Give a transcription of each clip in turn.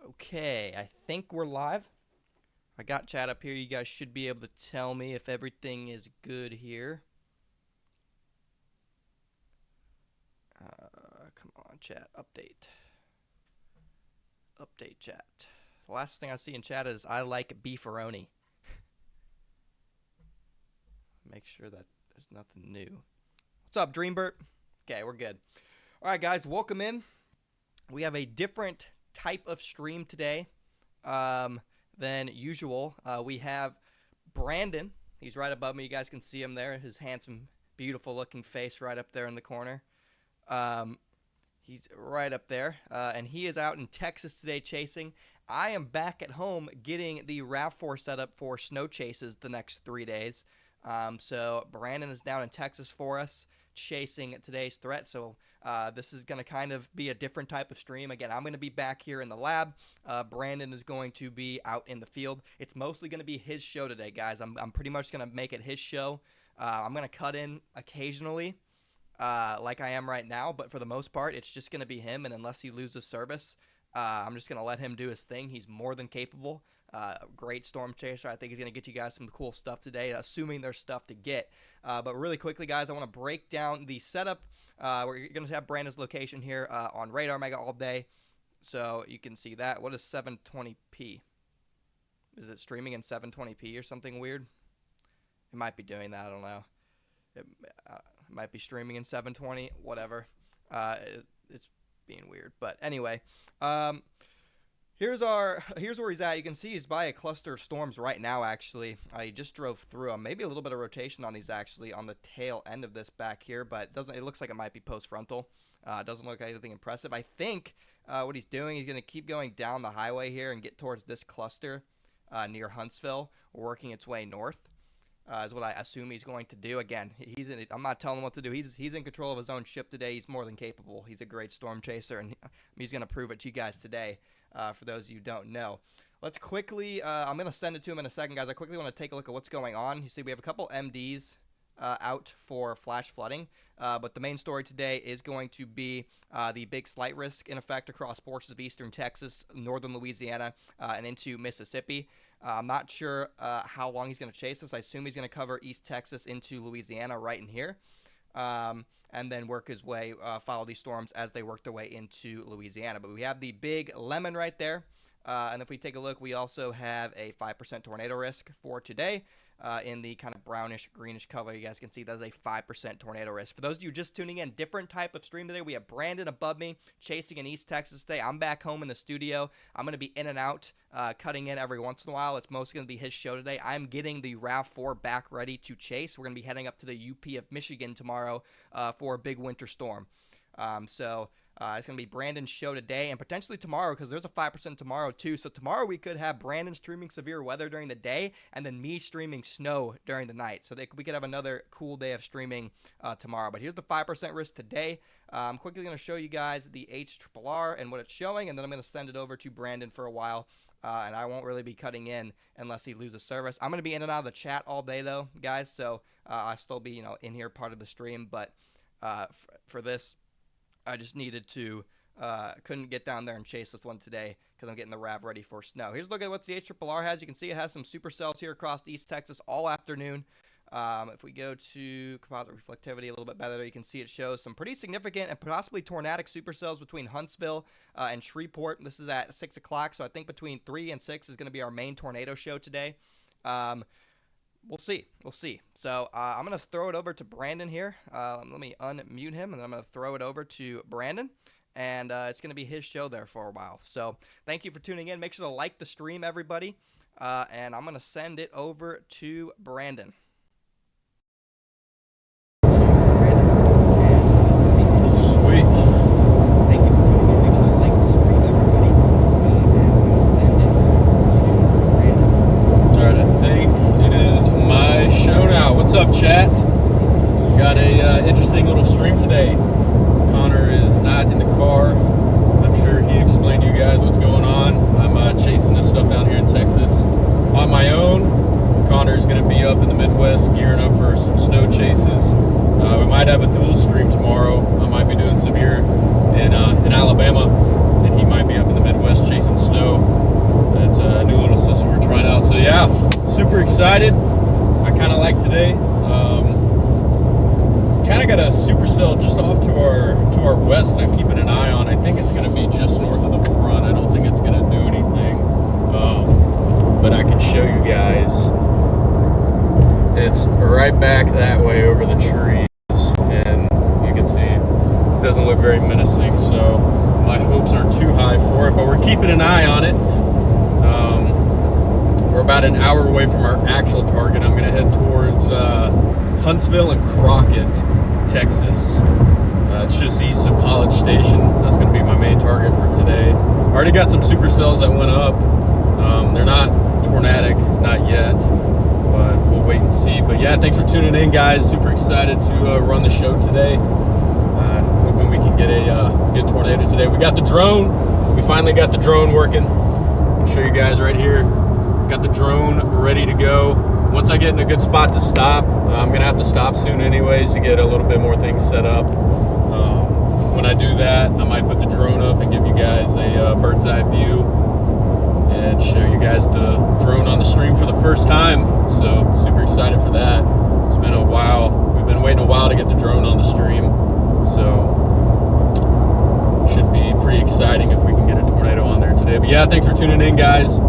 Okay, I think we're live. I got chat up here. You guys should be able to tell me if everything is good here. Come on, chat. Update. Update, chat. The last thing I see in chat is I like beefaroni. Make sure that there's nothing new. What's up, Dreambert? Okay, we're good. All right, guys, welcome in. We have a different type of stream today than usual. We have Brandon. He's right above me. You guys can see him there. His handsome, beautiful-looking face right up there in the corner. He's right up there, and he is out in Texas today chasing. I am back at home getting the RAV4 set up for snow chases the next 3 days. So Brandon is down in Texas for us, chasing today's threat. So this is going to kind of be a different type of stream. Again, I'm going to be back here in the lab. Brandon is going to be out in the field. It's mostly going to be his show today, guys. I'm pretty much going to make it his show. I'm going to cut in occasionally, like I am right now, but for the most part, it's just going to be him, and unless he loses service, I'm just going to let him do his thing. He's more than capable. Great storm chaser. I think he's going to get you guys some cool stuff today, assuming there's stuff to get. But really quickly, guys, I want to break down the setup. We're going to have Brandon's location here on Radar Mega all day, so you can see that. What is 720p? Is it streaming in 720p or something weird? It might be doing that. I don't know. It might be streaming in 720, whatever. It's being weird, but anyway, here's where he's at. You can see he's by a cluster of storms right now. Actually, he just drove through them. Maybe a little bit of rotation on these actually on the tail end of this back here, but it looks like it might be post frontal. Doesn't look like anything impressive. I think what he's doing, he's going to keep going down the highway here and get towards this cluster near Huntsville, working its way north. Is what I assume he's going to do. Again, I'm not telling him what to do. He's in control of his own ship today. He's more than capable. He's a great storm chaser, and he's going to prove it to you guys today, for those of you who don't know. Let's quickly, I'm going to send it to him in a second, guys. I quickly want to take a look at what's going on. You see we have a couple MDs out for flash flooding, but the main story today is going to be the big slight risk in effect across portions of eastern Texas, northern Louisiana, and into Mississippi. I'm not sure how long he's going to chase us. I assume he's going to cover East Texas into Louisiana right in here, and then work his way, follow these storms as they work their way into Louisiana. But we have the big lemon right there. And if we take a look, we also have a 5% tornado risk for today in the kind of brownish, greenish color. You guys can see that's a 5% tornado risk. For those of you just tuning in, different type of stream today. We have Brandon above me chasing in East Texas today. I'm back home in the studio. I'm going to be in and out, cutting in every once in a while. It's mostly going to be his show today. I'm getting the RAV4 back ready to chase. We're going to be heading up to the UP of Michigan tomorrow for a big winter storm. It's going to be Brandon's show today and potentially tomorrow, because there's a 5% tomorrow too. So tomorrow we could have Brandon streaming severe weather during the day and then me streaming snow during the night. So we could have another cool day of streaming tomorrow. But here's the 5% risk today. I'm quickly going to show you guys the HRRR and what it's showing, and then I'm going to send it over to Brandon for a while. And I won't really be cutting in unless he loses service. I'm going to be in and out of the chat all day though, guys. So I'll still be, in here part of the stream. But for this, I just needed to, couldn't get down there and chase this one today because I'm getting the RAV ready for snow. Here's a look at what the HRRR has. You can see it has some supercells here across East Texas all afternoon. If we go to composite reflectivity a little bit better, you can see it shows some pretty significant and possibly tornadic supercells between Huntsville and Shreveport. This is at 6 o'clock, so I think between 3 and 6 is going to be our main tornado show today. We'll see. We'll see. So I'm going to throw it over to Brandon here. Let me unmute him, and then I'm going to throw it over to Brandon. And it's going to be his show there for a while. So thank you for tuning in. Make sure to like the stream, everybody. And I'm going to send it over to Brandon. Sweet. Thank you for tuning in. Make sure to like the stream, everybody. And I'm going to send it over to Brandon. All right, I think it is my show now. What's up, chat? Got a interesting little stream today. Connor is not in the car. I'm sure he'd explain to you guys what's going on. I'm chasing this stuff down here in Texas on my own. Connor's going to be up in the Midwest gearing up for some snow chases. We might have a dual stream tomorrow. I might be doing severe in Alabama, and he might be up in the Midwest chasing snow. It's a new little system we're trying out. So yeah, super excited. I kind of like today. Kind of got a supercell just off to our west, and I'm keeping an eye on. I think it's going to be just north of the front. I don't think it's going to do anything, but I can show you guys. It's right back that way over the trees, and you can see it doesn't look very menacing. So my hopes aren't too high for it, but we're keeping an eye on it. We're about an hour away from our actual target. I'm going to head towards Huntsville and Crockett, Texas. It's just east of College Station. That's going to be my main target for today. I already got some supercells that went up. They're not tornadic, not yet, but we'll wait and see. But yeah, thanks for tuning in, guys. Super excited to run the show today. Hoping we can get a good tornado today. We got the drone. We finally got the drone working. I'll show you guys right here. Got the drone ready to go. Once I get in a good spot to stop, I'm gonna have to stop soon anyways to get a little bit more things set up. When I do that, I might put the drone up and give you guys a bird's eye view and show you guys the drone on the stream for the first time. So super excited for that. It's been a while. We've been waiting a while to get the drone on the stream. So should be pretty exciting if we can get a tornado on there today. But yeah, thanks for tuning in, guys.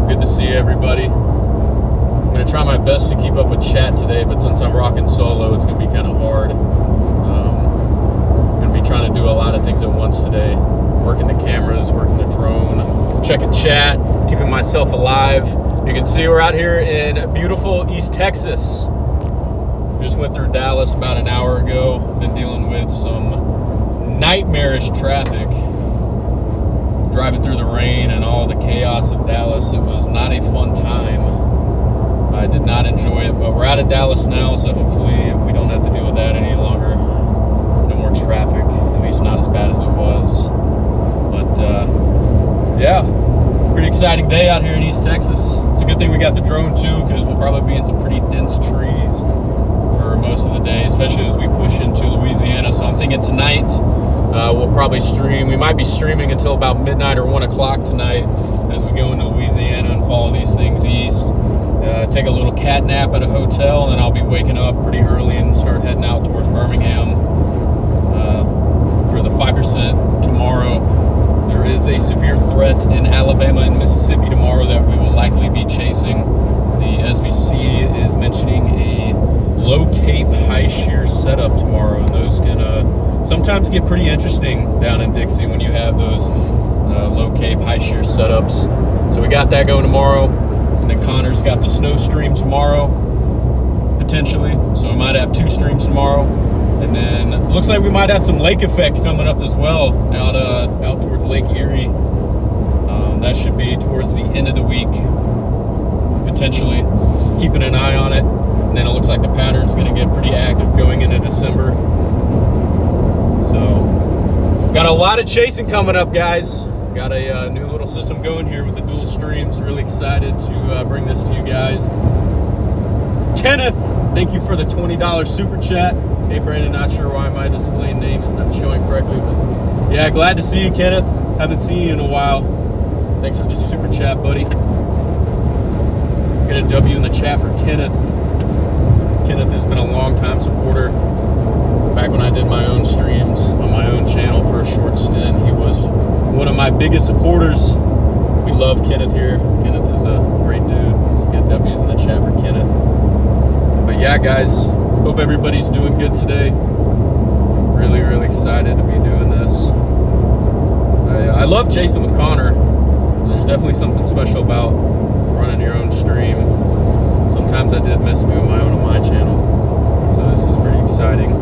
Good to see everybody. I'm going to try my best to keep up with chat today, but since I'm rocking solo, it's going to be kind of hard. I'm going to be trying to do a lot of things at once today. Working the cameras, working the drone, checking chat, keeping myself alive. You can see we're out here in beautiful East Texas. Just went through Dallas about an hour ago. Been dealing with some nightmarish traffic. Driving through the rain and all the chaos of Dallas. It was not a fun time. I did not enjoy it, but we're out of Dallas now, so hopefully we don't have to deal with that any longer. No more traffic, at least not as bad as it was. But yeah, pretty exciting day out here in East Texas. It's a good thing we got the drone too, because we'll probably be in some pretty dense trees for most of the day, especially as we push into Louisiana. So I'm thinking tonight we'll probably stream. We might be streaming until about midnight or 1 o'clock tonight as we go into Louisiana and follow these things east. Take a little cat nap at a hotel, and then I'll be waking up pretty early and start heading out towards Birmingham for the 5% tomorrow. There is a severe threat in Alabama and Mississippi tomorrow that we will likely be chasing. The SBC is mentioning a low cape, high shear setup tomorrow, and those can sometimes get pretty interesting down in Dixie when you have those low cape, high shear setups. So we got that going tomorrow, and then Connor's got the snow stream tomorrow, potentially. So we might have 2 streams tomorrow, and then it looks like we might have some lake effect coming up as well out towards Lake Erie. That should be towards the end of the week, potentially. Keeping an eye on it, and then it looks like the pattern's going to get pretty active going into December. So, got a lot of chasing coming up, guys. Got a new little system going here with the dual streams. Really excited to bring this to you guys. Kenneth, thank you for the $20 super chat. Hey, Brandon, not sure why my display name is not showing correctly, but yeah, glad to see you, Kenneth. Haven't seen you in a while. Thanks for the super chat, buddy. Let's get a W in the chat for Kenneth. Kenneth has been a long-time supporter. Back when I did my own streams on my own channel for a short stint, he was one of my biggest supporters. We love Kenneth here. Kenneth is a great dude. Let's get W's in the chat for Kenneth. But yeah, guys, hope everybody's doing good today. Really, really excited to be doing this. I love chasing with Connor. There's definitely something special about running your own stream. Sometimes I did miss doing my own on my channel. So this is pretty exciting.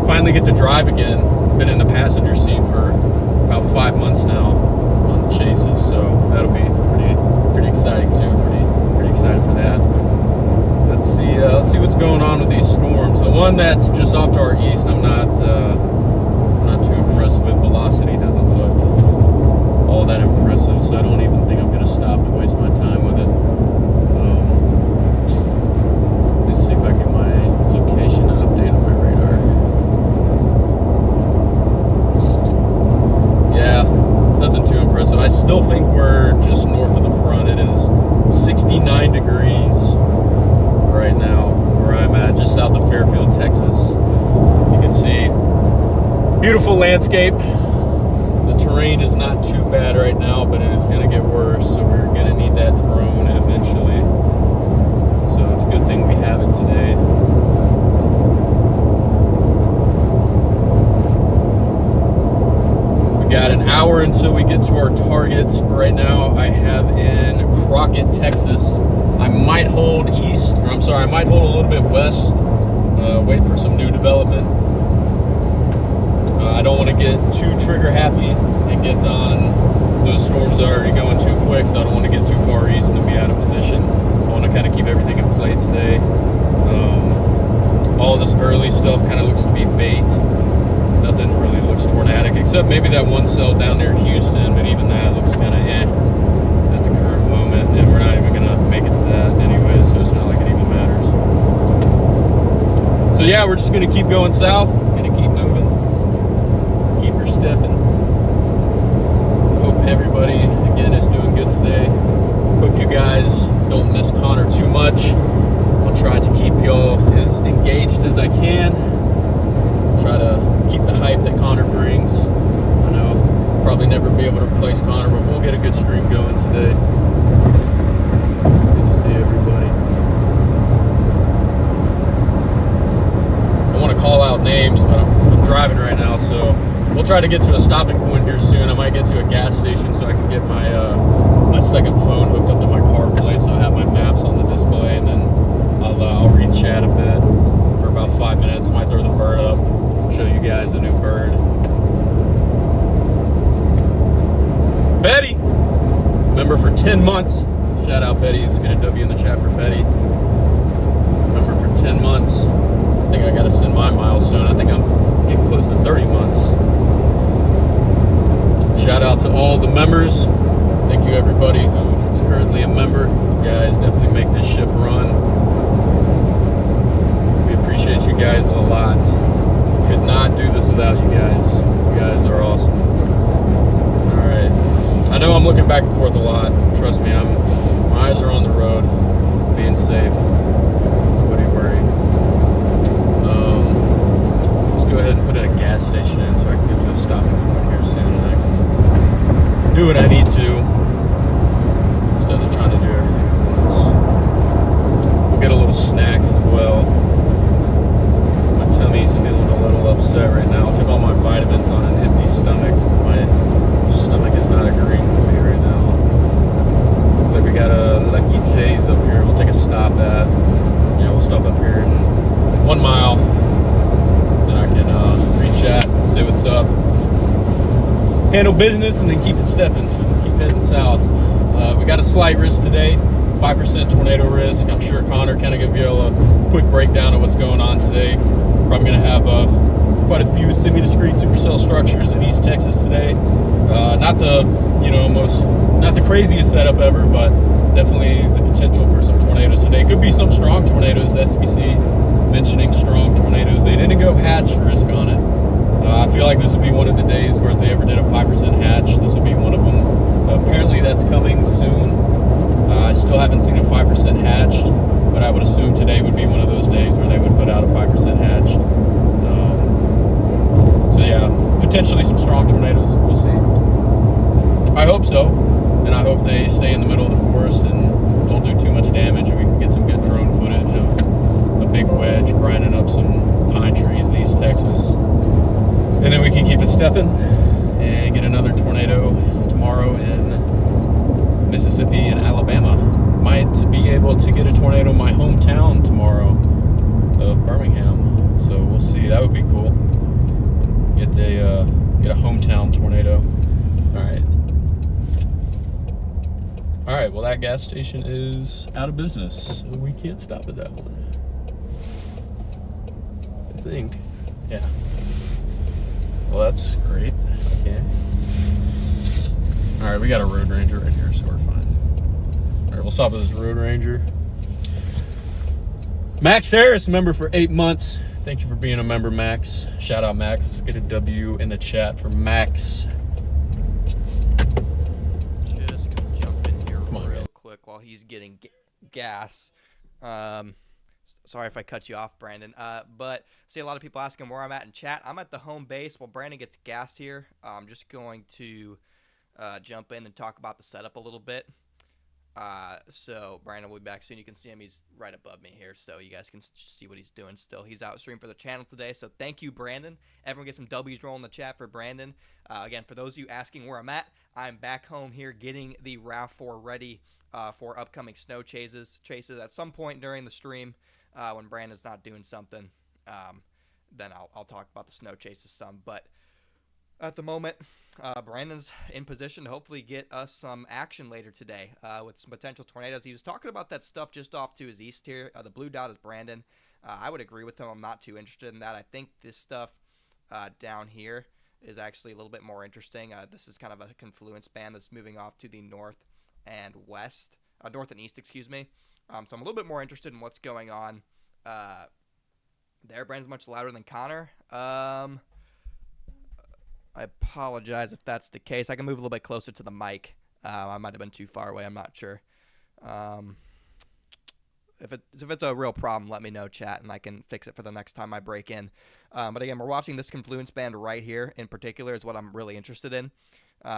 Finally get to drive again. Been in the passenger seat for about 5 months now on the chases, so that'll be pretty exciting too. Pretty excited for that. Let's see what's going on with these storms. The one that's just off to our east, I'm not too impressed with. Velocity doesn't look all that impressive, so I don't even think I'm going to stop to waste my time with it. Let's see if I get my location update on my radar. landscape. The terrain is not too bad right now, but it is going to get worse, so we're going to need that drone eventually. So it's a good thing we have it today. We got an hour until we get to our target. Right now I have in Crockett, Texas. I might hold east, or I'm sorry, I might hold a little bit west, wait for some new development. I don't want to get too trigger happy and get on those storms that are already going too quick, so I don't want to get too far east and then be out of position. I want to kind of keep everything in play today. All of this early stuff kind of looks to be bait. Nothing really looks tornadic, except maybe that one cell down near Houston, but even that looks kind of at the current moment, and we're not even going to make it to that anyway, so it's not like it even matters. So yeah, we're just going to keep going south, going to keep moving, keep her stepping. Hope everybody, again, is doing good today. Hope you guys don't miss Connor too much. I'll try to keep y'all as engaged as I can. Try to keep the hype that Connor brings. I know probably never be able to replace Connor, but we'll get a good stream going today. Good to see everybody. I want to call out names, but I'm driving right now, so we'll try to get to a stopping point here soon. I might get to a gas station so I can get my my second phone hooked up to my CarPlay, so I have my maps on the display, and then I'll read chat a bit for about 5 minutes. Might throw the bird up, show you guys a new bird. Betty, member for 10 months. Shout out Betty. Let's get a W in the chat for Betty. Member for 10 months. I think I got to send my milestone. I think I'm getting close to 30 months. Shout out to all the members. Thank you everybody who is currently a member. You guys definitely make this ship run. We appreciate you guys a lot. Could not do this without you guys. You guys are awesome. Alright. I know I'm looking back and forth a lot. Trust me, my eyes are on the road. Being safe. Nobody worry. Let's go ahead and put in a gas station in so I can get to a stopping point here soon and I can do what I need to instead of trying to do everything at once. We'll get a little snack as well. My tummy's feeling a little upset right now. I took all my vitamins on an empty stomach. My stomach is not agreeing with me right now. Looks like we got a Lucky J's up here. We'll take a stop at. Yeah, we'll stop up here in 1 mile. Then I can reach out, say what's up, handle business, and then keep it stepping. Keep heading south. We got a slight risk today, 5% tornado risk. I'm sure Connor kind of give you a quick breakdown of what's going on today. Probably going to have quite a few semi-discrete supercell structures in East Texas today. Not the not the craziest setup ever, but definitely the potential for some tornadoes today. Could be some strong tornadoes. The SBC mentioning strong tornadoes. They didn't go hatch risk on it. I feel like this would be one of the days where if they ever did a 5% hatch, this would be one of them. Apparently that's coming soon. I still haven't seen a 5% hatched, but I would assume today would be one of those days where they would put out a 5% hatched. So yeah, potentially some strong tornadoes. We'll see. I hope so, and I hope they stay in the middle of the forest and don't do too much damage, and we can get some good drone footage of a big wedge grinding up some pine trees in East Texas. And then we can keep it stepping and get another tornado tomorrow in Mississippi and Alabama. Might be able to get a tornado in my hometown tomorrow of Birmingham. So we'll see. That would be cool. Get a hometown tornado. All right. Well, that gas station is out of business. So we can't stop at that one. I think. Yeah. Well, that's great. Okay. All right, we got a Road Ranger right here, so we're fine. All right, we'll stop at this Road Ranger. Max Harris, member for 8 months. Thank you for being a member, Max. Shout out, Max. Let's get a W in the chat for Max. Just gonna jump in here real quick while he's getting gas. Sorry if I cut you off, Brandon. But see a lot of people asking where I'm at in chat. I'm at the home base while Brandon gets gas here. I'm just going to jump in and talk about the setup a little bit. So Brandon will be back soon. You can see him. He's right above me here, so you guys can see what he's doing still. He's out streaming for the channel today, so thank you, Brandon. Everyone get some W's roll in the chat for Brandon. Again, for those of you asking where I'm at, I'm back home here getting the RAV4 ready for upcoming snow chases at some point during the stream when Brandon's not doing something. Then I'll talk about the snow chases some, but at the moment, Brandon's in position to hopefully get us some action later today with some potential tornadoes. He was talking about that stuff just off to his east here. The blue dot is Brandon. I would agree with him. I'm not too interested in that. I think this stuff down here is actually a little bit more interesting. This is kind of a confluence band that's moving off to the north and west, north and east, excuse me. So I'm a little bit more interested in what's going on there. Brandon's much louder than Connor. I apologize if that's the case. I can move a little bit closer to the mic. I might have been too far away. I'm not sure. If it's a real problem, let me know, chat, and I can fix it for the next time I break in. But again, we're watching this confluence band right here in particular is what I'm really interested in.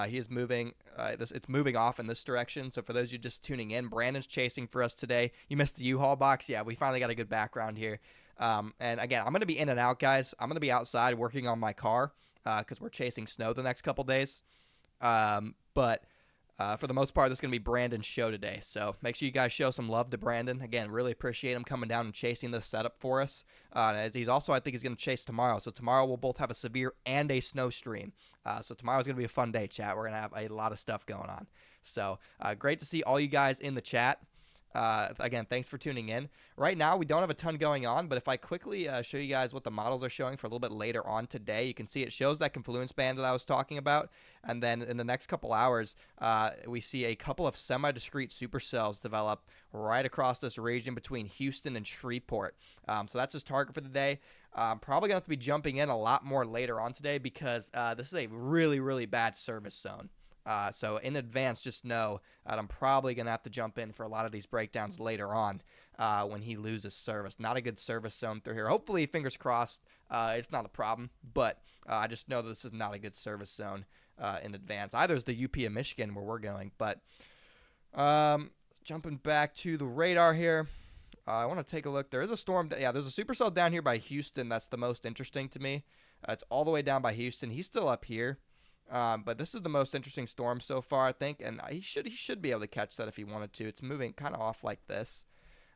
He is moving. It's moving off in this direction. So for those of you just tuning in, Brandon's chasing for us today. You missed the U-Haul box. Yeah, we finally got a good background here. And again, I'm going to be in and out, guys. I'm going to be outside working on my car because we're chasing snow the next couple days. But for the most part, this is going to be Brandon's show today. So make sure you guys show some love to Brandon. Again, really appreciate him coming down and chasing this setup for us. He's also, I think he's going to chase tomorrow. So tomorrow we'll both have a severe and a snow stream. So tomorrow's going to be a fun day, chat. We're going to have a lot of stuff going on. So great to see all you guys in the chat. Again, thanks for tuning in. Right now, we don't have a ton going on, but if I quickly show you guys what the models are showing for a little bit later on today, you can see it shows that confluence band that I was talking about, and then in the next couple hours, we see a couple of semi-discrete supercells develop right across this region between Houston and Shreveport. So that's his target for the day. Probably going to have to be jumping in a lot more later on today because this is a really, really bad service zone. So in advance, just know that I'm probably going to have to jump in for a lot of these breakdowns later on when he loses service. Not a good service zone through here. Hopefully, fingers crossed, it's not a problem. But I just know that this is not a good service zone in advance. Either is the UP of Michigan where we're going. But jumping back to the radar here, I want to take a look. There is a storm. Yeah, there's a supercell down here by Houston. That's the most interesting to me. It's all the way down by Houston. He's still up here. But this is the most interesting storm so far, I think, and he should be able to catch that if he wanted to. It's moving kind of off like this.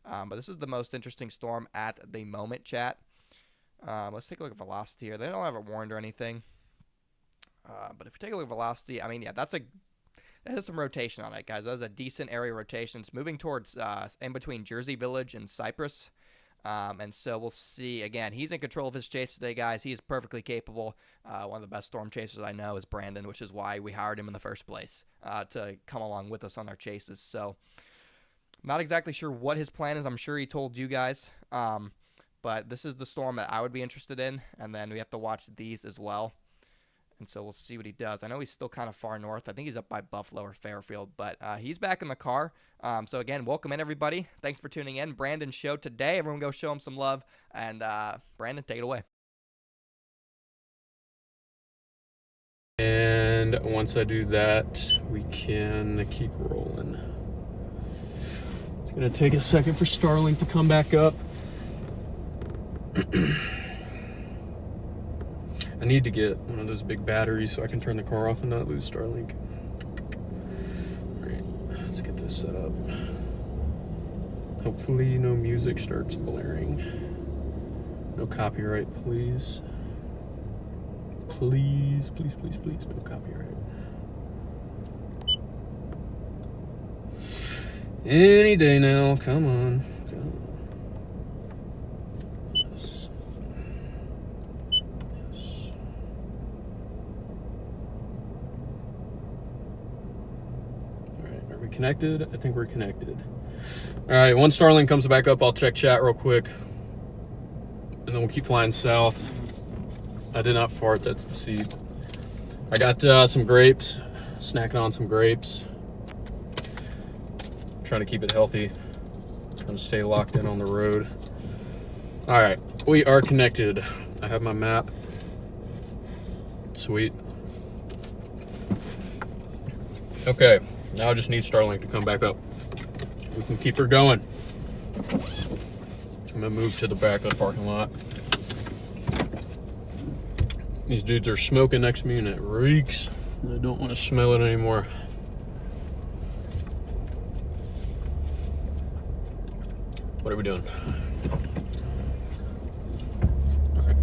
But this is the most interesting storm at the moment, chat. Let's take a look at velocity here. They don't have it warned or anything. But if you take a look at velocity, I mean, yeah, that has some rotation on it, guys. That is a decent area rotation. It's moving towards in between Jersey Village and Cypress. And so we'll see. Again, he's in control of his chase today, guys. He is perfectly capable. One of the best storm chasers I know is Brandon, which is why we hired him in the first place to come along with us on our chases. So not exactly sure what his plan is. I'm sure he told you guys. But this is the storm that I would be interested in. And then we have to watch these as well. And so we'll see what he does. I know he's still kind of far north. I think he's up by Buffalo or Fairfield, but he's back in the car. So again, welcome in, everybody. Thanks for tuning in. Brandon's show today. Everyone go show him some love. And Brandon, take it away. And once I do that, we can keep rolling. It's going to take a second for Starlink to come back up. I need to get one of those big batteries so I can turn the car off and not lose Starlink. All right, let's get this set up. Hopefully no music starts blaring. No copyright, please. Please, please, please, please, no copyright. Any day now, come on. Connected? I think we're connected. All right, once Starlink comes back up, I'll check chat real quick. And then we'll keep flying south. I did not fart, that's the seed. I got some grapes, snacking on some grapes. Trying to keep it healthy. Trying to stay locked in on the road. All right, we are connected. I have my map. Sweet. Okay, now I just need Starlink to come back up. We can keep her going. I'm gonna move to the back of the parking lot. These dudes are smoking next to me and it reeks. I don't want to smell it anymore. What are we doing? All right.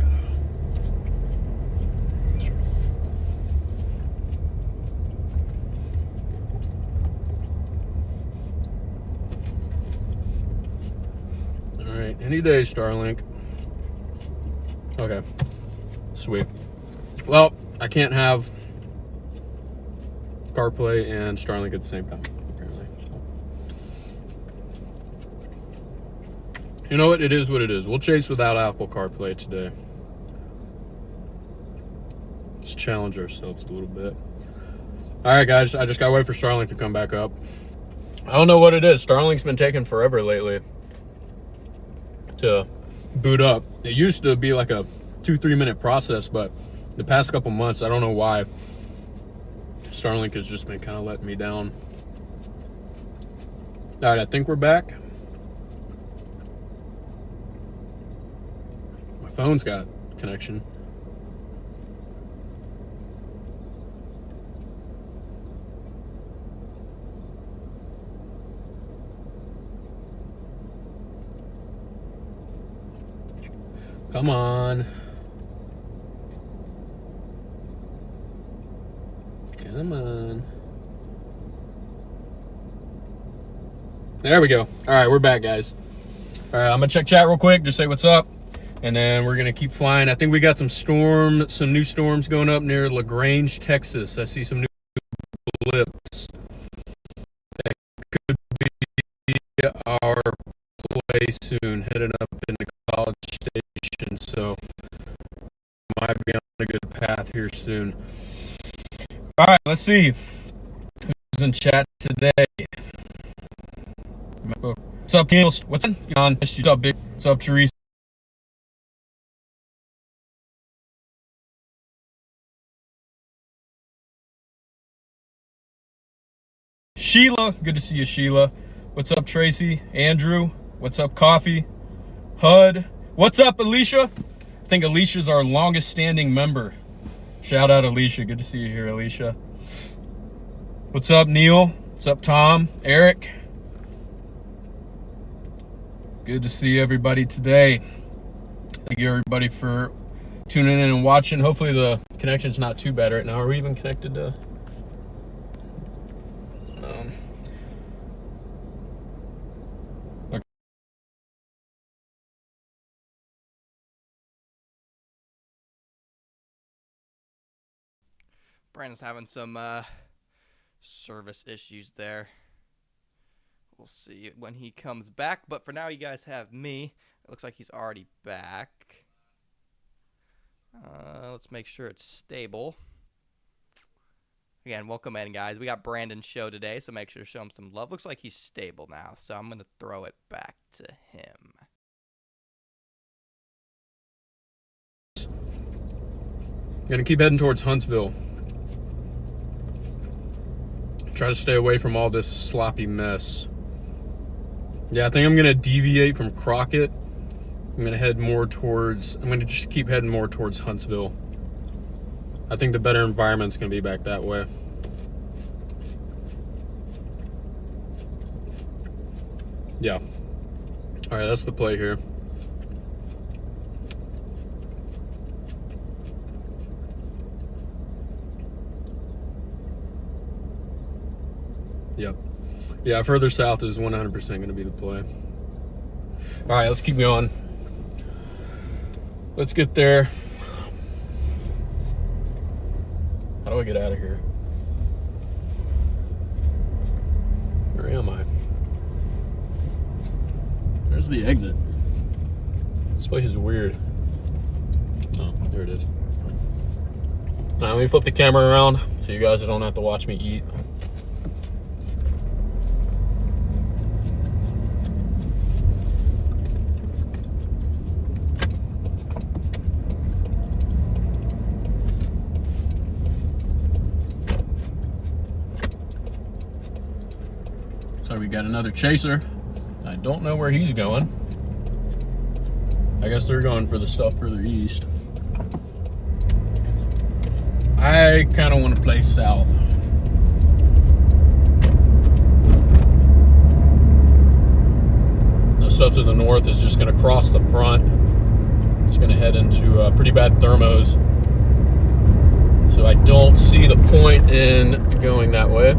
All right, any day, Starlink. Okay, sweet. Well, I can't have CarPlay and Starlink at the same time, apparently. So. You know what? It is what it is. We'll chase without Apple CarPlay today. Just challenge ourselves a little bit. All right, guys. I just got to wait for Starlink to come back up. I don't know what it is. Starlink's been taking forever lately to boot up. It used to be like a 2-3 minute process, but the past couple months, I don't know why, Starlink has just been kind of letting me down. All right, I think we're back. My phone's got connection. Come on. Come on. There we go. All right, we're back, guys. All right, I'm gonna check chat real quick, just say what's up, and then we're gonna keep flying. I think we got some new storms going up near LaGrange, Texas. I see some new blips. That could be our play soon, heading up into College Station, so might be on a good path here soon. All right, let's see who's in chat today. What's up, Teal? What's up, John? What's up, Big? What's up, Teresa? Sheila, good to see you, Sheila. What's up, Tracy? Andrew, what's up, Coffee? HUD, what's up, Alicia? I think Alicia's our longest standing member. Shout out, Alicia. Good to see you here, Alicia. What's up, Neil? What's up, Tom? Eric? Good to see everybody today. Thank you, everybody, for tuning in and watching. Hopefully the connection's not too bad right now. Are we even connected to... Okay. Brandon's having some service issues there. We'll see when he comes back, but for now you guys have me. It looks like he's already back. Let's make sure it's stable. Again, welcome in, guys. We got Brandon's show today, so make sure to show him some love. Looks like he's stable now, so I'm going to throw it back to him. Gonna keep heading towards Huntsville. Try to stay away from all this sloppy mess. Yeah, I think I'm gonna deviate from Crockett. I'm gonna just keep heading more towards Huntsville. I think the better environment's gonna be back that way. Yeah. All right, that's the play here. Yep. Yeah, further south is 100% going to be the play. All right, let's keep going. Let's get there. How do I get out of here? Where am I? There's the exit. This place is weird. Oh, there it is. Now, let me flip the camera around so you guys don't have to watch me eat. we got another chaser. I don't know where he's going. I guess they're going for the stuff further east. I kind of want to play south. The stuff to the north is just going to cross the front. It's going to head into pretty bad thermos. So I don't see the point in going that way.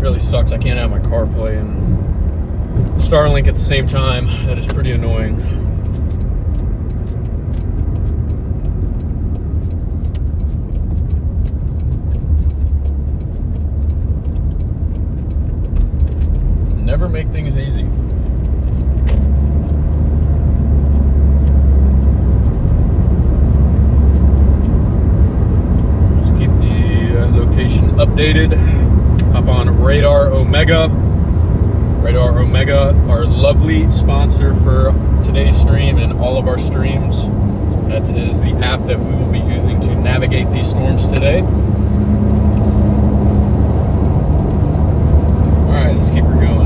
Really sucks. I can't have my car play and Starlink at the same time. That is pretty annoying. Never make things easy. Let's keep the location updated. Hop on Radar Omega. Radar Omega, our lovely sponsor for today's stream and all of our streams. That is the app that we will be using to navigate these storms today. All right, let's keep her going.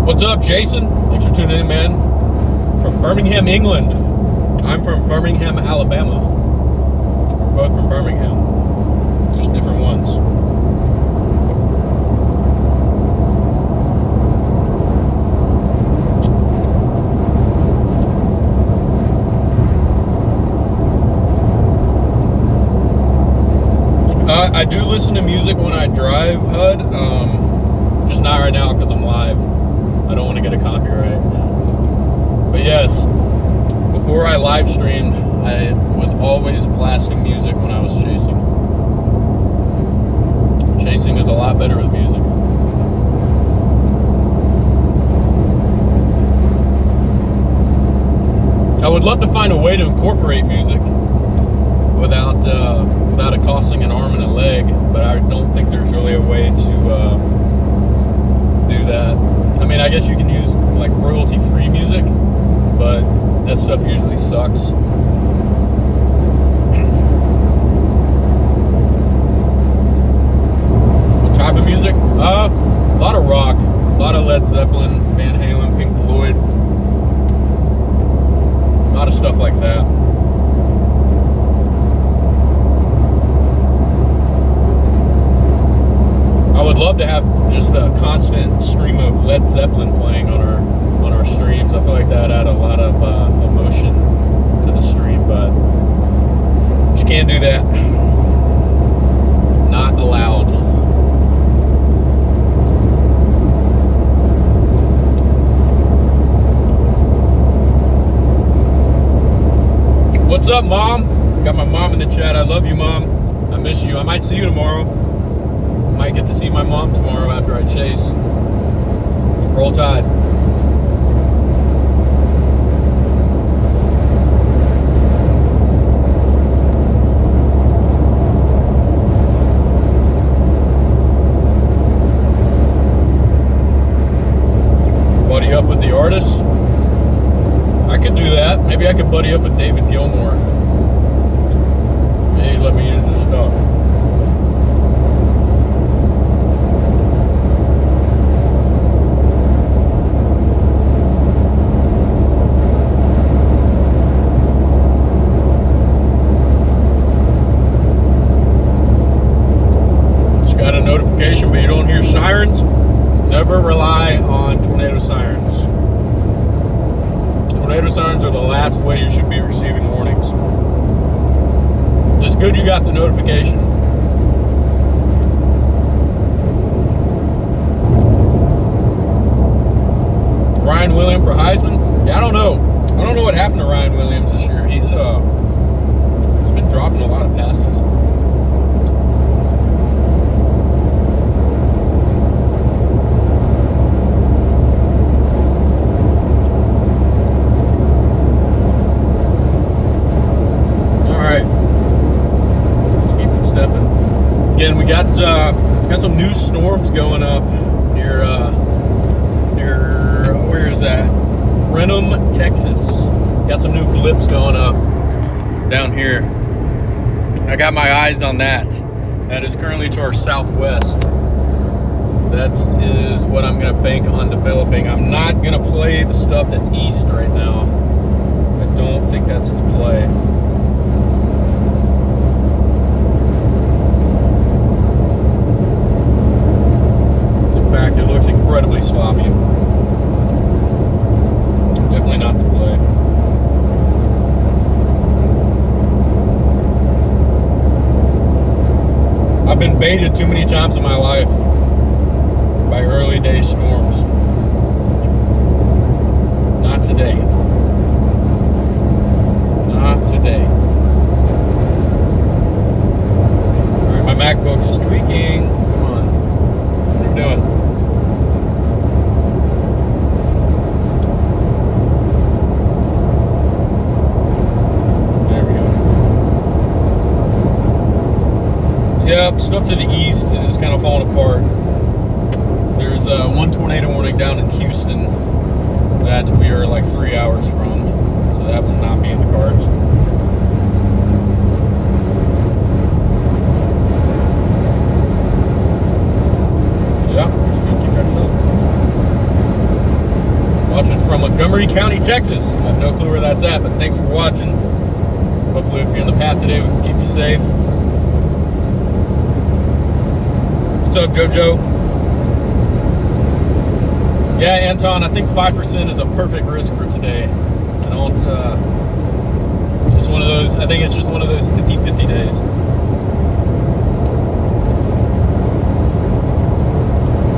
What's up, Jason? Thanks for tuning in, man. From Birmingham, England. I'm from Birmingham, Alabama. We're both from Birmingham. Just different ones. I do listen to music when I drive, HUD. Just not right now because I'm live. I don't want to get a copyright. But yes, before I live streamed, I was always blasting music when I was chasing. Chasing is a lot better with music. I would love to find a way to incorporate music without it costing an arm and a leg, but I don't think there's really a way to do that. I mean, I guess you can use like royalty-free music, but that stuff usually sucks. What type of music? A lot of rock, a lot of Led Zeppelin, Van Halen, Pink Floyd, a lot of stuff like that. I would love to have just a constant stream of Led Zeppelin playing on our streams. I feel like that add a lot of emotion to the stream, but just can't do that. Not allowed. What's up, Mom? Got my mom in the chat. I love you, Mom. I miss you. I might see you tomorrow. Might get to see my mom tomorrow after I chase. Roll Tide. Buddy up with the artist. I could do that. Maybe I could buddy up with David Gilmour. Maybe let me use his stuff. But you don't hear sirens. Never rely on tornado sirens. Tornado sirens are the last way you should be receiving warnings. It's good you got the notification. Ryan Williams for Heisman? Yeah, I don't know. I don't know what happened to Ryan Williams this year. He's been dropping a lot of passes. Again, we got some new storms going up near where is that? Brenham, Texas. Got some new blips going up down here. I got my eyes on that. That is currently to our southwest. That is what I'm gonna bank on developing. I'm not gonna play the stuff that's east right now. I don't think that's the play. It looks incredibly sloppy. Definitely not the play. I've been baited too many times in my life by early day storms. Not today. Not today. Alright, my MacBook is tweaking. Come on. What are you doing? Yep, stuff to the east is kind of falling apart. There's one tornado warning down in Houston that we are like 3 hours from, so that will not be in the cards. Yeah, keep that up. Watching from Montgomery County, Texas. I have no clue where that's at, but thanks for watching. Hopefully if you're in the path today, we can keep you safe. What's up, JoJo? Yeah, Anton, I think 5% is a perfect risk for today. I don't, it's just one of those, I think it's just one of those 50-50 days.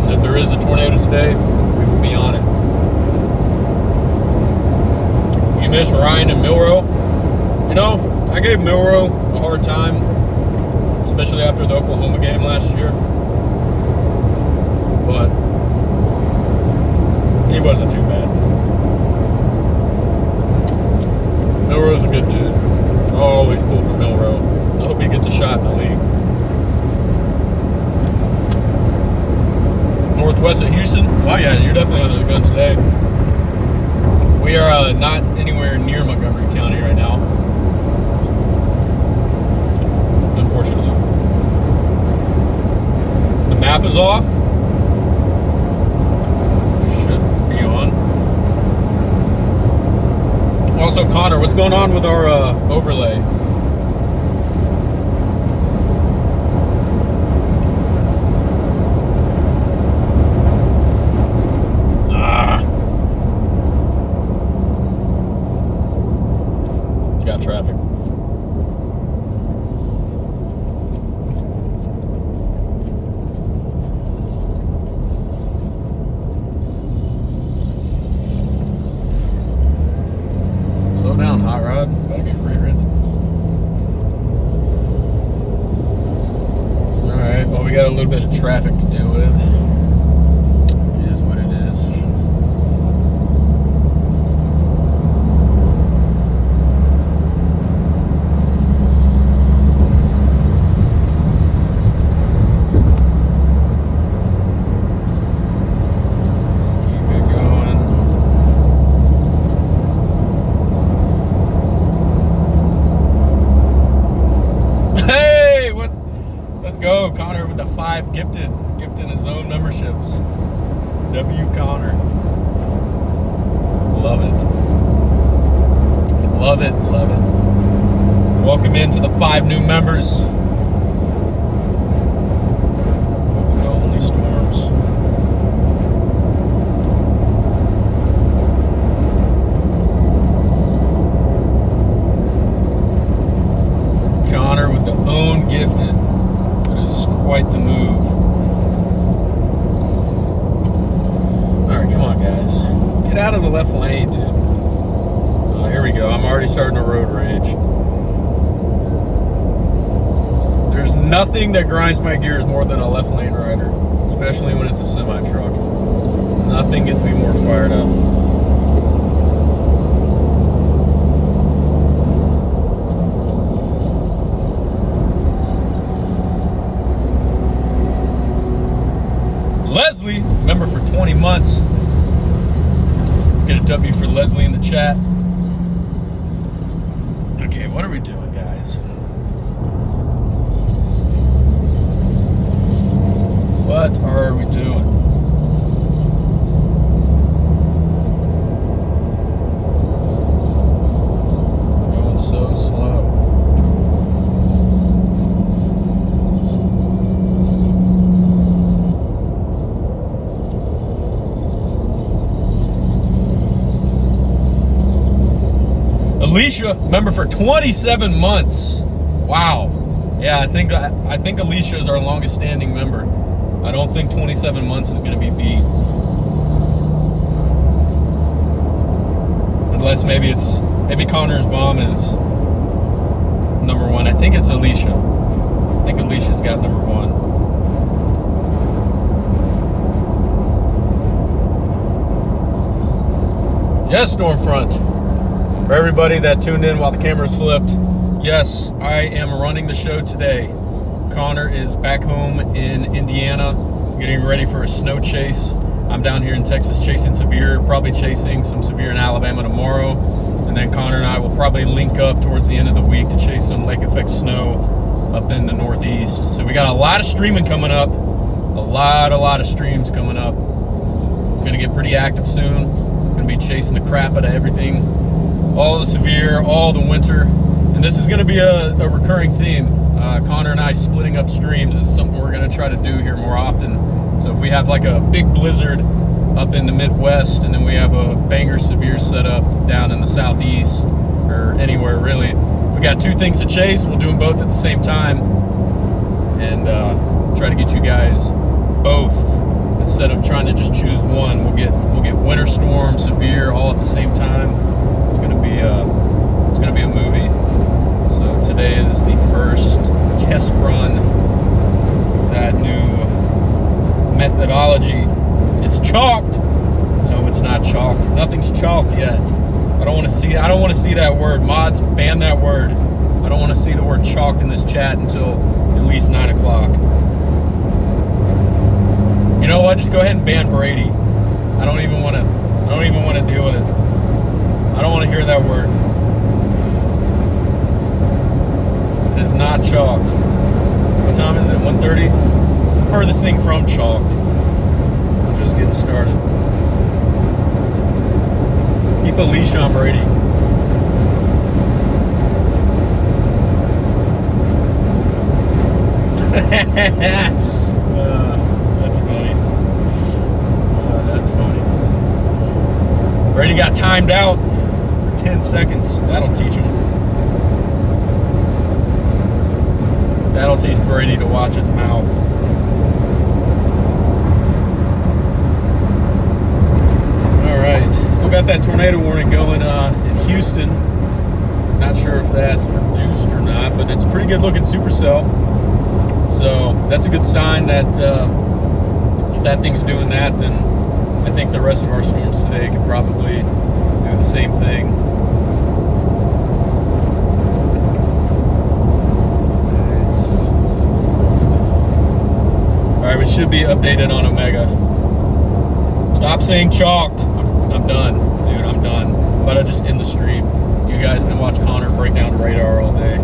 And if there is a tornado today, we will be on it. You missed Ryan and Milroe? You know, I gave Milroe a hard time, especially after the Oklahoma game last year. But he wasn't too bad. Milroe's a good dude. I'll always pull for Milroe. I hope he gets a shot in the league. Northwest of Houston? Oh yeah, you're definitely under the gun today. We are not anywhere near Montgomery County right now. Unfortunately. The map is off. Also, Connor, what's going on with our overlay? Got traffic. Down, hot rod. Better get rear-ended. Alright, well, we got a little bit of traffic to deal with. It is what it is. Keep it going. Let's go, Connor with the 5 gifting his own memberships. W. Connor. Love it. Love it, love it. Welcome into the 5 new members. Welcome to Only Storms. Connor with the own gifted. Quite the move. Alright, come on, guys. Get out already starting to road rage. There's nothing that grinds my gears more than a left lane rider, especially when it's a semi-truck. Nothing gets me more fired up. Leslie, member for 20 months. Let's get a W for Leslie in the chat. Okay, what are we doing, guys? What are we doing? Going so slow. Alicia, member for 27 months. Wow. Yeah, I think Alicia is our longest standing member. I don't think 27 months is going to be beat. Unless maybe Connor's mom is number one. I think it's Alicia. I think Alicia's got number one. Yes, Stormfront. For everybody that tuned in while the cameras flipped, yes, I am running the show today. Connor is back home in Indiana, getting ready for a snow chase. I'm down here in Texas chasing severe, probably chasing some severe in Alabama tomorrow. And then Connor and I will probably link up towards the end of the week to chase some lake effect snow up in the Northeast. So we got a lot of streaming coming up. A lot of streams coming up. It's gonna get pretty active soon. Gonna be chasing the crap out of everything. All the severe, all the winter. And this is gonna be a recurring theme. Connor and I splitting up streams is something we're going to try to do here more often. So if we have like a big blizzard up in the Midwest and then we have a banger severe setup down in the Southeast or anywhere really, if we got two things to chase, we'll do them both at the same time and try to get you guys both instead of trying to just choose one. We'll get winter storm, severe all at the same time. It's going to be a movie. So today is the first test run of that new methodology. It's chalked. No, it's not chalked. Nothing's chalked yet. I don't want to see that word. Mods, ban that word. I don't want to see the word chalked in this chat until at least 9 o'clock. You know what? Just go ahead and ban Brady. I don't even want to deal with it. I don't want to hear that word. It is not chalked. What time is it? 1:30? It's the furthest thing from chalked. We're just getting started. Keep a leash on Brady. That's funny. That's funny. Brady got timed out for 10 seconds. That'll teach him. That'll teach Brady to watch his mouth. All right, still got that tornado warning going in Houston. Not sure if that's produced or not, but it's a pretty good looking supercell. So that's a good sign that if that thing's doing that, then I think the rest of our storms today could probably do the same thing. All right, we should be updated on Omega. Stop saying chalked. I'm done, dude. I'm done. I'm about to just end the stream. You guys can watch Connor break down the radar all day.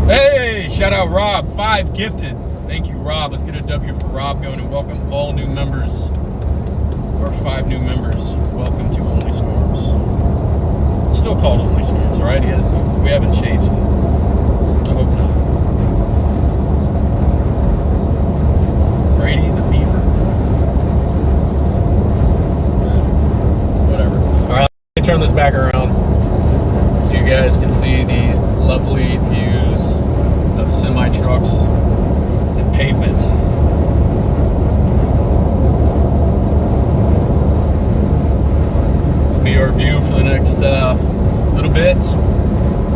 Hey, shout out Rob, 5 gifted. Thank you, Rob. Let's get a W for Rob going and welcome all new members, or 5 new members. Welcome to Only Storms. It's still called Only Storms, right? Yeah, we haven't changed it. I hope not. Brady the Beaver. Whatever. All right, let me turn this back around so you guys can see the lovely views of semi-trucks and pavement. This will be our view for the next next little bit.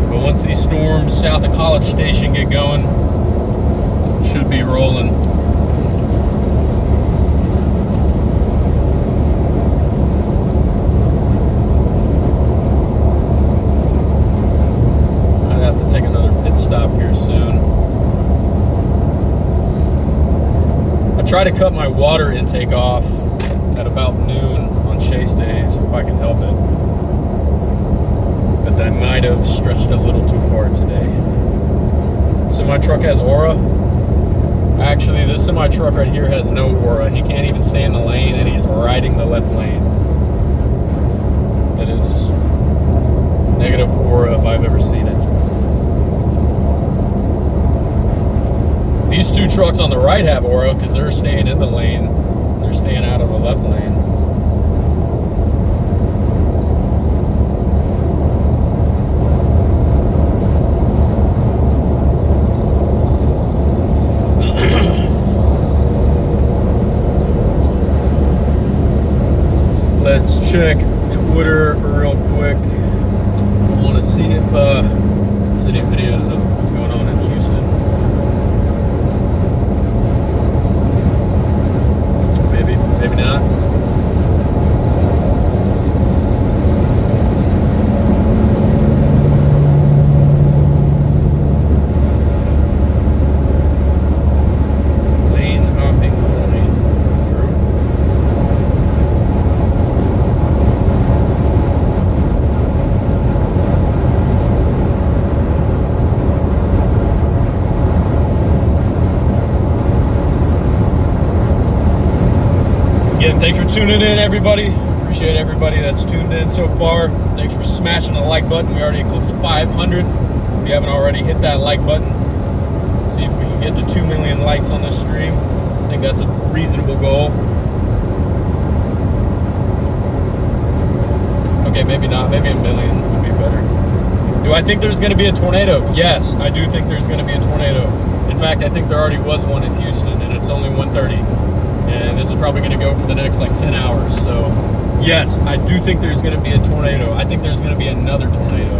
But once these storms south of College Station get going, should be rolling. I'd have to take another pit stop here soon. I try to cut my water intake off at about noon on chase days if I can help it. But that might have stretched a little too far today. Semi-truck has aura. Actually, this semi-truck right here has no aura. He can't even stay in the lane, and he's riding the left lane. That is negative aura if I've ever seen it. These two trucks on the right have aura because they're staying in the lane. They're staying out of the left lane. Let's check Twitter real quick. I want to see if there's any videos of what's going on in Houston. Maybe not. Lane hopping coin. True. Again, thanks for tuning in, everybody. Appreciate everybody that's tuned in so far. Thanks for smashing the like button. We already eclipsed 500. If you haven't already, hit that like button. See if we can get to 2 million likes on this stream. I think that's a reasonable goal. Okay, maybe not. Maybe a million would be better. Do I think there's going to be a tornado? Yes, I do think there's going to be a tornado. In fact, I think there already was one in Houston, and it's only 1:30. And this is probably going to go for the next like 10 hours. So yes, I do think there's going to be a tornado. I think there's going to be another tornado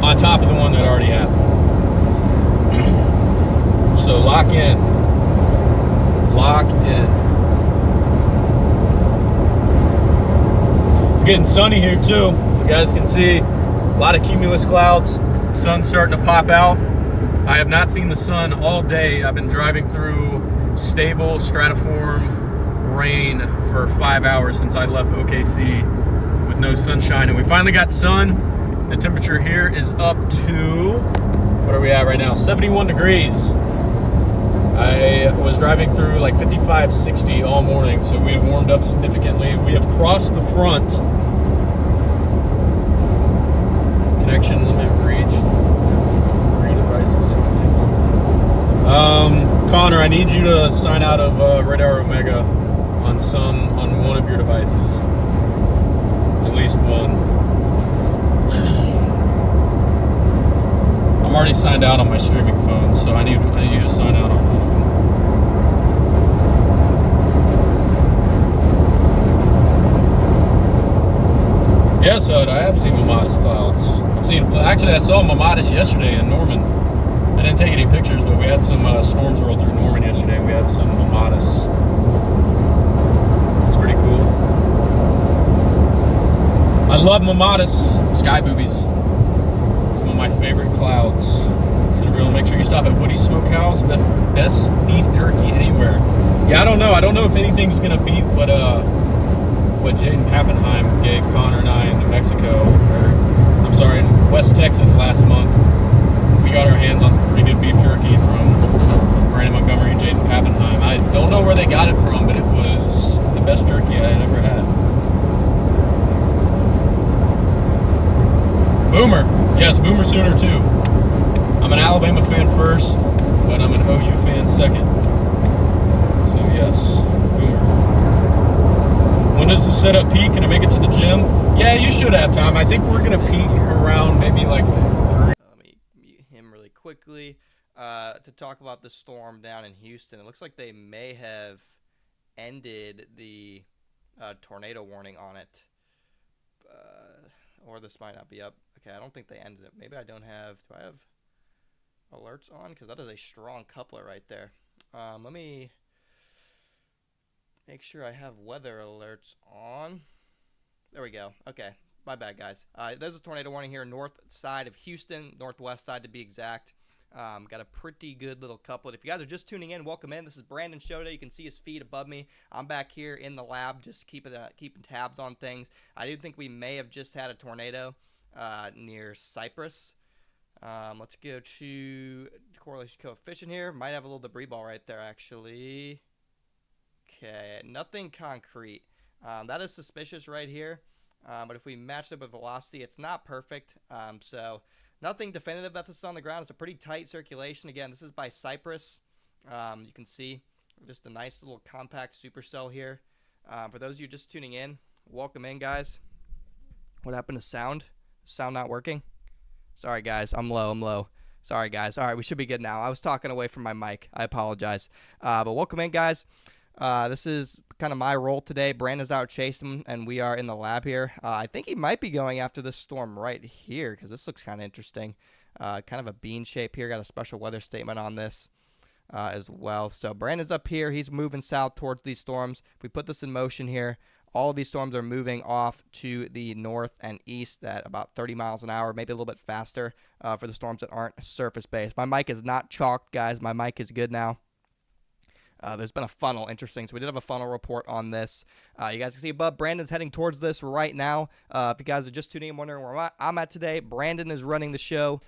on top of the one that already happened. So lock in. Lock in. It's getting sunny here too. You guys can see a lot of cumulus clouds. Sun's starting to pop out. I have not seen the sun all day. I've been driving through stable stratiform rain for 5 hours since I left OKC with no sunshine, and we finally got sun. The temperature here is up to, what are we at right now? 71 degrees. I was driving through like 55, 60 all morning, so we have warmed up significantly. We have crossed the front. Connection limit reached. 3 devices. Connor, I need you to sign out of Radar Omega on one of your devices. At least one. I'm already signed out on my streaming phone, so I need you to sign out on one of them. Yes, Hud, I have seen Mamatis clouds. Actually, I saw Mamatis yesterday in Norman. I didn't take any pictures, but we had some storms roll through Norman yesterday. We had some Mamatis. It's pretty cool. I love Mamatis sky boobies. Some of my favorite clouds. So really, make sure you stop at Woody's Smokehouse. Best beef jerky anywhere. Yeah, I don't know. I don't know if anything's gonna beat what Jaden Pappenheim gave Connor and I in New Mexico, or I'm sorry, in West Texas last month. We got our hands on some pretty good beef jerky from Brandon Montgomery and Jaden Pappenheim. I don't know where they got it from, but it was the best jerky I had ever had. Boomer. Yes, Boomer Sooner too. I'm an Alabama fan first, but I'm an OU fan second. So yes, Boomer. When does the setup peak? Can I make it to the gym? Yeah, you should have time. I think we're going to peak around maybe like 3. Let me mute him really quickly to talk about the storm down in Houston. It looks like they may have ended the tornado warning on it. or this might not be up. Okay, I don't think they ended it. Maybe I don't have, do I have alerts on? Because that is a strong coupler right there. Let me make sure I have weather alerts on. There we go. Okay, my bad, guys. There's a tornado warning here, north side of Houston, northwest side to be exact. Got a pretty good little couplet. If you guys are just tuning in, welcome in. This is Brandon Show Day. You can see his feet above me. I'm back here in the lab, just keeping tabs on things. I do think we may have just had a tornado near Cypress. Let's go to correlation coefficient here. Might have a little debris ball right there, actually. Okay, nothing concrete. That is suspicious right here. But if we match it with velocity, it's not perfect. So nothing definitive that this is on the ground. It's a pretty tight circulation. Again, this is by Cypress. You can see just a nice little compact supercell here. For those of you just tuning in, welcome in, guys. What happened to sound? Sound not working? Sorry, guys. I'm low. Sorry, guys. All right, we should be good now. I was talking away from my mic. I apologize. But welcome in, guys. This is kind of my role today. Brandon's out chasing, and we are in the lab here. I think he might be going after this storm right here because this looks kind of interesting. Kind of a bean shape here. Got a special weather statement on this as well. So Brandon's up here. He's moving south towards these storms. If we put this in motion here, all of these storms are moving off to the north and east at about 30 miles an hour, maybe a little bit faster for the storms that aren't surface-based. My mic is not chalked, guys. My mic is good now. There's been a funnel, interesting. So we did have a funnel report on this. You guys can see above, Brandon's heading towards this right now. If you guys are just tuning in, wondering where I'm at today, Brandon is running the show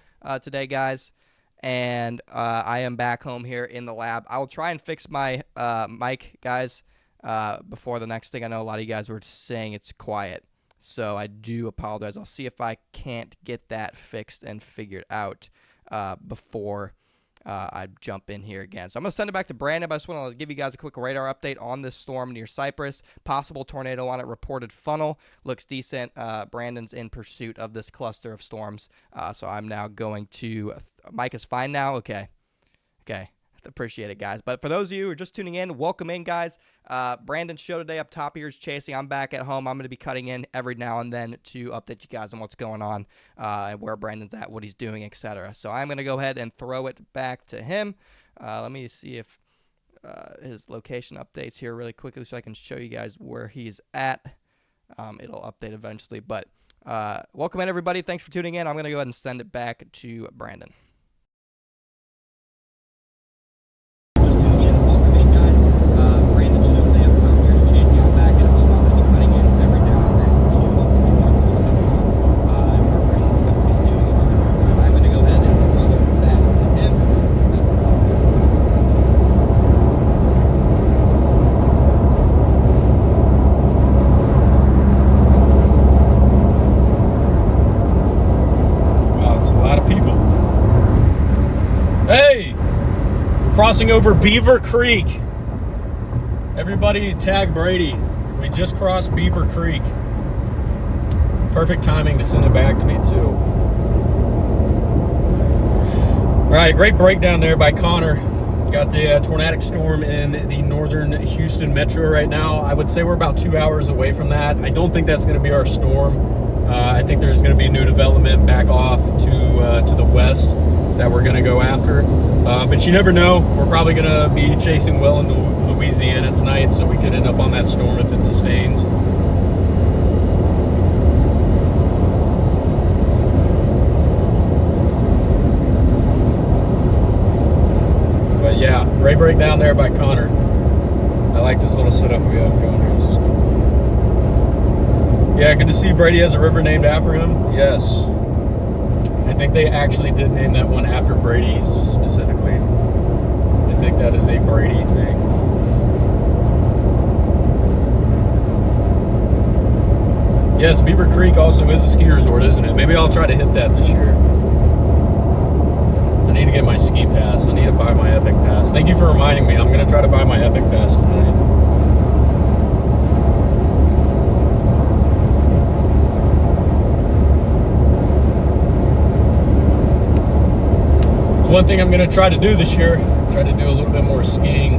today, guys. And I am back home here in the lab. I will try and fix my mic, guys, before the next thing. I know a lot of you guys were saying it's quiet. So I do apologize. I'll see if I can't get that fixed and figured out before I jump in here again. So I'm going to send it back to Brandon, but I just want to give you guys a quick radar update on this storm near Cypress. Possible tornado on it, reported funnel. Looks decent. Brandon's in pursuit of this cluster of storms. So I'm now going to... Mike is fine now? Okay. Appreciate it, guys. But for those of you who are just tuning in, welcome in, guys. Brandon's show today up top here is chasing. I'm back at home. I'm going to be cutting in every now and then to update you guys on what's going on and where Brandon's at, what he's doing, etc. So I'm going to go ahead and throw it back to him. Let me see if his location updates here really quickly so I can show you guys where he's at. It'll update eventually. But welcome in, everybody. Thanks for tuning in. I'm going to go ahead and send it back to Brandon. Crossing over Beaver Creek. Everybody tag Brady. We just crossed Beaver Creek. Perfect timing to send it back to me too. All right, great breakdown there by Connor. Got the tornadic storm in the northern Houston metro right now. I would say we're about 2 hours away from that. I don't think that's going to be our storm. I think there's going to be new development back off to the west that we're going to go after. But you never know. We're probably going to be chasing well into Louisiana tonight, so we could end up on that storm if it sustains. But yeah, great breakdown there by Connor. I like this little setup we have going here. This is cool. Yeah, good to see Brady has a river named after him. Yes. I think they actually did name that one after Brady specifically. I think that is a Brady thing. Yes, Beaver Creek also is a ski resort, isn't it? Maybe I'll try to hit that this year. I need to get my ski pass. I need to buy my Epic Pass. Thank you for reminding me. I'm going to try to buy my Epic Pass tonight. One thing I'm going to try to do this year, try to do a little bit more skiing,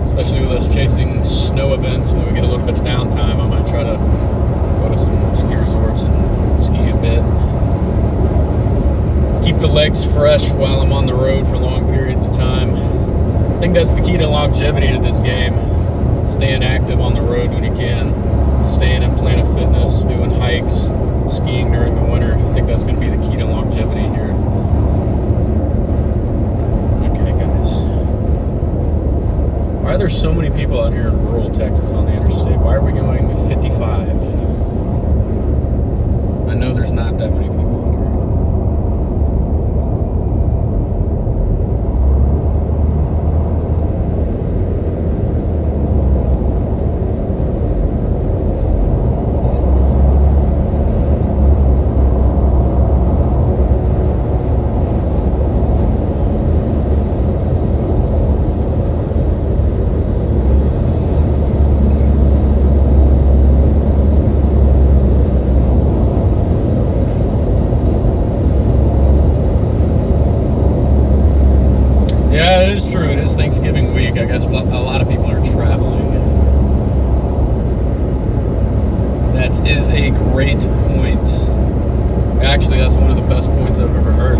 especially with us chasing snow events. When we get a little bit of downtime, I might try to go to some ski resorts and ski a bit. legs fresh while I'm on the road for long periods of time. I think that's the key to longevity to this game. Staying active on the road when you can. Staying in Planet Fitness, doing hikes, skiing during the winter. I think that's going to be the key to longevity here. Okay, guys. Why are there so many people out here in rural Texas on the interstate? Why are we going 55? I know there's not that many people out here. Thanksgiving week. I guess a lot of people are traveling. That is a great point. Actually, that's one of the best points I've ever heard.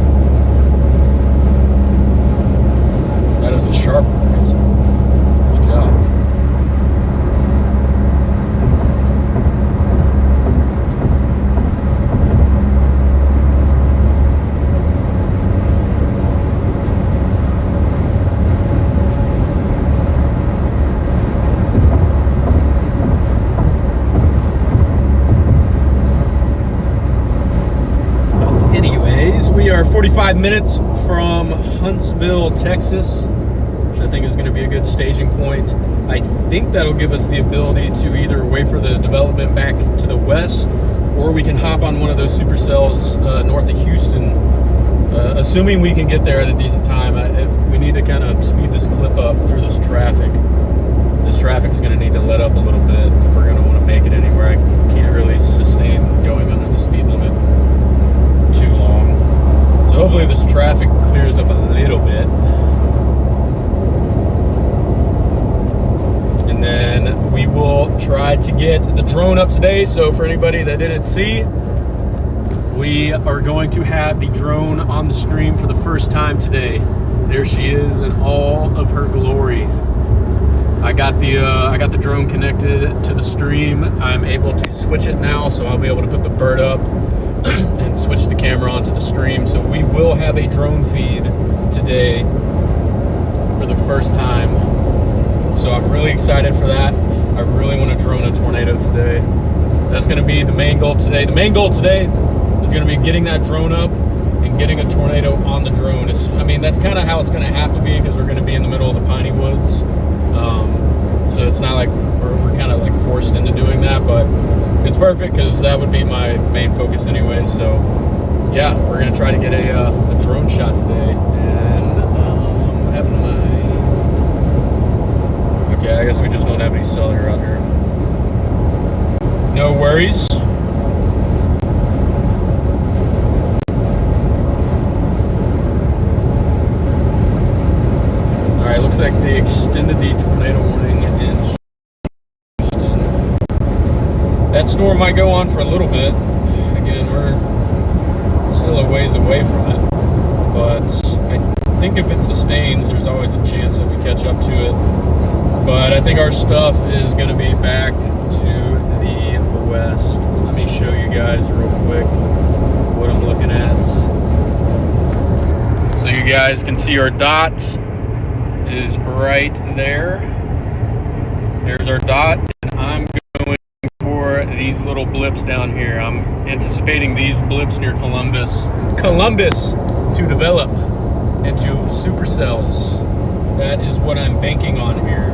That is a sharp point. Good job. We are 45 minutes from Huntsville, Texas, which I think is going to be a good staging point. I think that'll give us the ability to either wait for the development back to the west, or we can hop on one of those supercells north of Houston, assuming we can get there at a decent time. If we need to kind of speed this clip up through this traffic's going to need to let up a little bit if we're going to want to make it anywhere. I can't really sustain going under the speed limit for too long. So hopefully this traffic clears up a little bit. And then we will try to get the drone up today. So for anybody that didn't see, we are going to have the drone on the stream for the first time today. There she is in all of her glory. I got the drone connected to the stream. I'm able to switch it now, so I'll be able to put the bird up and switch the camera onto the stream. So we will have a drone feed today for the first time. So I'm really excited for that. I really want to drone a tornado today. That's going to be the main goal today. The main goal today is going to be getting that drone up and getting a tornado on the drone. I mean, that's kind of how it's going to have to be, because we're going to be in the middle of the piney woods. So it's not like we're kind of like forced into doing that, but it's perfect because that would be my main focus anyway. So yeah, we're gonna try to get a drone shot today. And what happened to my? Okay, I guess we just don't have any cellular out here. No worries. All right, looks like they extended the tornado warning in Houston. That storm might go on for a little bit. Again, we're still a ways away from it, but I think if it sustains, there's always a chance that we catch up to it. But I think our stuff is going to be back to the west. Let me show you guys real quick what I'm looking at. So you guys can see our dot is right there. There's our dot, and I'm going for these little blips down here. I'm anticipating these blips near Columbus to develop into supercells. That is what I'm banking on here.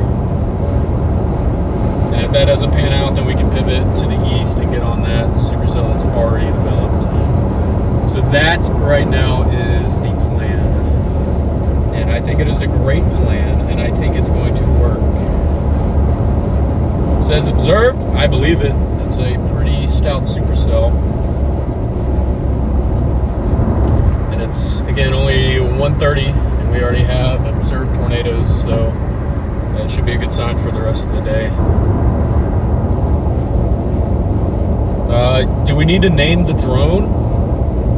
And if that doesn't pan out, then we can pivot to the east and get on that supercell that's already developed. So that right now is the plan. And I think it is a great plan, and I think it's going to work. It says observed, I believe it. It's a pretty stout supercell. And it's, again, only 1:30, and we already have observed tornadoes, so that should be a good sign for the rest of the day. Do we need to name the drone?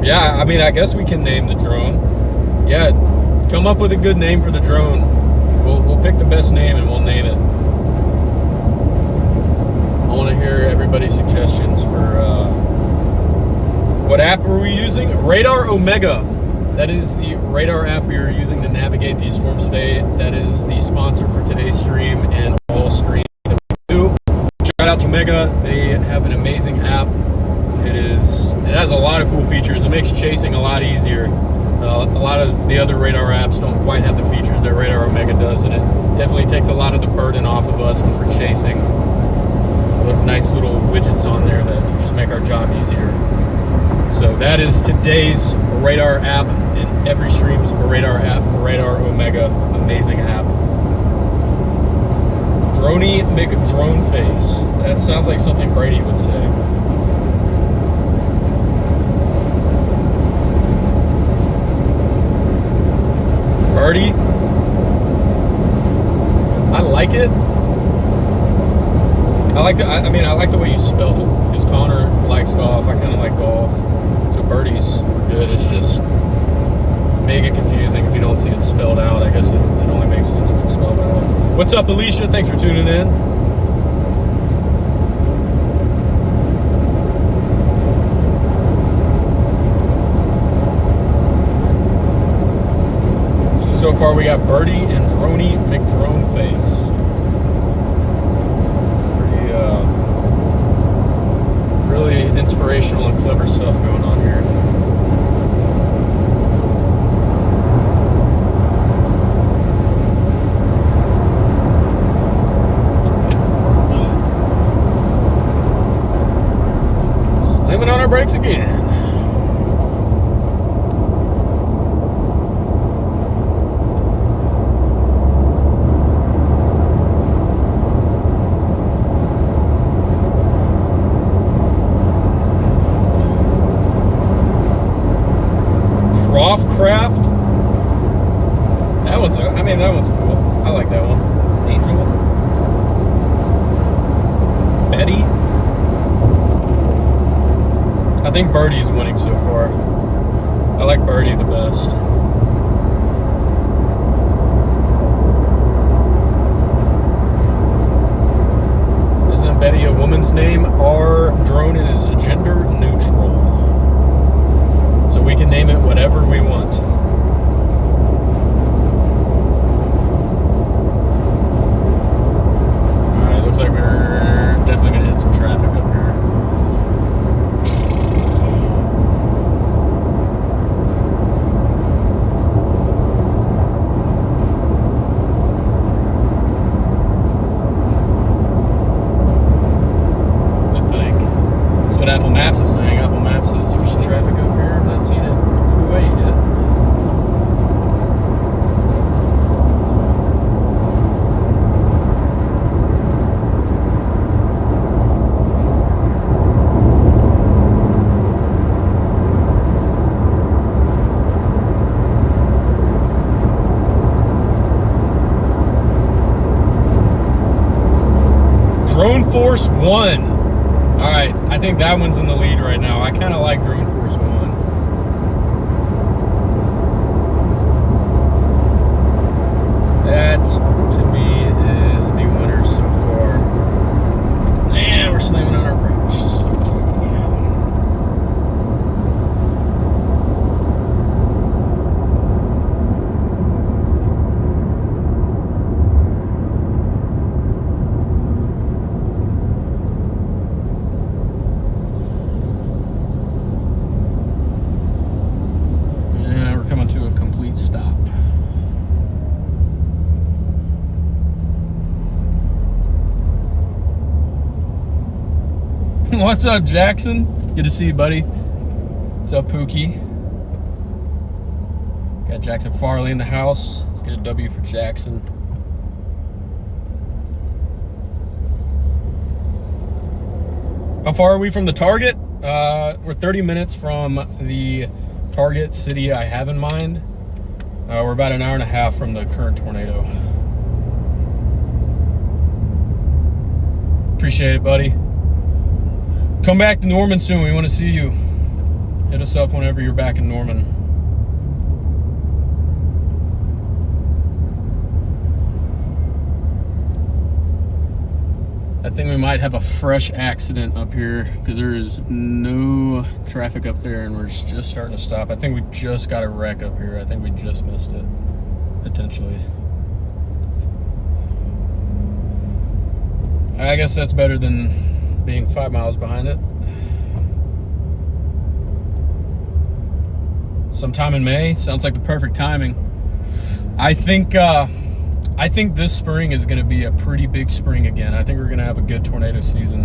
Yeah, I mean, I guess we can name the drone. Yeah, come up with a good name for the drone. We'll pick the best name and we'll name it. I want to hear everybody's suggestions for what app are we using? Radar Omega. That is the radar app we are using to navigate these storms today. That is the sponsor for today's stream and all streams that we do. Shout out to Omega. They have an amazing app. It has a lot of cool features. It makes chasing a lot easier. A lot of the other radar apps don't quite have the features that Radar Omega does, and it definitely takes a lot of the burden off of us when we're chasing. Nice little widgets on there that just make our job easier. So that is today's radar app, and every stream's radar app, Radar Omega, amazing app. Droney McDrone Face. That sounds like something Brady would say. Birdie. I like it. I like the way you spelled it, because Connor likes golf. I kind of like golf. So birdie's good. It's just mega confusing if you don't see it spelled out. I guess it only makes sense if it's spelled out. What's up, Alicia? Thanks for tuning in. So far we got Birdie and Droney McDrone Face. Really inspirational and clever stuff going on here. Slamming on our brakes again. Craft. That one's cool. I like that one. Angel. Betty. I think Birdie's winning so far. I like Birdie the best. Isn't Betty a woman's name? Our drone is gender neutral. So we can name it whatever we want. Alright, looks like we're definitely going to hit some traffic up here. I think. That's what Apple Maps is saying. Apple Maps says there's traffic up here. I'm not seeing it quite yet. Drone Force 1. Alright, I think that one's in the lead right now. I kind of like Drone Force 1. That, to me, is the winner so far. Man, we're slamming on our brakes. Yeah, we're coming to a complete stop. What's up, Jackson? Good to see you, buddy. What's up, Pookie? Got Jackson Farley in the house. Let's get a W for Jackson. How far are we from the target? We're 30 minutes from the target city I have in mind. We're about an hour and a half from the current tornado. Appreciate it, buddy. Come back to Norman soon. We want to see you. Hit us us up whenever you're back in Norman. I think we might have a fresh accident up here because there is no traffic up there and we're just starting to stop. I think we just got a wreck up here. I think we just missed it, potentially. I guess that's better than being 5 miles behind it. Sometime in May sounds like the perfect timing. I think this spring is going to be a pretty big spring again. I think we're going to have a good tornado season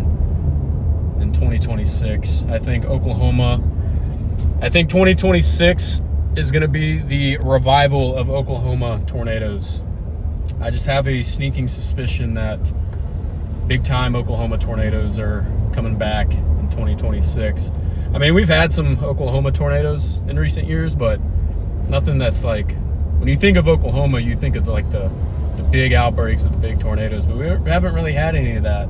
in 2026. I think 2026 is going to be the revival of Oklahoma tornadoes. I just have a sneaking suspicion that big time Oklahoma tornadoes are coming back in 2026. I mean, we've had some Oklahoma tornadoes in recent years, but nothing that's like, when you think of Oklahoma, you think of like the big outbreaks with the big tornadoes, but we haven't really had any of that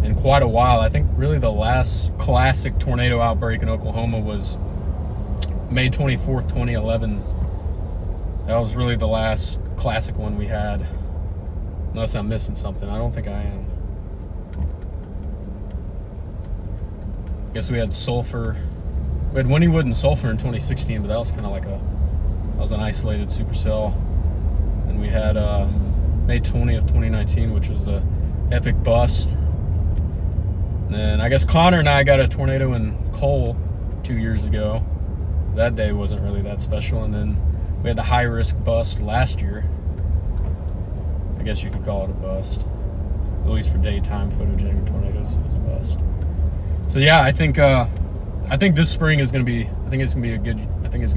in quite a while. I think really the last classic tornado outbreak in Oklahoma was May 24th, 2011. That was really the last classic one we had. Unless I'm missing something. I don't think I am. Guess we had sulfur. We had Wynnewood and sulfur in 2016, but that was kind of like that was an isolated supercell. And we had May 20th, 2019, which was a epic bust. And then I guess Connor and I got a tornado in Cole 2 years ago. That day wasn't really that special. And then we had the high risk bust last year. I guess you could call it a bust, at least for daytime photogenic tornadoes. It was a bust. So yeah, I think this spring is going to be. I think it's going to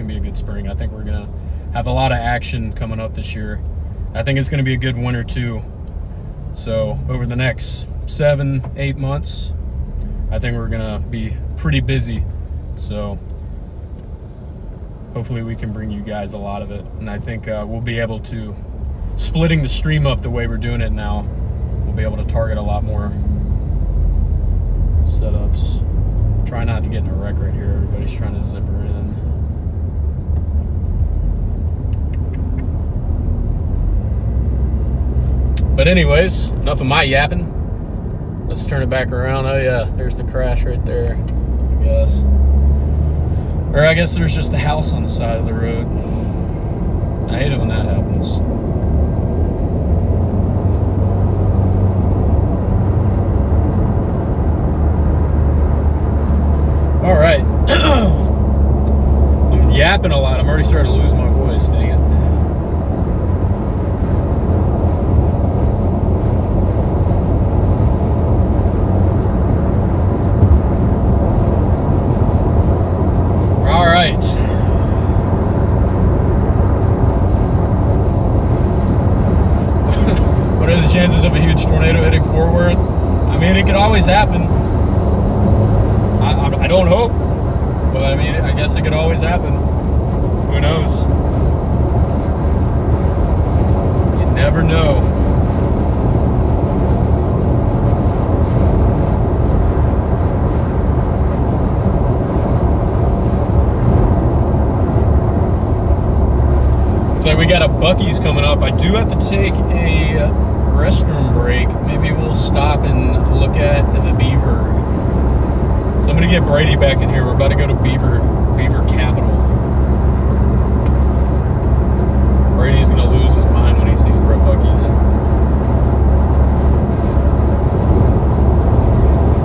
be a good spring. I think we're going to have a lot of action coming up this year. I think it's going to be a good winter too. So over the next 7-8 months, I think we're going to be pretty busy. So hopefully we can bring you guys a lot of it. And I think we'll be able to, splitting the stream up the way we're doing it now, we'll be able to target a lot more setups. Try not to get in a wreck right here. Everybody's trying to zipper in. But anyways, enough of my yapping. Let's turn it back around. Oh yeah, there's the crash right there, I guess. Or I guess there's just a house on the side of the road. I hate it when that happens. All right. I'm yapping a lot. I'm already starting to lose my voice, dang it. All right. What are the chances of a huge tornado hitting Fort Worth? I mean, it could always happen. I don't hope, but I mean, I guess it could always happen. Who knows? You never know. Looks like we got a Buc-ee's coming up. I do have to take a restroom break. Maybe we'll stop and look at the Beaver. So I'm gonna get Brady back in here. We're about to go to Beaver Capital. Brady's gonna lose his mind when he sees red Buc-ee's.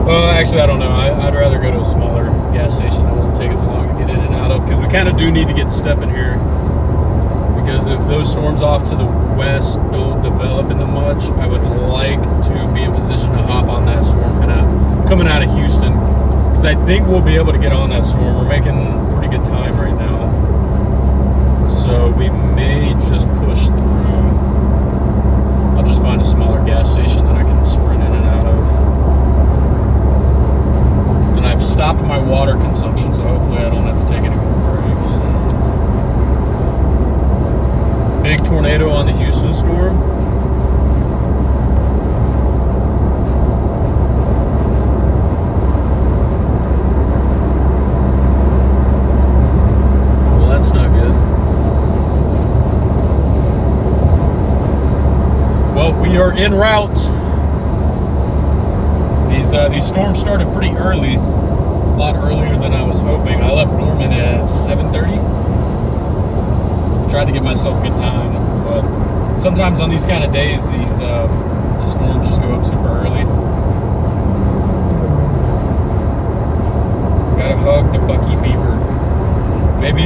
Well, actually, I don't know. I'd rather go to a smaller gas station that won't take us long to get in and out of, because we kind of do need to get stepping here. Because if those storms off to the west don't develop into much, I would like to be in position to hop on that storm coming out of Houston. Because I think we'll be able to get on that storm. We're making pretty good time right now. So we may just push through. I'll just find a smaller gas station that I can sprint in and out of. And I've stopped my water consumption, so hopefully I don't have to take any more breaks. Big tornado on the Houston storm. We are en route. These storms started pretty early, a lot earlier than I was hoping. I left Norman at 7:30. Tried to give myself a good time, but sometimes on these kind of days, the storms just go up super early. Gotta hug the Bucky Beaver. Maybe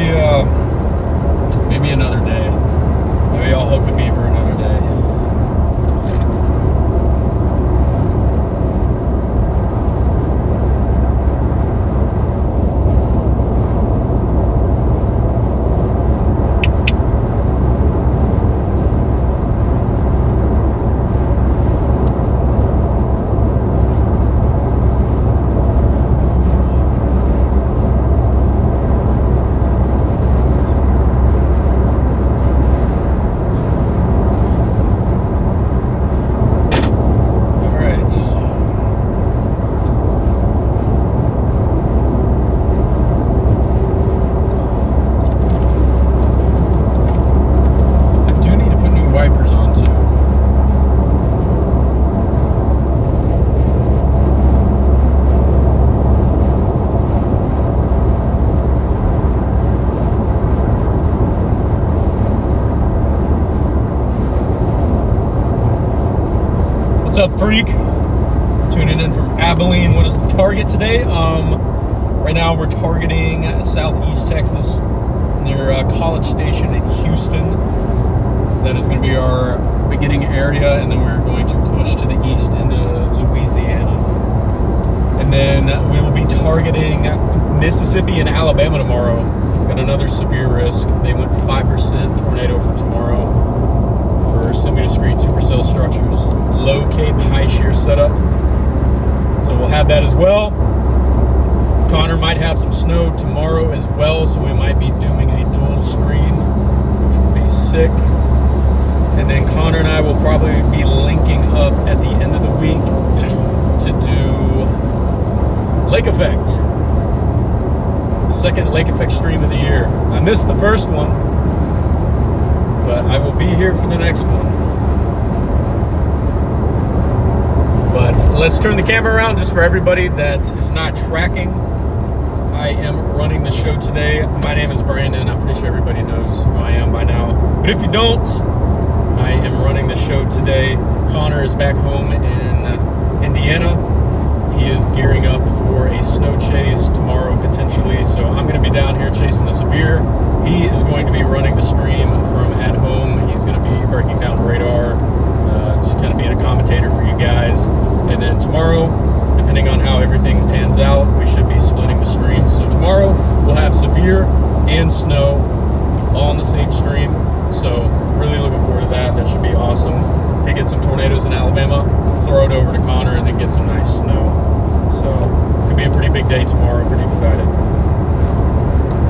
another day. Maybe I'll hug the beaver another day. What's up, freak? Tuning in from Abilene. What is the target today? Right now we're targeting southeast Texas near College Station in Houston. That is going to be our beginning area, and then we're going to push to the east into Louisiana. And then we will be targeting Mississippi and Alabama tomorrow. Got another severe risk. They went 5% tornado for tomorrow for semi-discrete supercell structures. Low cape, high shear setup. So we'll have that as well. Connor might have some snow tomorrow as well, so we might be doing a dual stream, which would be sick. And then Connor and I will probably be linking up at the end of the week to do Lake Effect. The second Lake Effect stream of the year. I missed the first one, but I will be here for the next one. But let's turn the camera around just for everybody that is not tracking. I am running the show today. My name is Brandon. I'm pretty sure everybody knows who I am by now. But if you don't, I am running the show today. Connor is back home in Indiana. He is gearing up for a snow chase tomorrow potentially. So I'm going to be down here chasing the severe. He is going to be running the stream from at home. He's going to be breaking down radar, just kind of being a commentator for you guys. And then tomorrow, depending on how everything pans out, we should be splitting the streams. So tomorrow we'll have severe and snow all on the same stream. So really looking forward to that. That should be awesome. Could get some tornadoes in Alabama, throw it over to Connor, and then get some nice snow. So could be a pretty big day tomorrow. Pretty excited.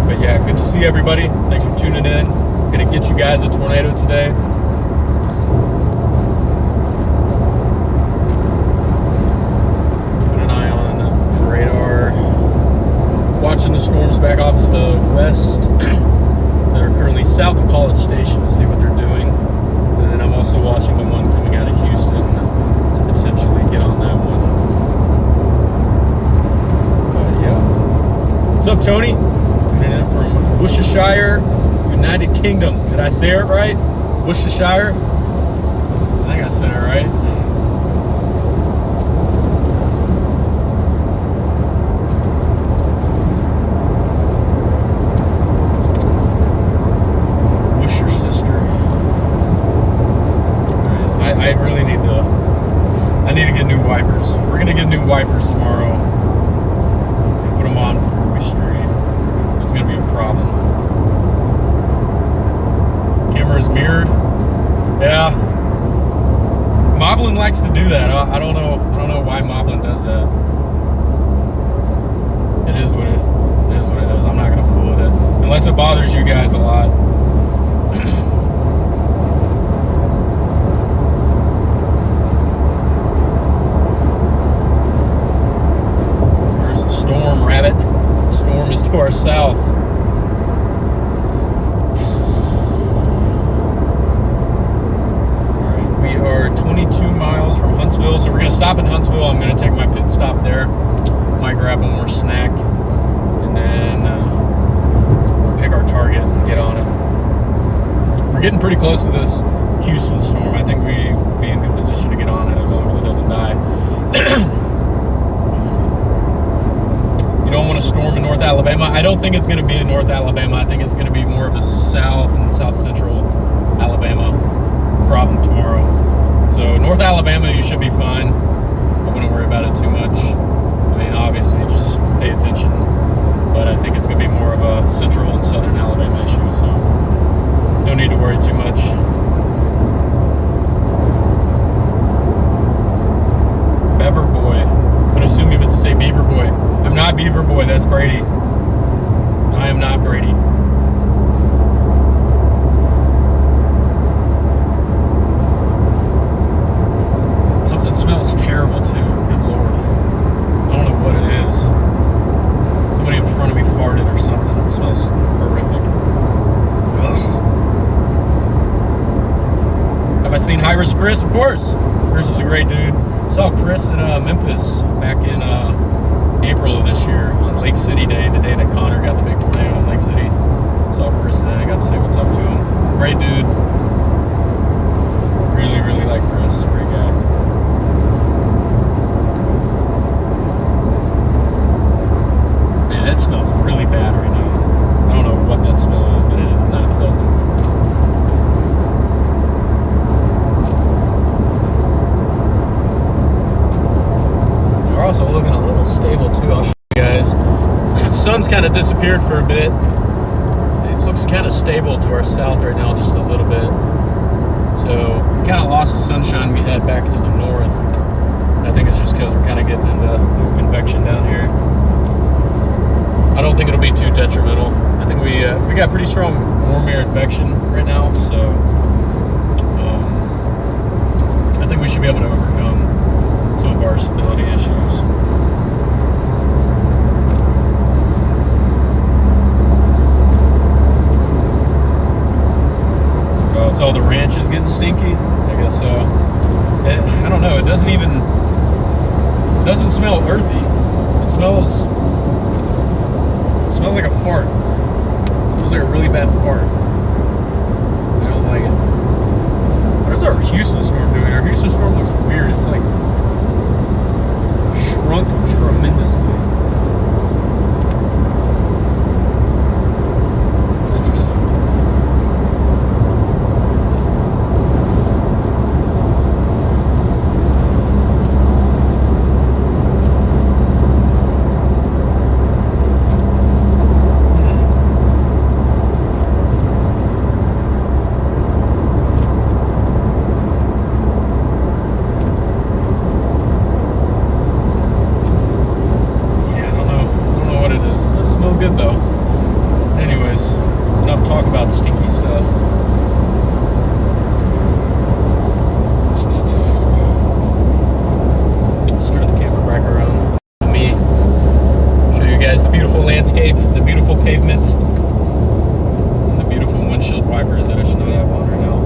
But yeah, good to see everybody. Thanks for tuning in. Gonna get you guys a tornado today. Keeping an eye on the radar. Watching the storms back off to the west that are currently south of College Station to see what they're doing. And then I'm also watching the one coming out of Houston to potentially get on that one. But yeah. What's up, Tony? Tuning in from Worcestershire, United Kingdom. Did I say it right? Worcestershire? I think I said it right. I really need to get new wipers. We're gonna get new wipers tomorrow and put them on before we stream. It's gonna be a problem. Camera is mirrored. Yeah. Moblin likes to do that. I don't know why Moblin does that. It is what it is. I'm not gonna fool with it unless it bothers you guys a lot. Storm, rabbit. Storm is to our south. Alright, we are are 22 miles from Huntsville, so we're going to stop in Huntsville. I'm going to take my pit stop there. Might grab one more snack, and then we'll pick our target and get on it. We're getting pretty close to this Houston storm. I think we'll be in good position to get on it as long as it doesn't die. You don't want to storm in North Alabama. I don't think it's going to be in North Alabama. I think it's going to be more of a south and south central Alabama problem tomorrow. So North Alabama, you should be fine. I wouldn't worry about it too much. I mean, obviously, just pay attention. But I think it's going to be more of a central and southern Alabama issue. So no need to worry too much. Beaver Boy. I'm going to assume you meant to say Beaver Boy. I'm not Beaver Boy, that's Brady. I am not Brady. Something smells terrible too, good lord. I don't know what it is. Somebody in front of me farted or something. It smells horrific. Ugh. Have I seen High Risk Chris? Of course. Chris is a great dude. Saw Chris in Memphis back in April of this year on Lake City Day, the day that Connor got the big tornado in Lake City. Saw Chris then. I got to say what's up to him. Great dude. Really, really like Chris. Great guy. Man, that smells really bad right now. I don't know what that smell is, but it is not pleasant. We're also looking a little stable too. I'll show you guys. The sun's kind of disappeared for a bit. It looks kind of stable to our south right now, just a little bit. So we kind of lost the sunshine we had back to the north. I think it's just because we're kind of getting into more convection down here. I don't think it'll be too detrimental. I think we got pretty strong warm air advection right now, so I think we should be able to overcome some of our stability issues. Oh, it's all the ranch is getting stinky? I guess so. I don't know. It doesn't smell earthy. It smells like a fart. It smells like a really bad fart. I don't like it. What is our Houston storm doing? Our Houston storm looks weird. It's like shrunk tremendously. Interesting. Good though. Anyways, enough talk about stinky stuff. Let's turn the camera back around to me. Show you guys the beautiful landscape, the beautiful pavement, and the beautiful windshield wipers that I should not have on right now.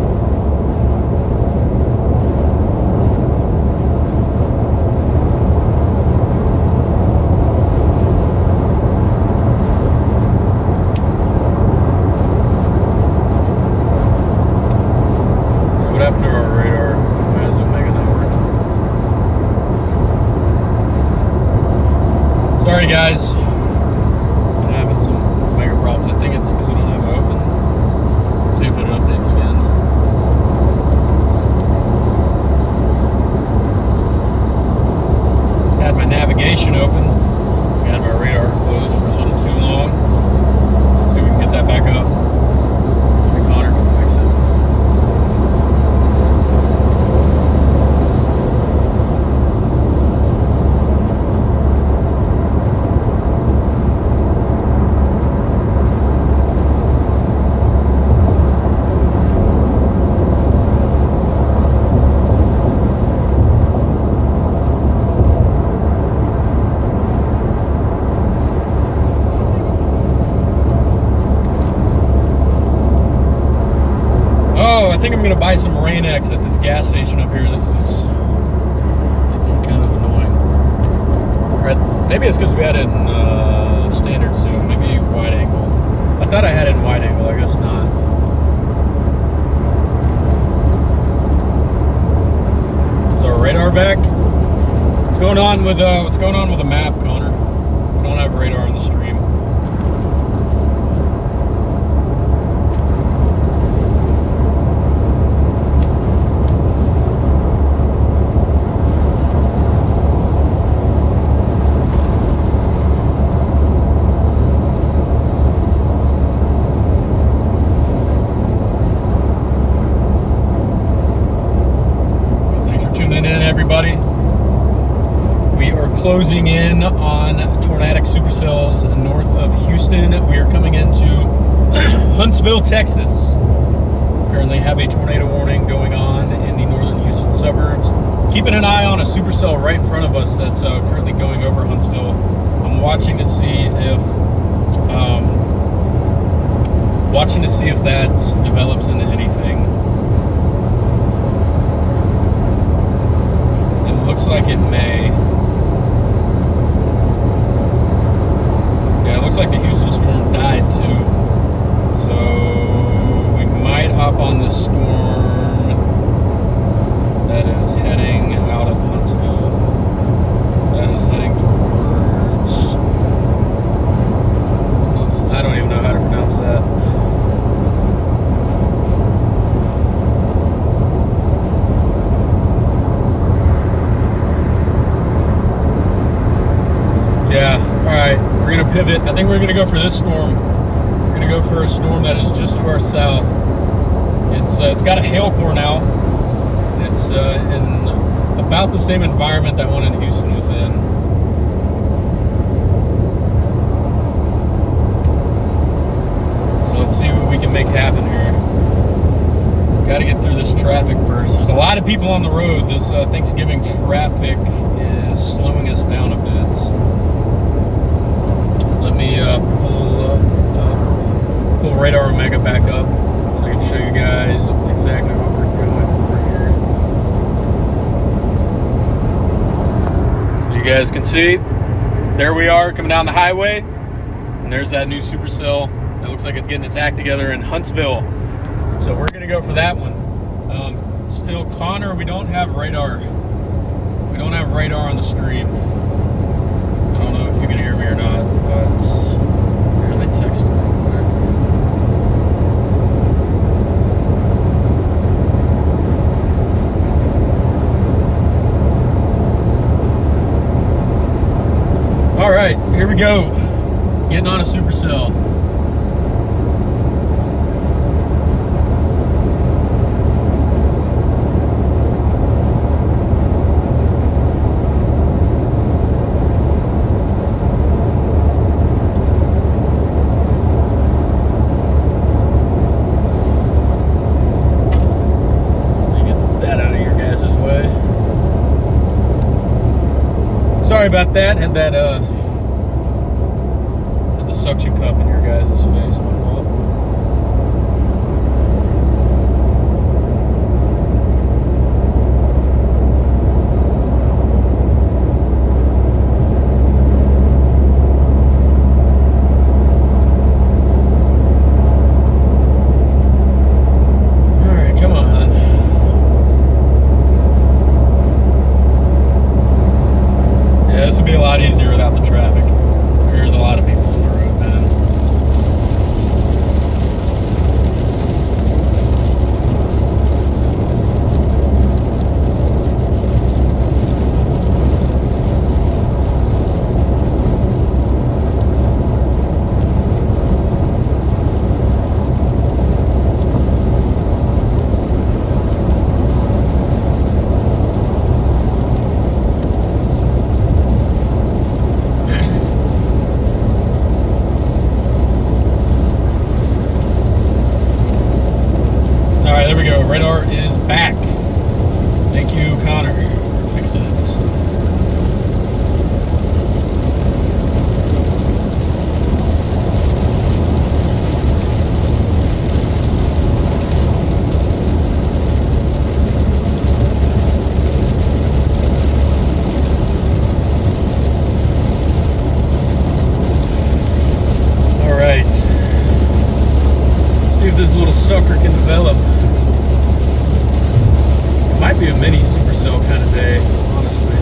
Sorry guys, I'm having some mega problems. I think it's because we don't have it open. See if it updates again. Had my navigation open. Had my radar closed for a little too long. See if we can get that back up. Maybe Connor can fix it. think I'm going to buy some Rain X at this gas station up here. This is kind of annoying. Maybe it's because we had it in standard zoom. Maybe wide angle. I thought I had it in wide angle. I guess not. Is our radar back? What's going on with the map, Connor? We don't have radar on the stream. Everybody, we are closing in on tornadic supercells north of Houston. We are coming into Huntsville, Texas. Currently have a tornado warning going on in the northern Houston suburbs. Keeping an eye on a supercell right in front of us that's currently going over Huntsville. I'm watching to see if that develops into anything. Looks like it may. Yeah, it looks like the Houston storm died too. So we might hop on this storm that is heading out of Huntsville. That is heading towards... I don't even know how to pronounce that. Yeah, alright, we're going to pivot. I think we're going to go for this storm. We're going to go for a storm that is just to our south. It's got a hail core now. It's in about the same environment that one in Houston was in. So let's see what we can make happen here. Got to get through this traffic first. There's a lot of people on the road. This Thanksgiving traffic is slowing us down a bit. Let me pull Radar Omega back up so I can show you guys exactly what we're going for here. So you guys can see, there we are coming down the highway, and there's that new supercell. It looks like it's getting its act together in Huntsville. So we're gonna go for that one. Still, Connor, we don't have radar. We don't have radar on the stream. I don't know if you can hear me or not, but here, let me text him real quick. All right, here we go. Getting on a supercell. Sorry about that. Had the suction cup in your guys' face. My fault. All right, come on. Yeah, this would be a lot easier without the traffic. There's a lot of people on the road, man. There we go. Radar is back. Thank you, Connor, for fixing it. this little sucker can develop. It might be a mini supercell kind of day, honestly.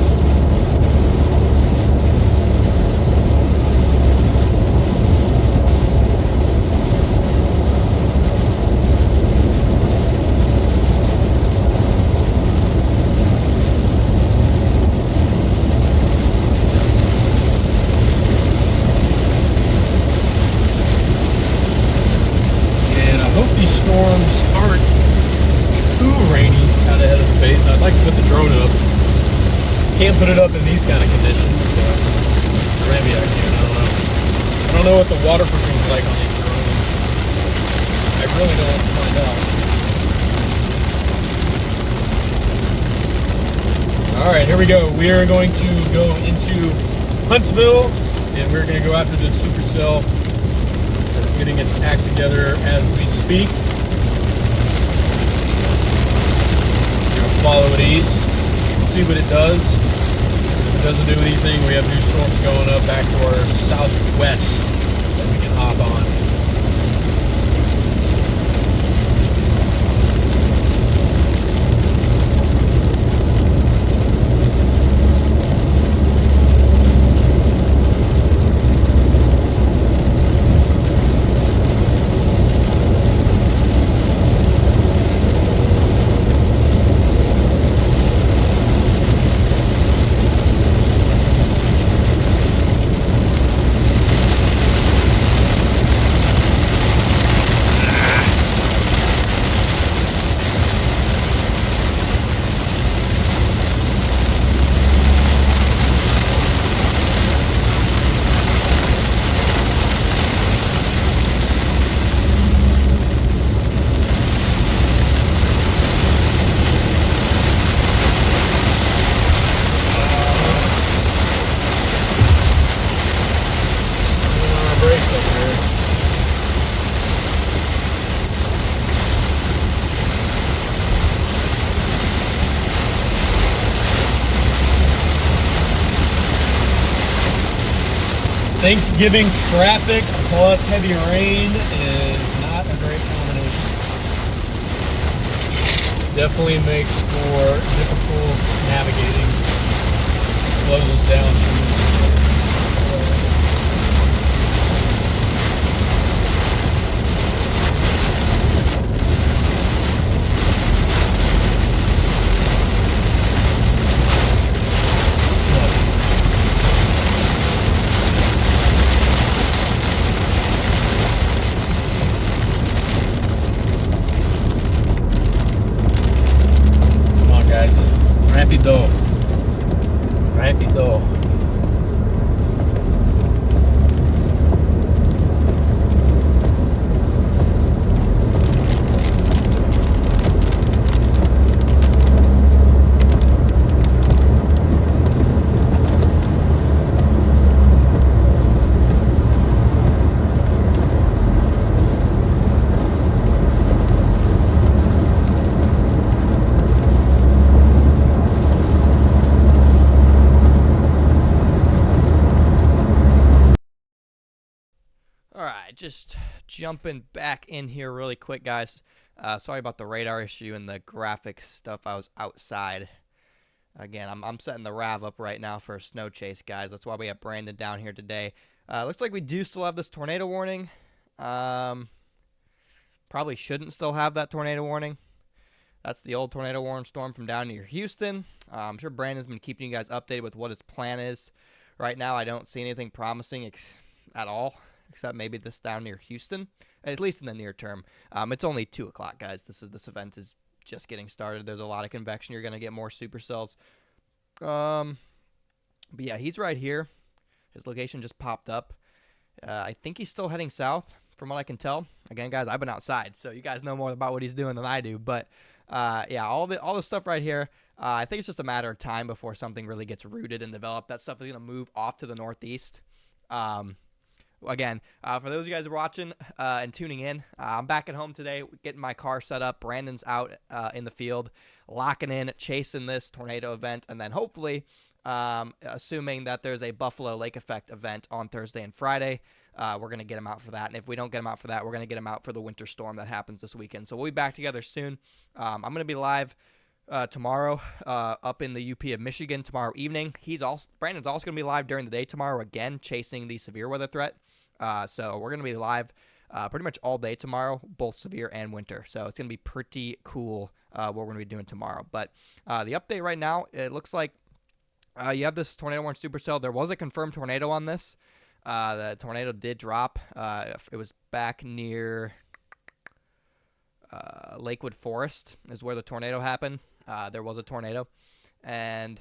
Storms aren't too rainy out ahead of the base. I'd like to put the drone up. Can't put it up in these kind of conditions. Maybe I can. I don't know what the waterproofing's like on these drones. I really don't want to find out. All right, here we go. We are going to go into Huntsville, and we're going to go after this supercell. It's getting its act together as we speak. We're going to follow it east, see what it does. If it doesn't do anything, we have new storms going up back to our southwest that we can hop on. Thanksgiving traffic plus heavy rain is not a great combination. Definitely makes for difficult navigating. It slows us down tremendously. Rápido. Rápido. Just jumping back in here really quick, guys. Sorry about the radar issue and the graphic stuff. I was outside. Again, I'm setting the RAV up right now for a snow chase, guys. That's why we have Brandon down here today. Looks like we do still have this tornado warning. Probably shouldn't still have that tornado warning. That's the old tornado warning storm from down near Houston. I'm sure Brandon's been keeping you guys updated with what his plan is. Right now, I don't see anything promising at all, except maybe this down near Houston, at least in the near term. It's only 2 o'clock, guys. This event is just getting started. There's a lot of convection. You're going to get more supercells. But yeah, he's right here. His location just popped up. I think he's still heading south, from what I can tell. Again, guys, I've been outside, so you guys know more about what he's doing than I do. But yeah, all the stuff right here, I think it's just a matter of time before something really gets rooted and developed. That stuff is going to move off to the northeast. Again, for those of you guys who are watching and tuning in, I'm back at home today, getting my car set up. Brandon's out in the field, locking in, chasing this tornado event, and then hopefully, assuming that there's a Buffalo Lake Effect event on Thursday and Friday, we're going to get him out for that. And if we don't get him out for that, we're going to get him out for the winter storm that happens this weekend. So we'll be back together soon. I'm going to be live tomorrow up in the UP of Michigan tomorrow evening. Brandon's also going to be live during the day tomorrow again, chasing the severe weather threat. So we're going to be live pretty much all day tomorrow, both severe and winter. So it's going to be pretty cool what we're going to be doing tomorrow. But the update right now, it looks like you have this tornado warning supercell. There was a confirmed tornado on this. The tornado did drop. It was back near Lakewood Forest is where the tornado happened. There was a tornado. And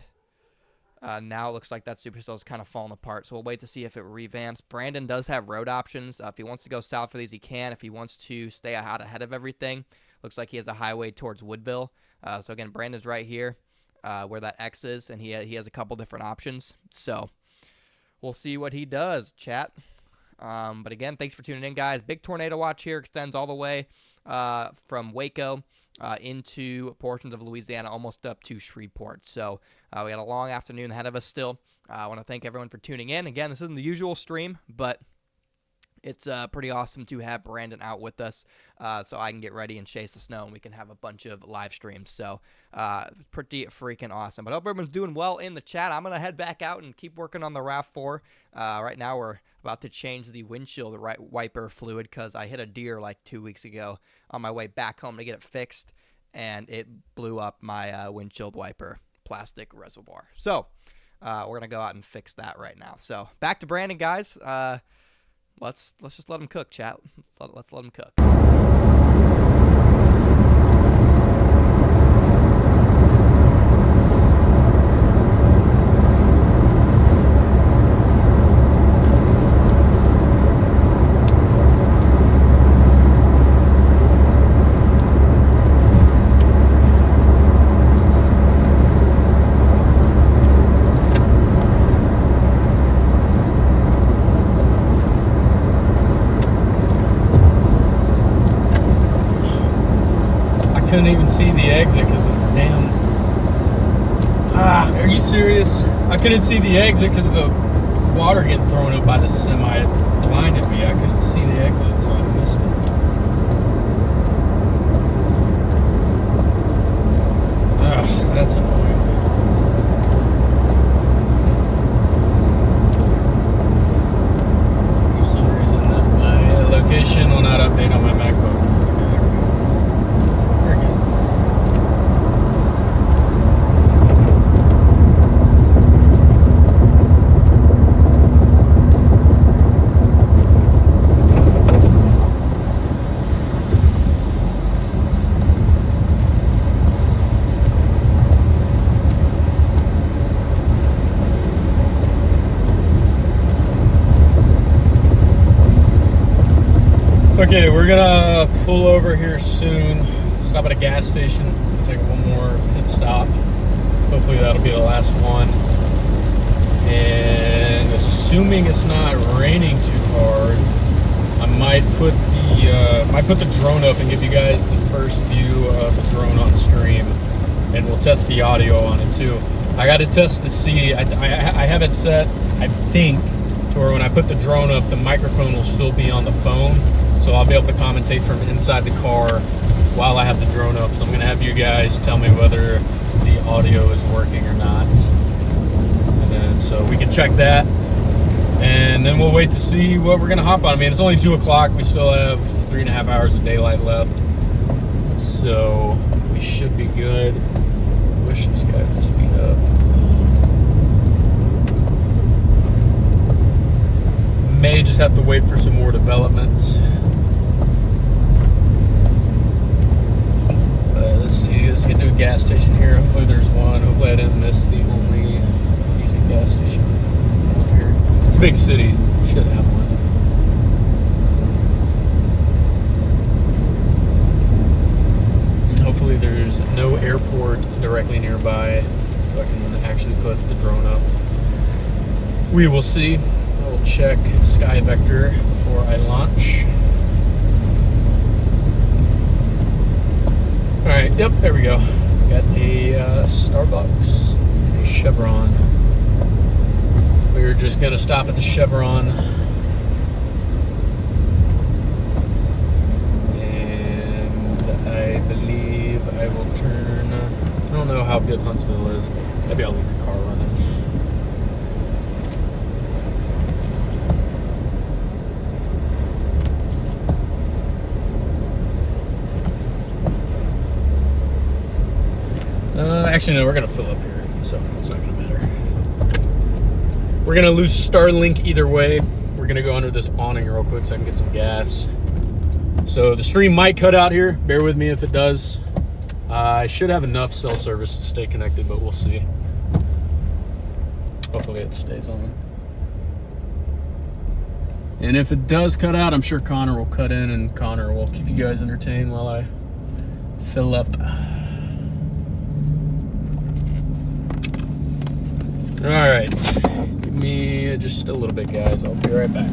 now it looks like that supercell is kind of falling apart. So we'll wait to see if it revamps. Brandon does have road options. If he wants to go south for these, he can. If he wants to stay out ahead of everything, looks like he has a highway towards Woodville. So again, Brandon's right here where that X is, and he has a couple different options. So we'll see what he does, chat. But again, thanks for tuning in, guys. Big tornado watch here extends all the way from Waco into portions of Louisiana, almost up to Shreveport. So we got a long afternoon ahead of us still. I want to thank everyone for tuning in. Again, this isn't the usual stream, but it's pretty awesome to have Brandon out with us so I can get ready and chase the snow, and we can have a bunch of live streams. So pretty freaking awesome. But I hope everyone's doing well in the chat. I'm going to head back out and keep working on the RAV4. Right now we're about to change the windshield wiper fluid because I hit a deer like 2 weeks ago on my way back home to get it fixed, and it blew up my windshield wiper plastic reservoir. So we're going to go out and fix that right now. So back to Brandon, guys. Let's just let him cook, chat. Let's let him cook. Couldn't even see the exit because of the damn... Are you serious? I couldn't see the exit because the water getting thrown up by the semi. It blinded me. I couldn't see the exit, so I missed it. Ugh, that's annoying. For some reason, my location will not update on my MacBook. Okay, we're gonna pull over here soon, stop at a gas station, take one more pit stop. Hopefully that'll be the last one. And assuming it's not raining too hard, I might put the drone up and give you guys the first view of the drone on stream, and we'll test the audio on it too. I got to test to see. I have it set, I think, to where when I put the drone up, the microphone will still be on the phone. So I'll be able to commentate from inside the car while I have the drone up. So I'm going to have you guys tell me whether the audio is working or not. And then, so we can check that. And then we'll wait to see what we're going to hop on. I mean, it's only 2 o'clock. We still have 3.5 hours of daylight left. So we should be good. I wish this guy would speed up. May just have to wait for some more development. Let's see, let's get to a gas station here. Hopefully there's one. Hopefully I didn't miss the only decent gas station on here. It's a big city, should have one. And hopefully there's no airport directly nearby, so I can actually put the drone up. We will see. I'll check Sky Vector before I launch. Alright, yep, there we go. Got a Starbucks and a Chevron. We're just going to stop at the Chevron good Huntsville is. Maybe I'll leave the car running. Actually, no, we're going to fill up here, so it's not going to matter. We're going to lose Starlink either way. We're going to go under this awning real quick so I can get some gas. So the stream might cut out here. Bear with me if it does. I should have enough cell service to stay connected, but we'll see. Hopefully it stays on. And if it does cut out, I'm sure Connor will cut in, and Connor will keep you guys entertained while I fill up. All right, give me just a little bit, guys. I'll be right back.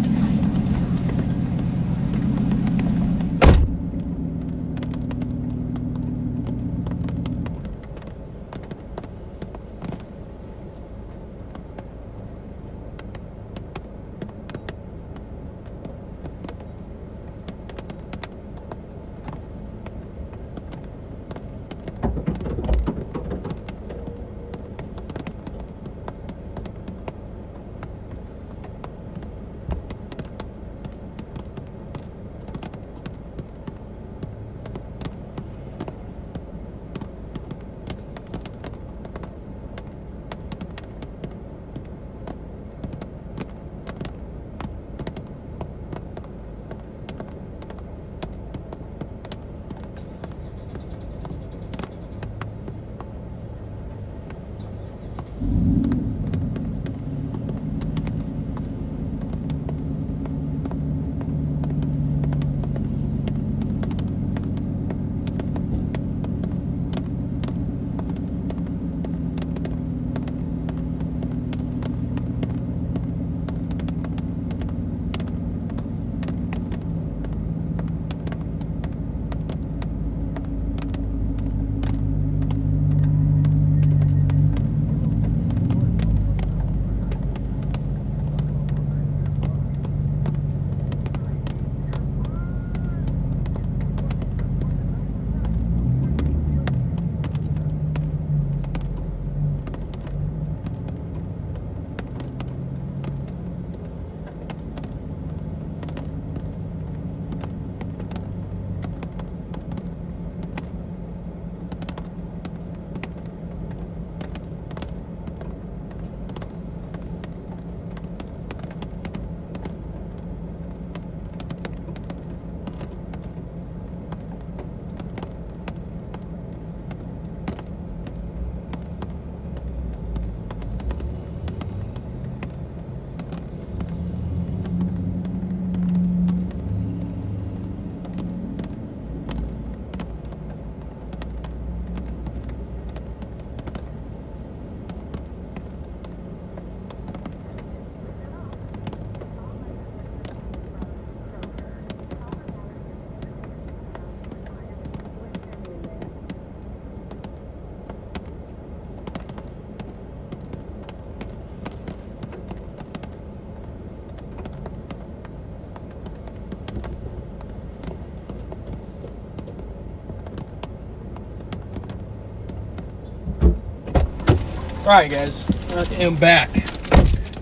All right, guys, I am back.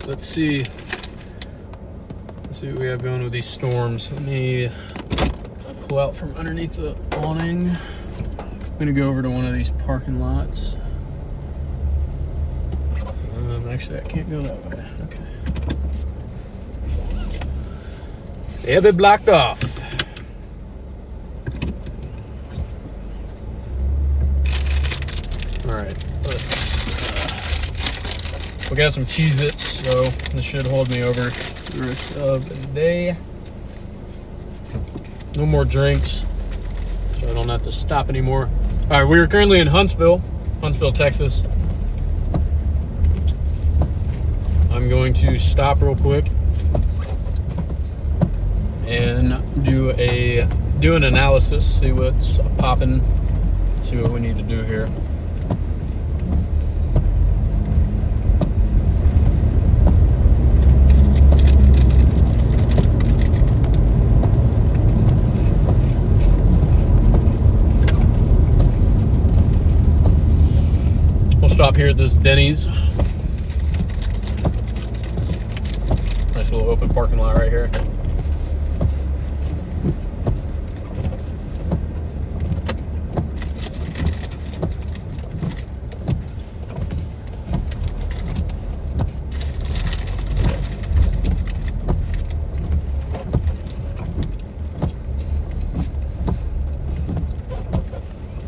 Let's see what we have going with these storms. Let me pull out from underneath the awning. I'm gonna go over to one of these parking lots. Actually, I can't go that way. Okay. They have it blocked off. All right. We got some Cheez-Its, so this should hold me over the rest of the day. No more drinks, so I don't have to stop anymore. All right, we are currently in Huntsville, Texas. I'm going to stop real quick and do an analysis, see what's popping, see what we need to do here. stop here at this Denny's. Nice little open parking lot right here.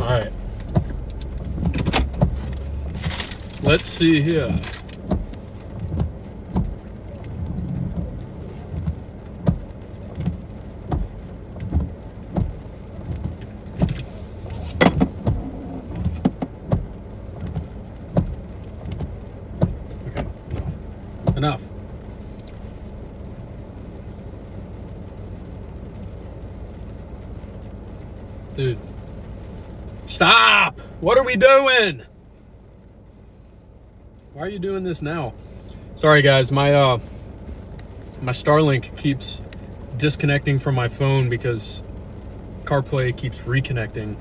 All right. Let's see here. Okay, enough. Dude, stop! What are we doing? Why are you doing this now? Sorry guys, my Starlink keeps disconnecting from my phone because CarPlay keeps reconnecting,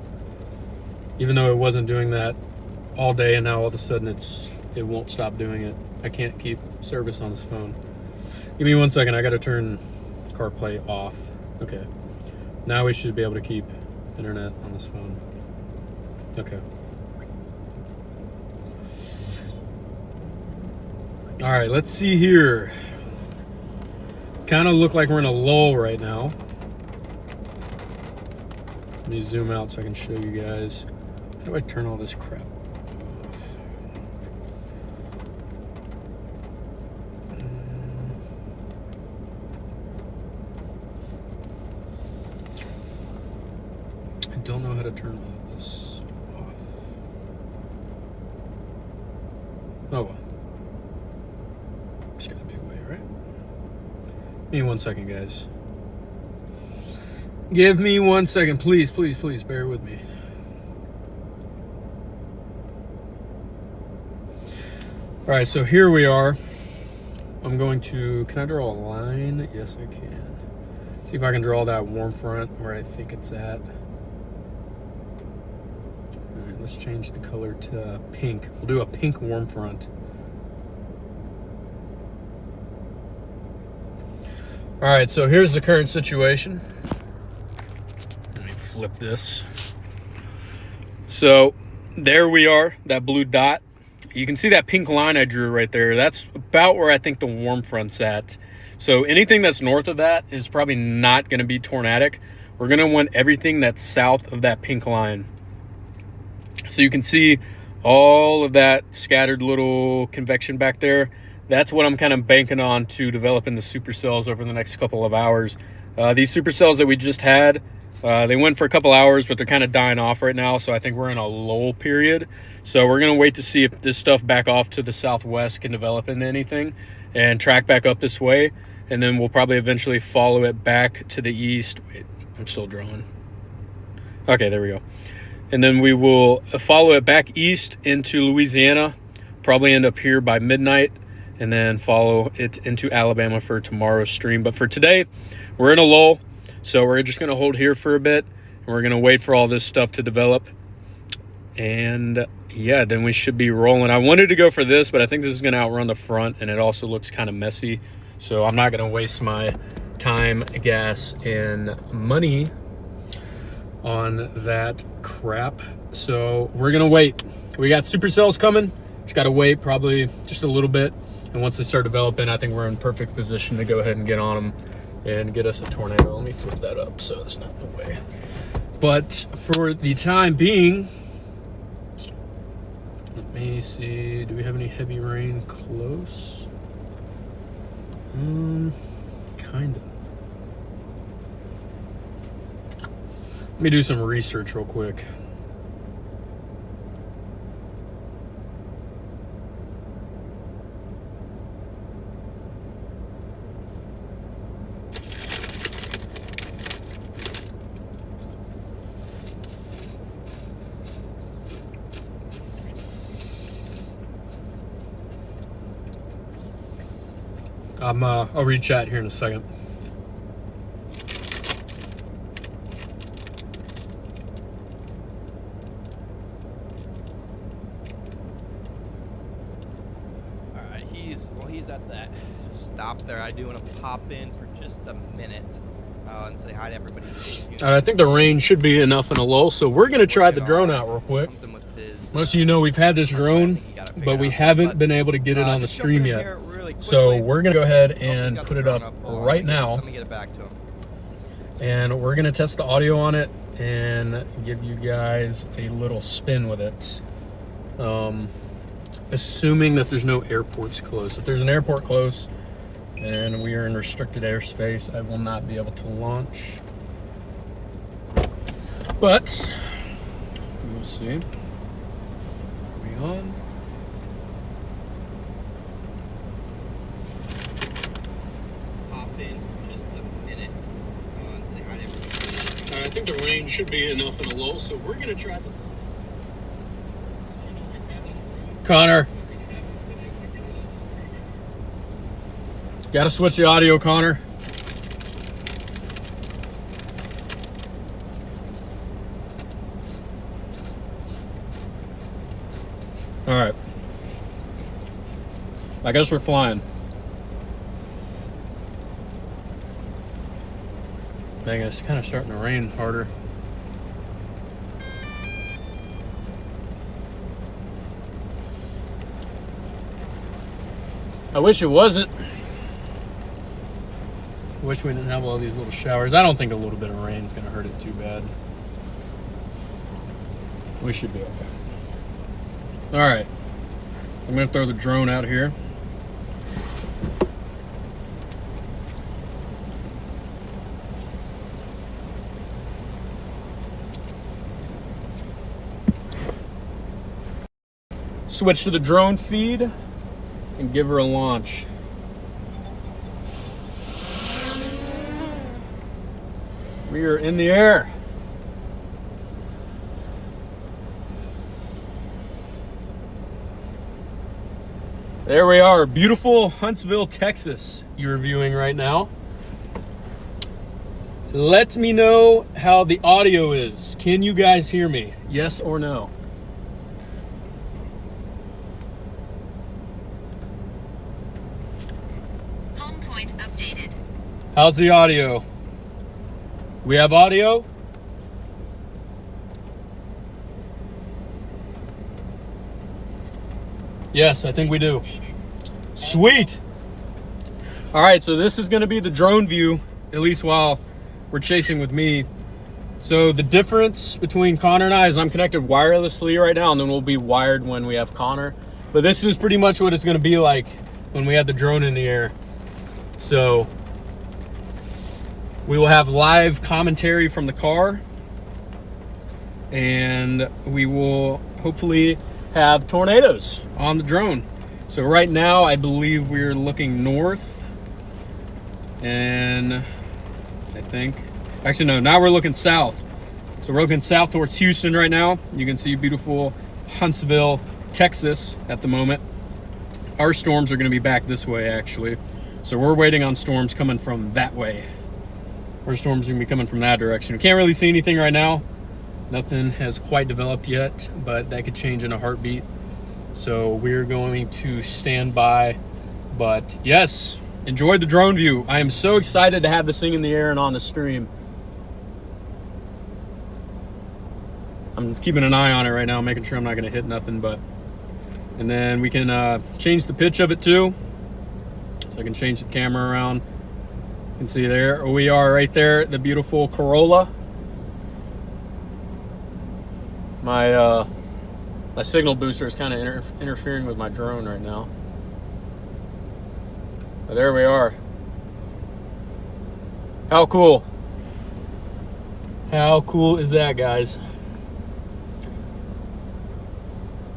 even though it wasn't doing that all day, and now all of a sudden it won't stop doing it. I can't keep service on this phone. Give me 1 second, I gotta turn CarPlay off. Okay, now we should be able to keep internet on this phone. Okay. All right, let's see here. Kind of look like we're in a lull right now. Let me zoom out so I can show you guys. How do I turn all this crap off? I don't know how to turn all this off. Oh well. There's gotta be a way, right? Give me 1 second, guys. Give me 1 second, please, please, please, bear with me. All right, so here we are. I'm going to, can I draw a line? Yes, I can. See if I can draw that warm front where I think it's at. All right, let's change the color to pink. We'll do a pink warm front. All right, so here's the current situation. Let me flip this. So there we are, that blue dot. You can see that pink line I drew right there. That's about where I think the warm front's at. So anything that's north of that is probably not gonna be tornadic. We're gonna want everything that's south of that pink line. So you can see all of that scattered little convection back there. That's what I'm kind of banking on to develop in the supercells over the next couple of hours. These supercells that we just had, they went for a couple hours, but they're kind of dying off right now. So I think we're in a lull period. So we're going to wait to see if this stuff back off to the southwest can develop into anything and track back up this way. And then we'll probably eventually follow it back to the east. Wait, I'm still drawing. Okay, there we go. And then we will follow it back east into Louisiana, probably end up here by midnight, and then follow it into Alabama for tomorrow's stream. But for today, we're in a lull, so we're just going to hold here for a bit, and we're going to wait for all this stuff to develop. And yeah, then we should be rolling. I wanted to go for this, but I think this is going to outrun the front, and it also looks kind of messy. So I'm not going to waste my time, gas, and money on that crap. So we're going to wait. We got supercells coming. Just got to wait probably just a little bit. And once they start developing, I think we're in perfect position to go ahead and get on them and get us a tornado. Let me flip that up so it's not in the way. But for the time being, let me see, do we have any heavy rain close? Kind of. Let me do some research real quick. I'll read chat here in a second. everybody's at that stop there. I do want to pop in for just a minute and say hi to everybody. All right, I think the rain should be enough in a lull, so we're going to try the drone out real quick. Most of you know we've had this drone, but we haven't been able to get it on the stream yet. So we're going to go ahead and put it up right now. Let me get it back to him. And we're going to test the audio on it and give you guys a little spin with it. Assuming that there's no airports close. If there's an airport close and we are in restricted airspace, I will not be able to launch. But we'll see. Are we on? Pop in for just a minute and say hi to everybody. I think the rain should be enough in a lull, so we're going to try. Connor. Gotta switch the audio, Connor. All right. I guess we're flying. Dang, it's kind of starting to rain harder. I wish it wasn't. I wish we didn't have all these little showers. I don't think a little bit of rain is going to hurt it too bad. We should be okay. All right. I'm going to throw the drone out here. Switch to the drone feed and give her a launch. We are in the air. There we are, beautiful Huntsville, Texas, you're viewing right now. Let me know how the audio is. Can you guys hear me? Yes or no? Home point updated. How's the audio? We have audio? Yes, I think we do. Sweet. All right, so this is going to be the drone view, at least while we're chasing with me. So the difference between Connor and I is I'm connected wirelessly right now, and then we'll be wired when we have Connor. But this is pretty much what it's going to be like when we have the drone in the air. So we will have live commentary from the car, and we will hopefully have tornadoes on the drone. So right now, I believe we're looking north, and I think, actually no, now we're looking south. So we're looking south towards Houston right now. You can see beautiful Huntsville, Texas at the moment. Our storms are gonna be back this way actually. So we're waiting on storms coming from that way. Our storms are gonna be coming from that direction. We can't really see anything right now. Nothing has quite developed yet, but that could change in a heartbeat. So we're going to stand by. But yes, enjoy the drone view. I am so excited to have this thing in the air and on the stream. I'm keeping an eye on it right now, making sure I'm not gonna hit nothing, but. And then we can change the pitch of it too. So I can change the camera around. You can see there, we are right there, the beautiful Corolla. My signal booster is kind of interfering with my drone right now. But there we are. How cool. How cool is that, guys?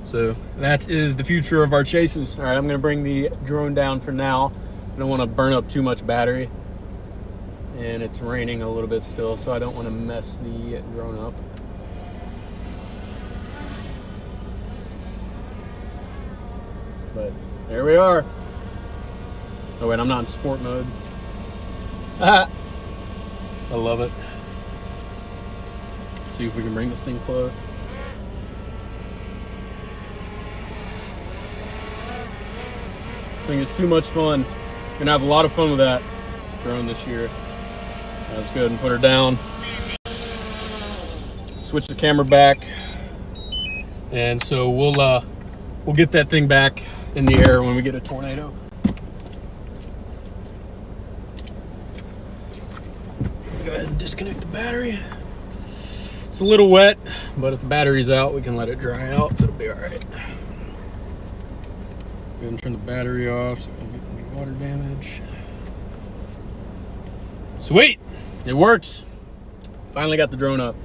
So that is the future of our chases. All right, I'm gonna bring the drone down for now. I don't want to burn up too much battery. And it's raining a little bit still, so I don't want to mess the drone up. But there we are. Oh wait, I'm not in sport mode. I love it. Let's see if we can bring this thing close. thing is too much fun. Gonna have a lot of fun with that drone this year. Let's go ahead and put her down. Switch the camera back, and so we'll get that thing back in the air when we get a tornado. Go ahead and disconnect the battery. It's a little wet, but if the battery's out, we can let it dry out. It'll be all right. Go ahead and turn the battery off so we don't get any water damage. Sweet, it works. Finally got the drone up.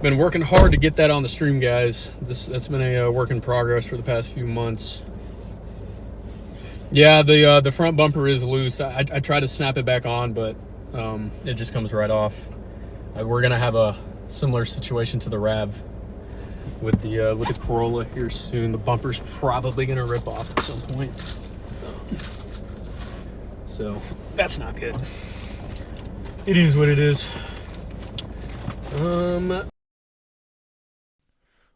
Been working hard to get that on the stream, guys. That's been a work in progress for the past few months. Yeah, the front bumper is loose. I tried to snap it back on, but it just comes right off. We're gonna have a similar situation to the RAV with the Corolla here soon. The bumper's probably gonna rip off at some point, so that's not good. It is what it is.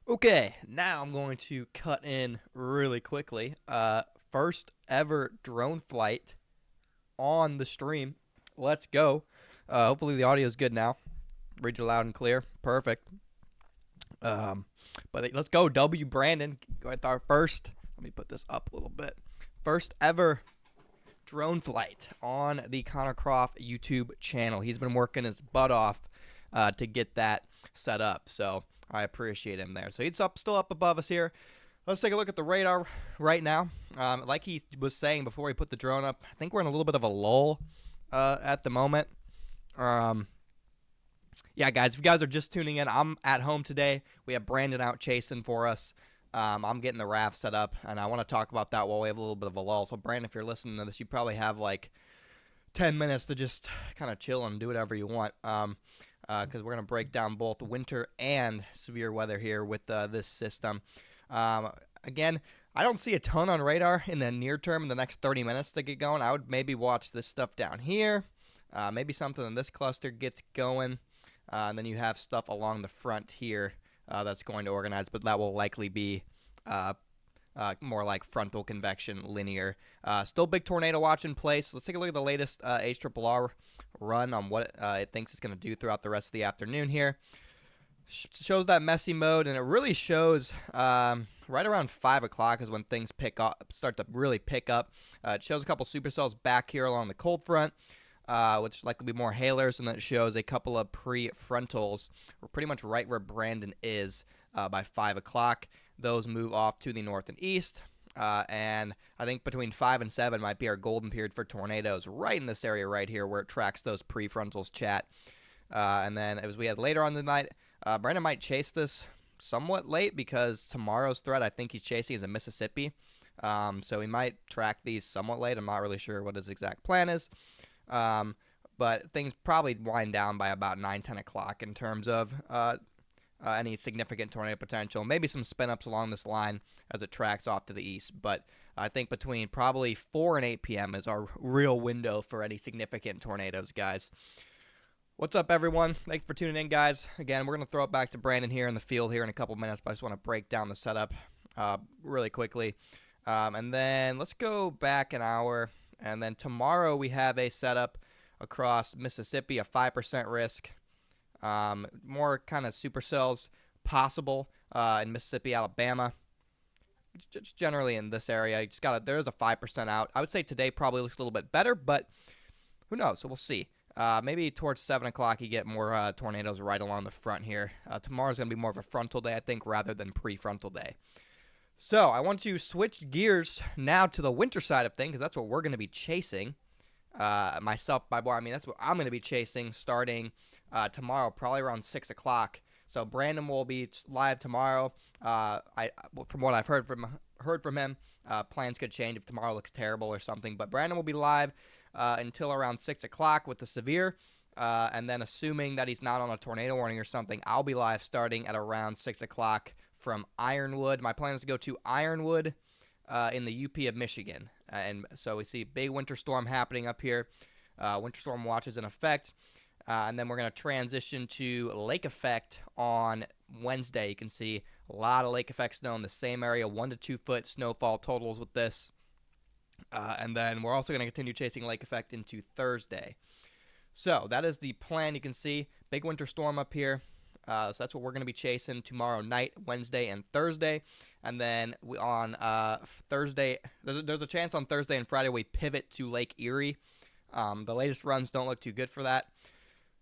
Okay, now I'm going to cut in really quickly. First ever drone flight on the stream. Let's go. Hopefully the audio is good now. Read it loud and clear. Perfect. But let's go. W. Brandon with our first. Let me put this up a little bit. First ever drone flight on the Connor Croft YouTube channel. He's been working his butt off to get that set up, so I appreciate him there. So he's still up above us here. Let's take a look at the radar right now. Like he was saying before he put the drone up, I think we're in a little bit of a lull at the moment. Yeah, guys, if you guys are just tuning in, I'm at home today. We have Brandon out chasing for us. I'm getting the RAV set up, and I want to talk about that while we have a little bit of a lull. So, Brandon, if you're listening to this, you probably have like 10 minutes to just kind of chill and do whatever you want, because we're going to break down both winter and severe weather here with this system. Again, I don't see a ton on radar in the near term in the next 30 minutes to get going. I would maybe watch this stuff down here, maybe something in this cluster gets going, and then you have stuff along the front here that's going to organize, but that will likely be more like frontal convection, linear. Still big tornado watch in place. Let's take a look at the latest HRRR run on what it thinks it's going to do throughout the rest of the afternoon here. Shows that messy mode, and it really shows right around 5 o'clock is when things start to really pick up. It shows a couple supercells back here along the cold front, which likely be more hailers, and then it shows a couple of prefrontals. We're pretty much right where Brandon is by 5 o'clock. Those move off to the north and east, and I think between 5 and 7 might be our golden period for tornadoes right in this area right here where it tracks those prefrontals, chat. And then as we had later on the night, Brandon might chase this somewhat late because tomorrow's threat I think he's chasing is in Mississippi. So he might track these somewhat late. I'm not really sure what his exact plan is. But things probably wind down by about 9, 10 o'clock in terms of any significant tornado potential. Maybe some spin-ups along this line as it tracks off to the east. But I think between probably 4 and 8 p.m. is our real window for any significant tornadoes, guys. What's up, everyone? Thanks for tuning in, guys. Again, we're going to throw it back to Brandon here in the field here in a couple minutes, but I just want to break down the setup really quickly. And then let's go back an hour. And then tomorrow we have a setup across Mississippi, a 5% risk. More kind of supercells possible in Mississippi, Alabama. Just generally in this area, you just there's a 5% out. I would say today probably looks a little bit better, but who knows? So we'll see. Maybe towards 7 o'clock you get more tornadoes right along the front here. Tomorrow's going to be more of a frontal day, I think, rather than prefrontal day. So I want to switch gears now to the winter side of things, because that's what we're going to be chasing. Myself, my boy, I mean, that's what I'm going to be chasing starting tomorrow, probably around 6 o'clock. So Brandon will be live tomorrow. From what I've heard from him, plans could change if tomorrow looks terrible or something. But Brandon will be live until around 6 o'clock with the severe. And then assuming that he's not on a tornado warning or something, I'll be live starting at around 6 o'clock from Ironwood. My plan is to go to Ironwood in the UP of Michigan. And so we see a big winter storm happening up here. Winter storm watch is in effect. And then we're going to transition to lake effect on Wednesday. You can see a lot of lake effect snow in the same area, 1 to 2 foot snowfall totals with this. And then we're also going to continue chasing lake effect into Thursday. So that is the plan. You can see big winter storm up here. So that's what we're going to be chasing tomorrow night, Wednesday, and Thursday. And then on Thursday, there's a chance on Thursday and Friday we pivot to Lake Erie. The latest runs don't look too good for that.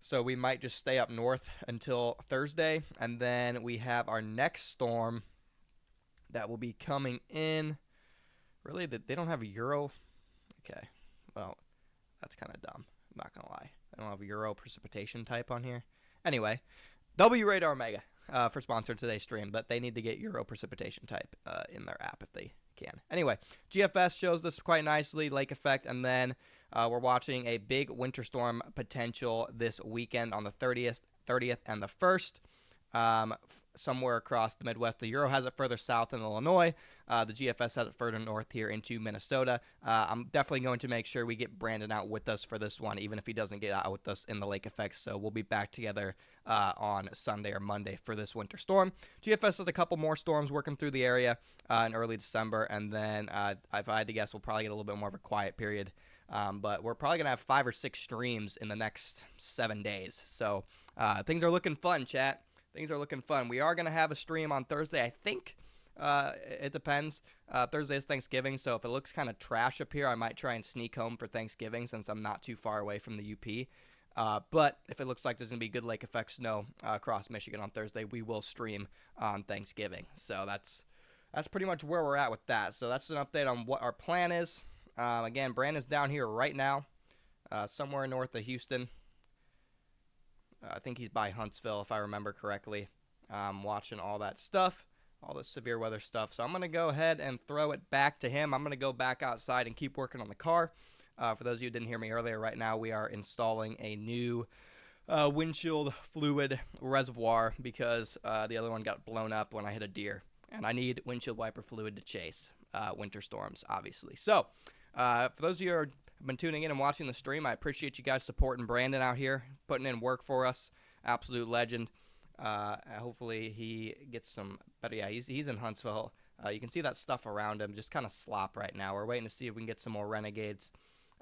So we might just stay up north until Thursday. And then we have our next storm that will be coming in. Really, they don't have a Euro. Okay, well, that's kind of dumb. I'm not going to lie. I don't have a Euro precipitation type on here. Anyway, W Radar Omega for sponsoring today's stream, but they need to get Euro precipitation type in their app if they can. Anyway, GFS shows this quite nicely, lake effect, and then we're watching a big winter storm potential this weekend on the 30th and the 1st. Somewhere across the Midwest. The Euro has it further south in Illinois. The GFS has it further north here into Minnesota. I'm definitely going to make sure we get Brandon out with us for this one, even if he doesn't get out with us in the lake effects. So we'll be back together on Sunday or Monday for this winter storm. GFS has a couple more storms working through the area in early December, and then if I had to guess, we'll probably get a little bit more of a quiet period. But we're probably going to have 5 or 6 streams in the next 7 days. So things are looking fun, chat. Things are looking fun. We are going to have a stream on Thursday, I think. It depends. Thursday is Thanksgiving, so if it looks kind of trash up here, I might try and sneak home for Thanksgiving since I'm not too far away from the UP. But if it looks like there's going to be good lake effect snow across Michigan on Thursday, we will stream on Thanksgiving. So that's pretty much where we're at with that. So that's an update on what our plan is. Again, Brandon's down here right now, somewhere north of Houston. I think he's by Huntsville, if I remember correctly, watching all that stuff, all the severe weather stuff. So I'm going to go ahead and throw it back to him. I'm going to go back outside and keep working on the car. For those of you who didn't hear me earlier, right now we are installing a new windshield fluid reservoir because the other one got blown up when I hit a deer. And I need windshield wiper fluid to chase winter storms, obviously. So for those of you who have been tuning in and watching the stream, I appreciate you guys supporting Brandon out here, putting in work for us. Absolute legend. Hopefully he gets some better. Yeah, he's in Huntsville. You can see that stuff around him, just kind of slop right now. We're waiting to see if we can get some more renegades.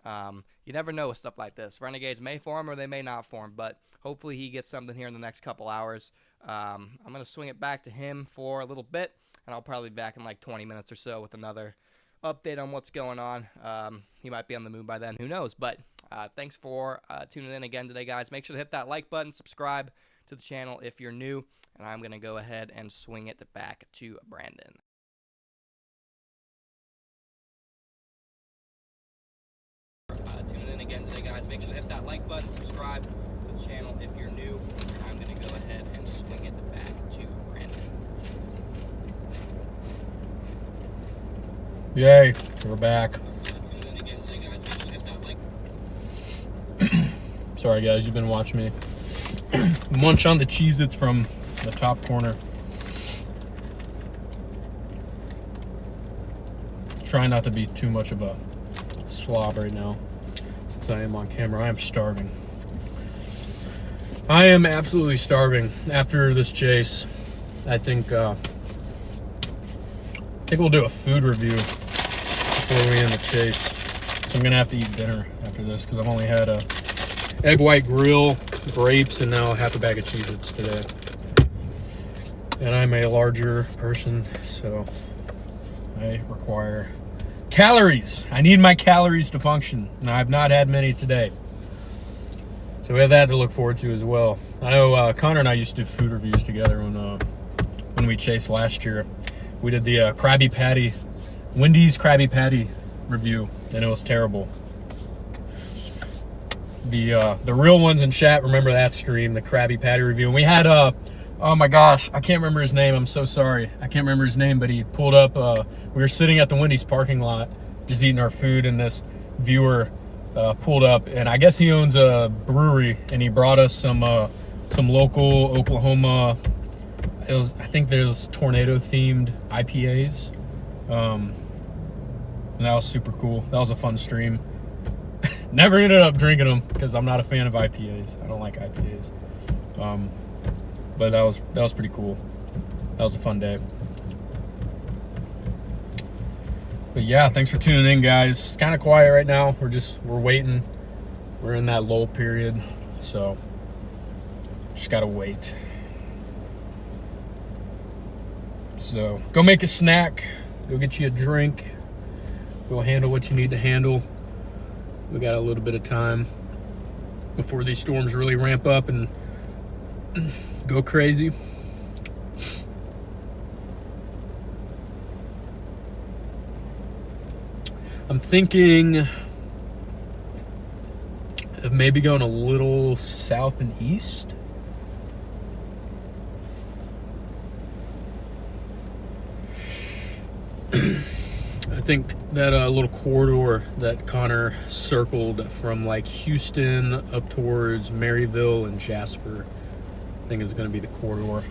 You never know with stuff like this. Renegades may form or they may not form, but hopefully he gets something here in the next couple hours. I'm going to swing it back to him for a little bit, and I'll probably be back in like 20 minutes or so with another update on what's going on. He might be on the moon by then, who knows, but thanks for tuning in again today, guys. Make sure to hit that like button, subscribe to the channel if you're new, and I'm going to go ahead and swing it back to Brandon. Tuning in again today, guys. Make sure to hit that like button, subscribe to the channel if you're new, and I'm going to go ahead and swing it back to Brandon. Yay, we're back. Sorry guys, you've been watching me munch on the Cheez-Its from the top corner. Trying not to be too much of a slob right now since I am on camera. I am starving. I am absolutely starving after this chase. I think we'll do a food review before we end the chase. So I'm gonna have to eat dinner after this because I've only had a egg white grill, grapes, and now half a bag of Cheez-Its today. And I'm a larger person, so I require calories. I need my calories to function, and I've not had many today. So we have that to look forward to as well. I know Connor and I used to do food reviews together when we chased last year. We did the Krabby Patty, Wendy's Krabby Patty review, and it was terrible. The real ones in chat remember that stream, the Krabby Patty review. And we had, oh my gosh, I can't remember his name. I'm so sorry. I can't remember his name, but he pulled up. We were sitting at the Wendy's parking lot just eating our food, and this viewer pulled up, and I guess he owns a brewery, and he brought us some local Oklahoma. I think there's tornado themed IPAs. And that was super cool. That was a fun stream. Never ended up drinking them because I'm not a fan of IPAs. I don't like IPAs. But that was pretty cool. That was a fun day. But yeah, thanks for tuning in, guys. It's kind of quiet right now. We're waiting. We're in that lull period, so just gotta wait. So go make a snack, go get you a drink, go handle what you need to handle. We got a little bit of time before these storms really ramp up and go crazy. I'm thinking of maybe going a little south and east. I think that little corridor that Connor circled from like Houston up towards Maryville and Jasper, I think is going to be the corridor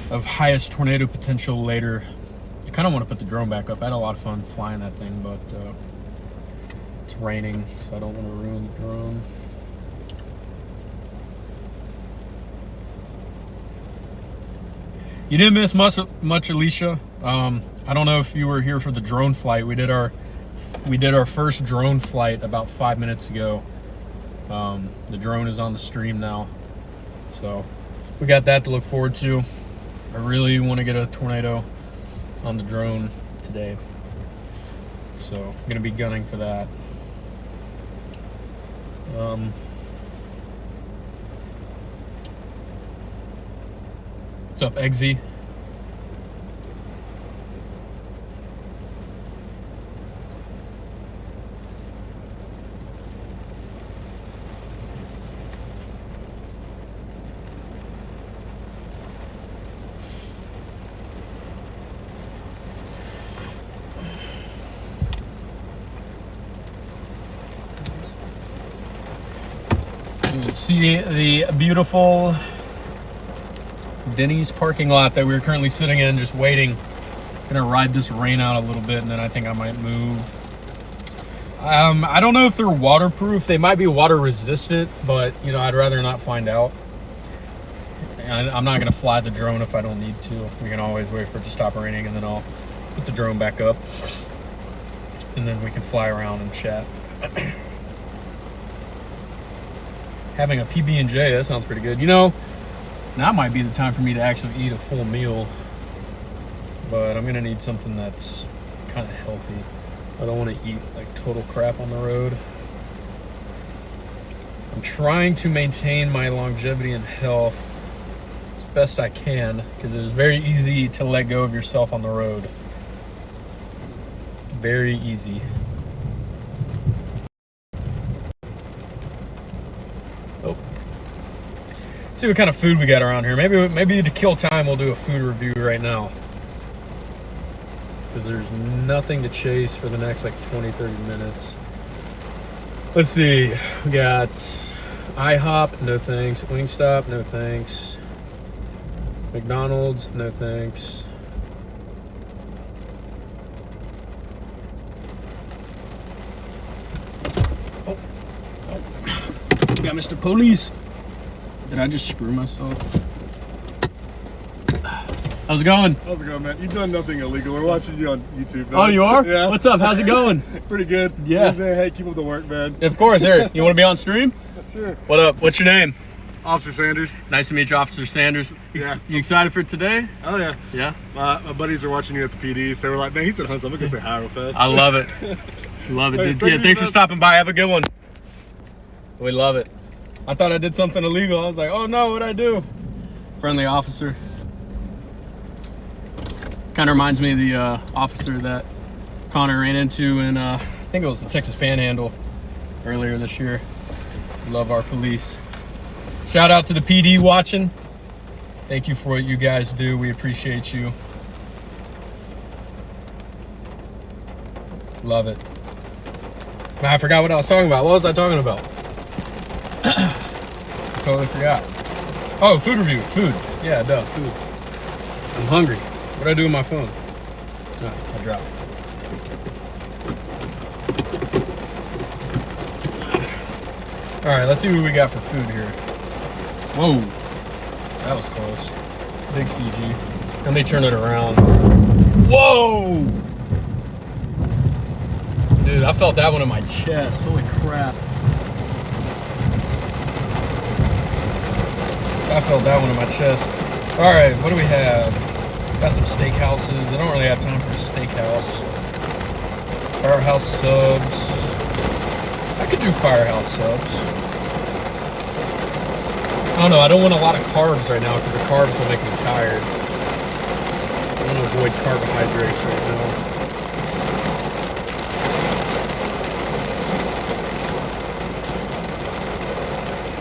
of highest tornado potential later. I kind of want to put the drone back up. I had a lot of fun flying that thing, but it's raining, so I don't want to ruin the drone. You didn't miss much, Alicia. I don't know if you were here for the drone flight. We did our first drone flight about 5 minutes ago. The drone is on the stream now, so we got that to look forward to. I really want to get a tornado on the drone today, so I'm gonna be gunning for that. What's up, Eggsy? You can see the beautiful Denny's parking lot that we're currently sitting in, just waiting. Gonna ride this rain out a little bit, and then I think I might move. I don't know if they're waterproof. They might be water resistant, but you know, I'd rather not find out. And I'm not gonna fly the drone if I don't need to. We can always wait for it to stop raining, and then I'll put the drone back up, and then we can fly around and chat. Having a PB&J, that sounds pretty good. You know, now might be the time for me to actually eat a full meal, but I'm gonna need something that's kind of healthy. I don't want to eat like total crap on the road. I'm trying to maintain my longevity and health as best I can, because it is very easy to let go of yourself on the road. Very easy. Oh. See what kind of food we got around here. Maybe to kill time, we'll do a food review right now, because there's nothing to chase for the next like 20-30 minutes. Let's see. We got IHOP, no thanks. Wingstop, no thanks. McDonald's, no thanks. Oh. We got Mr. Police. Did I just screw myself? How's it going? How's it going, man? You've done nothing illegal. We're watching you on YouTube, man. Oh, you are? Yeah. What's up? How's it going? Pretty good. Yeah. Hey, keep up the work, man. Of course, here. You want to be on stream? Sure. What up? What's your name? Officer Sanders. Nice to meet you, Officer Sanders. Yeah. You excited for today? Oh, yeah. Yeah? My buddies are watching you at the PD, so we're like, man, he's at home, so I'm going to say hi real fast. I love it. Love it, Hey, dude. thank Yeah, you, thanks for man. stopping by. Have a good one. We love it. I thought I did something illegal. I was like, oh no, what'd I do? Friendly officer. Kind of reminds me of the officer that Connor ran into in, I think it was the Texas Panhandle earlier this year. Love our police. Shout out to the PD watching. Thank you for what you guys do. We appreciate you. Love it. Man, I forgot what I was talking about. What was I talking about? Totally forgot. Oh, food review. Food. Yeah, duh, food. I'm hungry. What do I do with my phone? Oh, I dropped it. All right, let's see what we got for food here. Whoa, that was close. Big CG. Let me turn it around. Whoa! Dude, I felt that one in my chest. Holy crap. I felt that one in my chest. All right, what do we have? Got some steakhouses. I don't really have time for a steakhouse. Firehouse subs. I could do firehouse subs. I don't know. I don't want a lot of carbs right now because the carbs will make me tired. I want to avoid carbohydrates right now.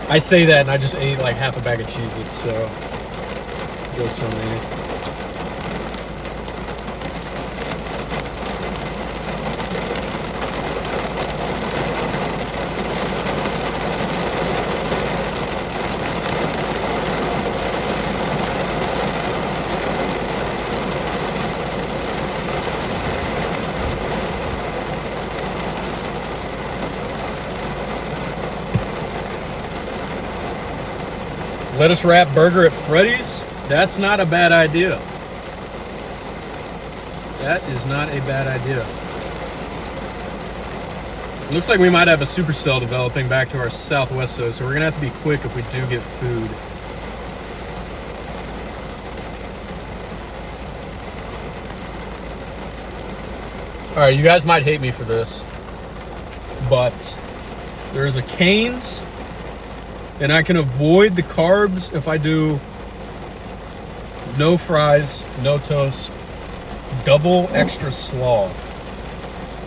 I say that and I just ate like half a bag of Cheez-Its, so jokes on me. Lettuce wrap burger at Freddy's? That's not a bad idea. That is not a bad idea. Looks like we might have a supercell developing back to our southwest, so we're gonna have to be quick if we do get food. All right, you guys might hate me for this, but there's a Cane's, and I can avoid the carbs if I do no fries, no toast, double extra slaw.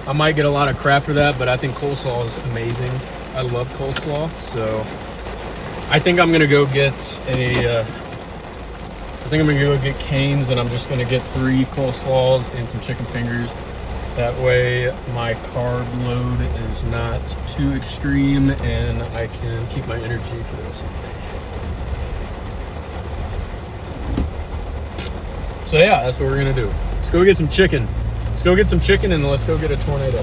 I might get a lot of crap for that, but I think coleslaw is amazing. I love coleslaw, so I think I'm gonna go get Cane's, and I'm just gonna get 3 coleslaws and some chicken fingers. That way my carb load is not too extreme and I can keep my energy for the rest of the day. So yeah, that's what we're gonna do. Let's go get some chicken. Let's go get some chicken and let's go get a tornado.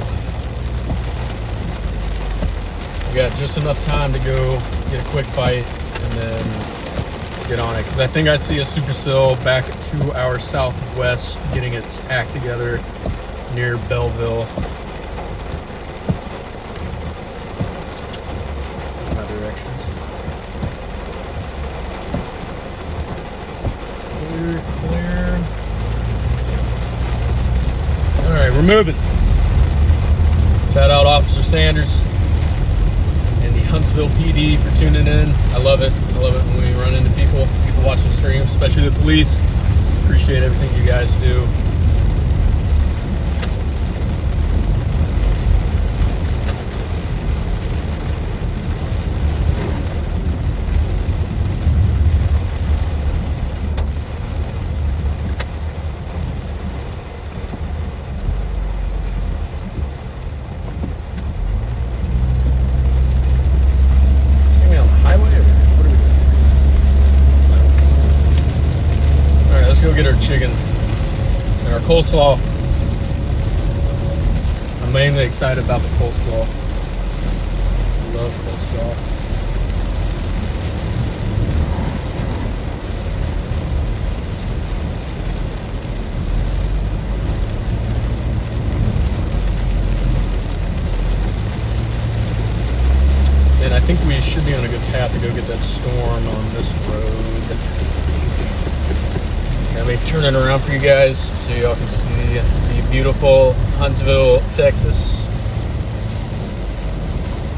We got just enough time to go get a quick bite and then get on it. Because I think I see a supercell back to our southwest getting its act together near Belleville. There's my directions. Clear. All right, we're moving. Shout out Officer Sanders and the Huntsville PD for tuning in. I love it. I love it when we run into people watching streams, especially the police. Appreciate everything you guys do. Chicken and our coleslaw. I'm mainly excited about the coleslaw. I love coleslaw. And I think we should be on a good path to go get that storm on this road. Let me turn it around for you guys so y'all can see the beautiful Huntsville, Texas.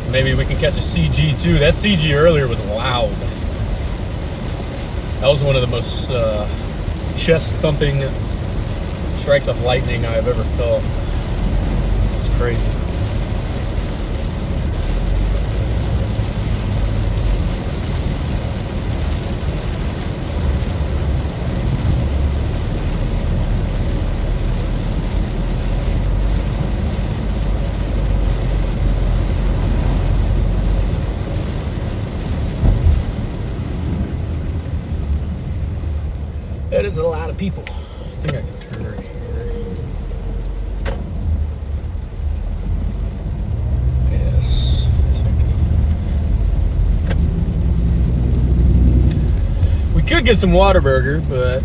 Maybe we can catch a CG too. That CG earlier was loud. That was one of the most chest-thumping strikes of lightning I've ever felt. It's crazy. That is a lot of people. I think I can turn right here. Yes. We could get some Whataburger, but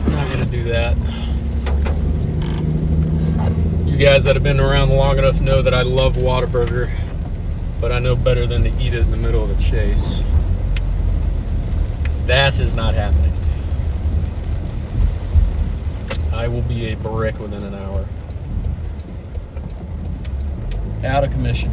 I'm not gonna do that. You guys that have been around long enough know that I love Whataburger, but I know better than to eat it in the middle of a chase. That is not happening. I will be a brick within an hour. Out of commission.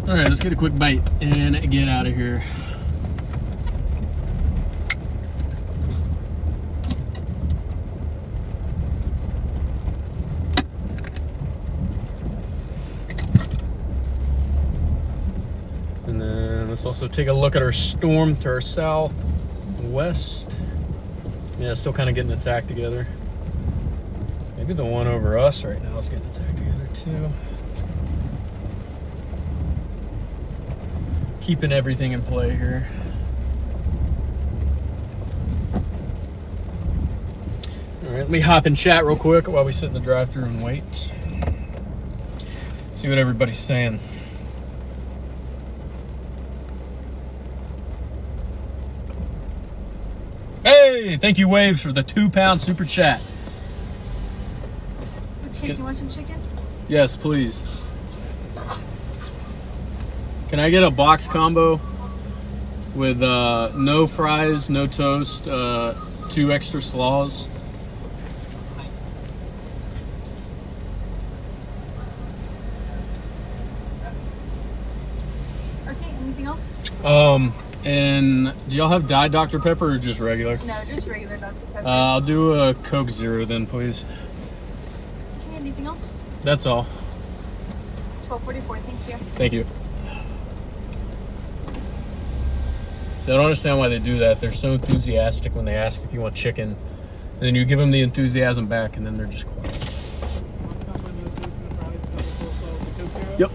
All right, let's get a quick bite and get out of here. And then let's also take a look at our storm to our southwest. Yeah, it's still kind of getting its act together. Maybe the one over us right now is getting its act together too. Keeping everything in play here. All right, let me hop in chat real quick while we sit in the drive-thru and wait. See what everybody's saying. Hey, thank you, Waves, for the 2-pound super chat. Hey, you want some chicken? Yes, please. Can I get a box combo with no fries, no toast, 2 extra slaws? Okay, anything else? And do y'all have dyed Dr. Pepper or just regular? No, just regular Dr. Pepper. I'll do a Coke Zero then, please. Okay, anything else? That's all. 12:44, thank you. Thank you. So I don't understand why they do that. They're so enthusiastic when they ask if you want chicken. And then you give them the enthusiasm back, and then they're just quiet. Yep.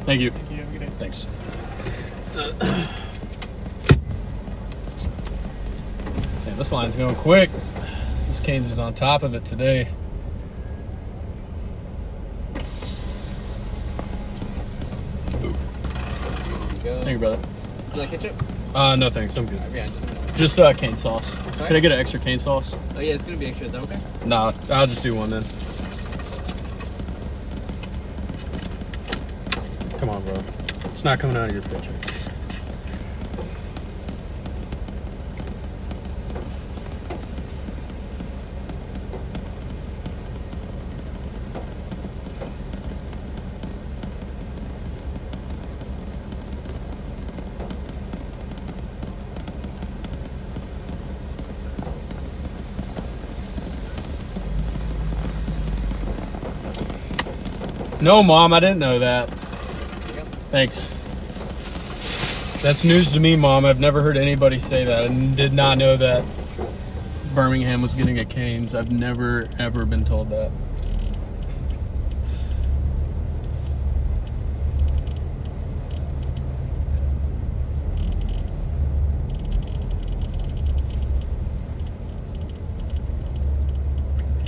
Thank you. Thank you. Have a good day. Thanks. Man, this line's going quick. This Canes is on top of it today. Thank you, brother. Would you like ketchup? No thanks, I'm good. Okay, Just cane sauce. Sorry? Can I get an extra cane sauce? oh yeah, it's gonna be extra. Is that okay? Nah, I'll just do one then. Come on, bro. It's not coming out of your paycheck. No, Mom, I didn't know that. Thanks. That's news to me, Mom. I've never heard anybody say that. I did not know that Birmingham was getting a Canes. I've never, ever been told that.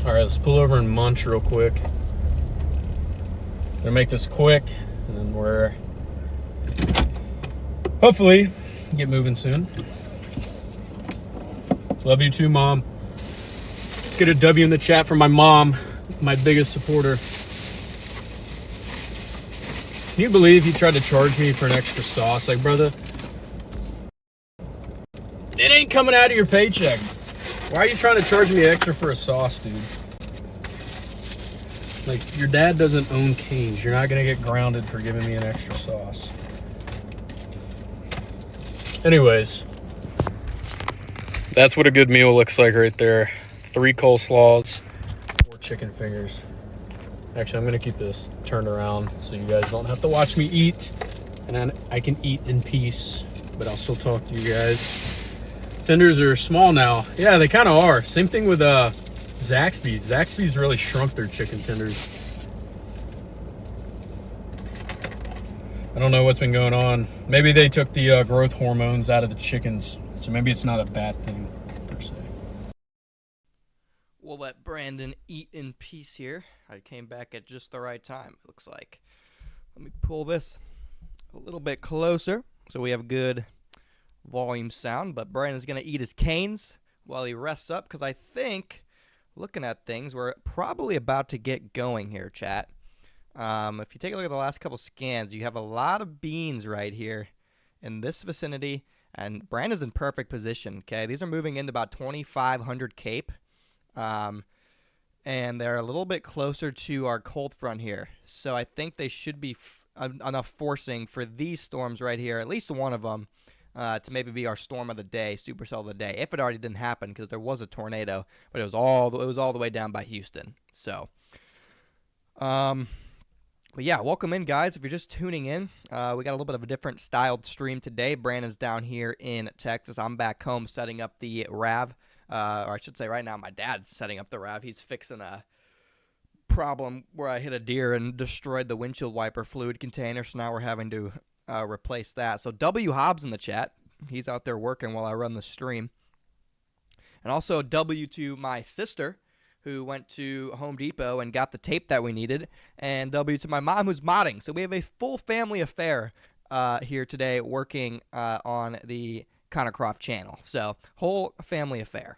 All right, let's pull over and munch real quick. Gonna make this quick, and then we're hopefully get moving soon. Love you too, Mom. Let's get a W in the chat for my mom, my biggest supporter. Can you believe he tried to charge me for an extra sauce? Like, brother, it ain't coming out of your paycheck. Why are you trying to charge me extra for a sauce, dude? Like, your dad doesn't own Canes. You're not gonna get grounded for giving me an extra sauce. Anyways, that's what a good meal looks like right there. 3 coleslaws, chicken fingers. Actually, I'm going to keep this turned around so you guys don't have to watch me eat. And then I can eat in peace, but I'll still talk to you guys. Tenders are small now. Yeah, they kind of are. Same thing with Zaxby's. Zaxby's really shrunk their chicken tenders. I don't know what's been going on. Maybe they took the growth hormones out of the chickens, so maybe it's not a bad thing per se. We'll let Brandon eat in peace here. I came back at just the right time, it looks like. Let me pull this a little bit closer so we have good volume sound. But Brandon's going to eat his canes while he rests up because I think, looking at things, we're probably about to get going here, chat. If you take a look at the last couple scans, you have a lot of beans right here in this vicinity, and Brandon's in perfect position, okay? These are moving into about 2,500 Cape. And they're a little bit closer to our cold front here. So I think they should be enough forcing for these storms right here, at least one of them, to maybe be our storm of the day, supercell of the day, if it already didn't happen because there was a tornado, but it was all the way down by Houston. So, but yeah, welcome in, guys. If you're just tuning in, we got a little bit of a different styled stream today. Brandon's down here in Texas. I'm back home setting up the RAV. Or I should say right now my dad's setting up the RAV. He's fixing a problem where I hit a deer and destroyed the windshield wiper fluid container, so now we're having to replace that. So W Hobbs in the chat. He's out there working while I run the stream. And also W to my sister, who went to Home Depot and got the tape that we needed. And W to my mom, who's modding. So we have a full family affair here today working on the Connorcroft channel. So whole family affair.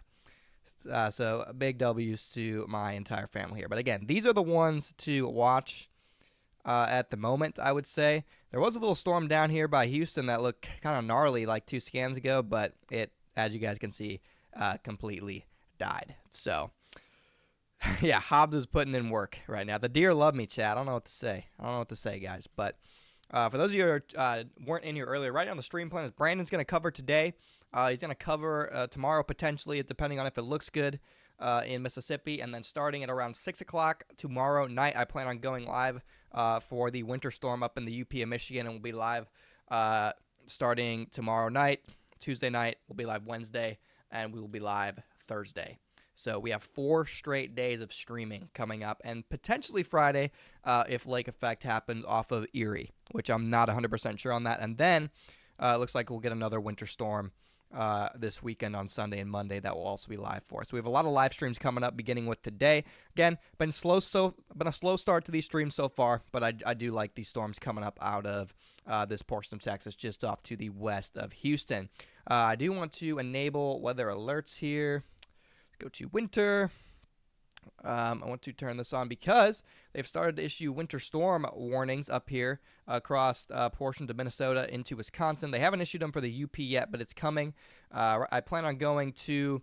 So big W's to my entire family here. But again, these are the ones to watch at the moment, I would say. There was a little storm down here by Houston that looked kind of gnarly like 2 scans ago, but it, as you guys can see, completely died. So, yeah, Hobbs is putting in work right now. The deer love me, chat. I don't know what to say. Guys. But for those of you who weren't in here earlier, right on the stream plan is Brandon's going to cover today. He's going to cover tomorrow, potentially, depending on if it looks good in Mississippi. And then starting at around 6 o'clock tomorrow night, I plan on going live for the winter storm up in the UP of Michigan. And we'll be live starting tomorrow night. Tuesday night, we'll be live Wednesday. And we will be live Thursday. So we have 4 straight days of streaming coming up. And potentially Friday if Lake Effect happens off of Erie, which I'm not 100% sure on that. And then it looks like we'll get another winter storm this weekend on Sunday and Monday that will also be live for us. So we have a lot of live streams coming up beginning with today. Again, been a slow start to these streams so far, but I do like these storms coming up out of this portion of Texas just off to the west of Houston. I do want to enable weather alerts here. Go to winter. I want to turn this on because they've started to issue winter storm warnings up here across portions of Minnesota into Wisconsin. They haven't issued them for the UP yet, but it's coming. I plan on going to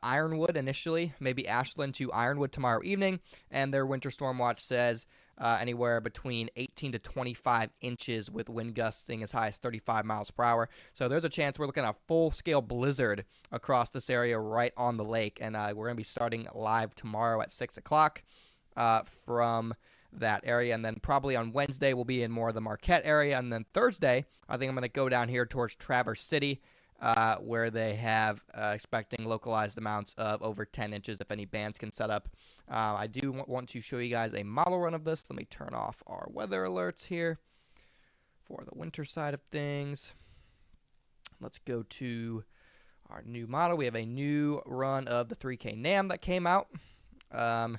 Ironwood initially, maybe Ashland to Ironwood tomorrow evening, and their winter storm watch says anywhere between 18 to 25 inches with wind gusting as high as 35 miles per hour. So there's a chance we're looking at a full-scale blizzard across this area right on the lake, and we're going to be starting live tomorrow at 6 o'clock from that area, and then probably on Wednesday we'll be in more of the Marquette area, and then Thursday I think I'm going to go down here towards Traverse City where they have expecting localized amounts of over 10 inches if any bands can set up. I do want to show you guys a model run of this. Let me turn off our weather alerts here for the winter side of things. Let's go to our new model. We have a new run of the 3K NAM that came out. So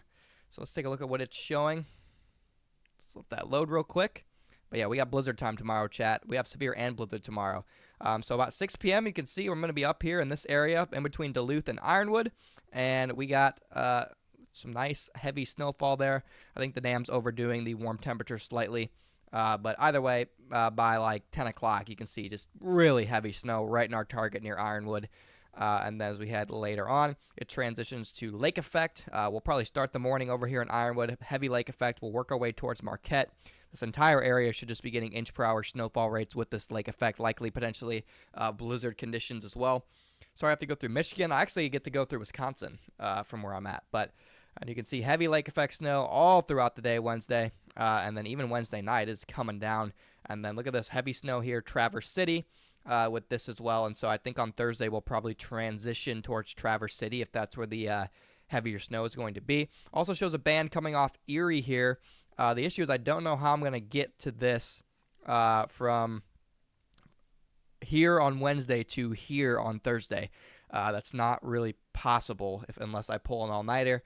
let's take a look at what it's showing. Let's let that load real quick. But yeah, we got blizzard time tomorrow, chat. We have severe and blizzard tomorrow. So about 6 p.m., you can see we're going to be up here in this area in between Duluth and Ironwood. And we got some nice heavy snowfall there. I think the dam's overdoing the warm temperature slightly. But either way, by like 10 o'clock, you can see just really heavy snow right in our target near Ironwood. And then as we head later on, it transitions to lake effect. We'll probably start the morning over here in Ironwood. Heavy lake effect. We'll work our way towards Marquette. This entire area should just be getting inch-per-hour snowfall rates with this lake effect, likely potentially blizzard conditions as well. Sorry I have to go through Michigan. I actually get to go through Wisconsin from where I'm at. But And you can see heavy lake effect snow all throughout the day Wednesday. And then even Wednesday night is coming down. And then look at this heavy snow here, Traverse City, with this as well. And so I think on Thursday we'll probably transition towards Traverse City if that's where the heavier snow is going to be. Also shows a band coming off Erie here. The issue is I don't know how I'm going to get to this from here on Wednesday to here on Thursday. That's not really possible unless I pull an all-nighter,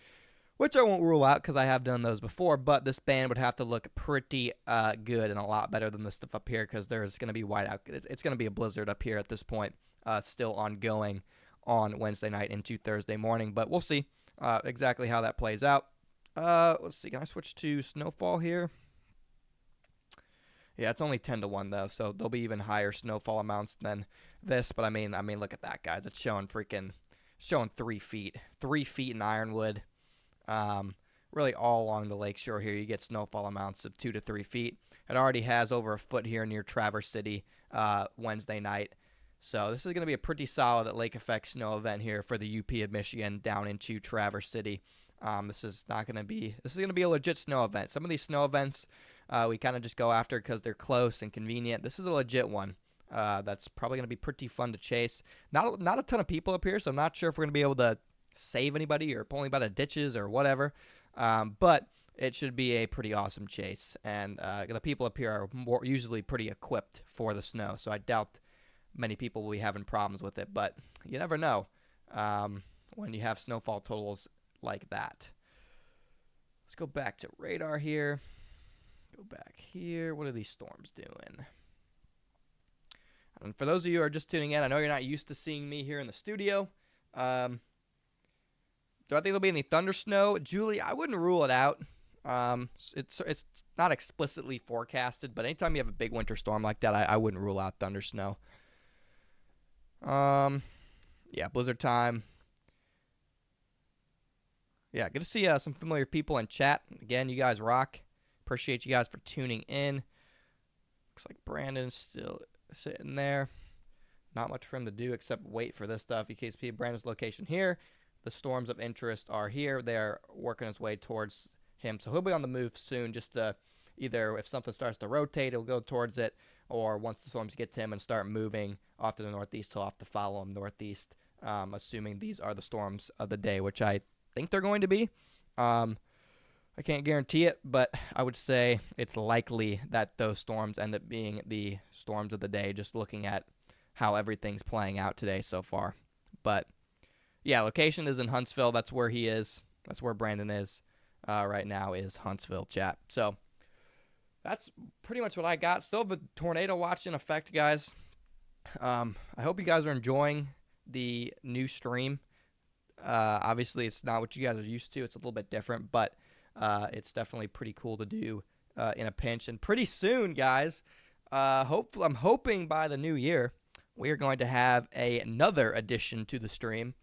which I won't rule out because I have done those before, but this band would have to look pretty good and a lot better than this stuff up here because there's going to be whiteout. It's going to be a blizzard up here at this point, still ongoing on Wednesday night into Thursday morning, but we'll see exactly how that plays out. Let's see. Can I switch to snowfall here? Yeah, it's only 10 to 1 though, so there'll be even higher snowfall amounts than this. But I mean, look at that, guys. It's showing 3 feet, 3 feet in Ironwood. Really all along the lakeshore here, you get snowfall amounts of 2 to 3 feet. It already has over a foot here near Traverse City Wednesday night. So this is going to be a pretty solid lake effect snow event here for the UP of Michigan down into Traverse City. This is going to be a legit snow event. Some of these snow events we kind of just go after because they're close and convenient. This is a legit one. That's probably going to be pretty fun to chase. Not a ton of people up here, so I'm not sure if we're going to be able to save anybody or pull anybody out of ditches or whatever. But it should be a pretty awesome chase. And the people up here are usually pretty equipped for the snow, so I doubt many people will be having problems with it. But you never know when you have snowfall totals like that. Let's go back to radar here. Go back here. What are these storms doing? And for those of you who are just tuning in, I know you're not used to seeing me here in the studio. Do I think there'll be any thunder snow? Julie, I wouldn't rule it out. It's not explicitly forecasted, but anytime you have a big winter storm like that, I wouldn't rule out thunder snow. Yeah, blizzard time. Yeah, good to see some familiar people in chat. Again, you guys rock. Appreciate you guys for tuning in. Looks like Brandon's still sitting there. Not much for him to do except wait for this stuff. UKSP Brandon's location here. The storms of interest are here. They are working its way towards him. So he'll be on the move soon, just to either if something starts to rotate, he'll go towards it, or once the storms get to him and start moving off to the northeast, he'll have to follow him northeast, assuming these are the storms of the day, which I think they're going to be. I can't guarantee it, but I would say it's likely that those storms end up being the storms of the day, just looking at how everything's playing out today so far. But yeah, location is in Huntsville. That's where he is. That's where Brandon is right now, is Huntsville, chat. So that's pretty much what I got. Still have a tornado watch in effect, guys. I hope you guys are enjoying the new stream. Obviously, it's not what you guys are used to. It's a little bit different, but it's definitely pretty cool to do in a pinch. And pretty soon, guys, I'm hoping by the new year, we are going to have another addition to the stream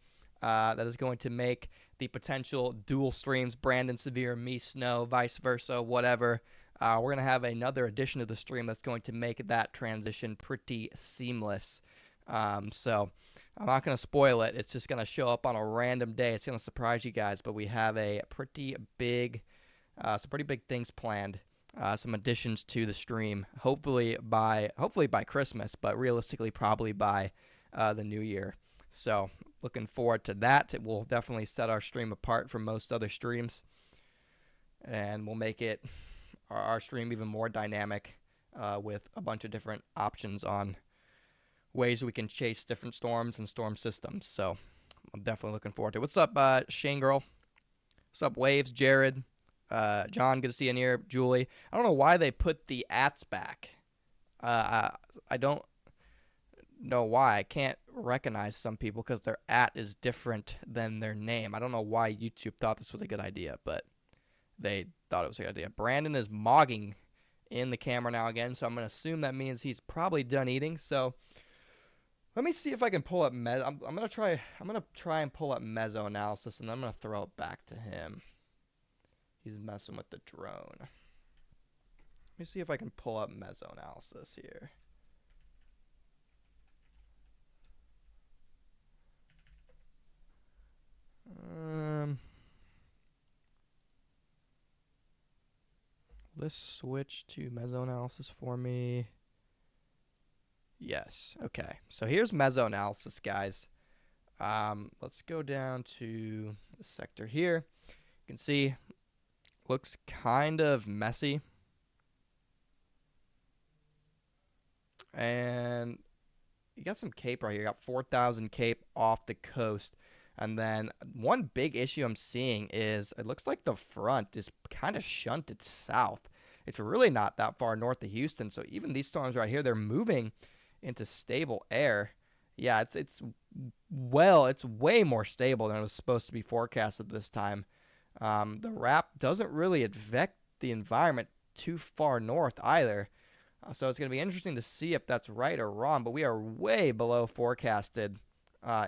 that is going to make the potential dual streams, Brandon Severe, me Snow, vice versa, whatever. We're going to have another addition to the stream that's going to make that transition pretty seamless. So I'm not going to spoil it. It's just going to show up on a random day. It's going to surprise you guys, but we have some pretty big things planned. Some additions to the stream, hopefully by Christmas, but realistically probably by the new year. So looking forward to that. It will definitely set our stream apart from most other streams, and we'll make it our stream even more dynamic with a bunch of different options on ways we can chase different storms and storm systems. So I'm definitely looking forward to it. What's up, Shane Girl? What's up, Waves? Jared? John, good to see you in here. Julie. I don't know why they put the ats back. I don't know why. I can't recognize some people because their at is different than their name. I don't know why YouTube thought this was a good idea, but they thought it was a good idea. Brandon is mogging in the camera now again, so I'm going to assume that means he's probably done eating. So let me see if I can pull up I'm going to try and pull up meso analysis, and then I'm going to throw it back to him. He's messing with the drone. Let me see if I can pull up meso analysis here. this switch to mesoanalysis for me? Yes. Okay. So here's mesoanalysis, guys. Let's go down to the sector here. You can see, looks kind of messy. And you got some cape right here. You got 4,000 cape off the coast. And then one big issue I'm seeing is it looks like the front is kind of shunted south. It's really not that far north of Houston. So even these storms right here, they're moving into stable air. Yeah, it's way more stable than it was supposed to be forecasted this time. The wrap doesn't really affect the environment too far north either. So it's going to be interesting to see if that's right or wrong, but we are way below forecasted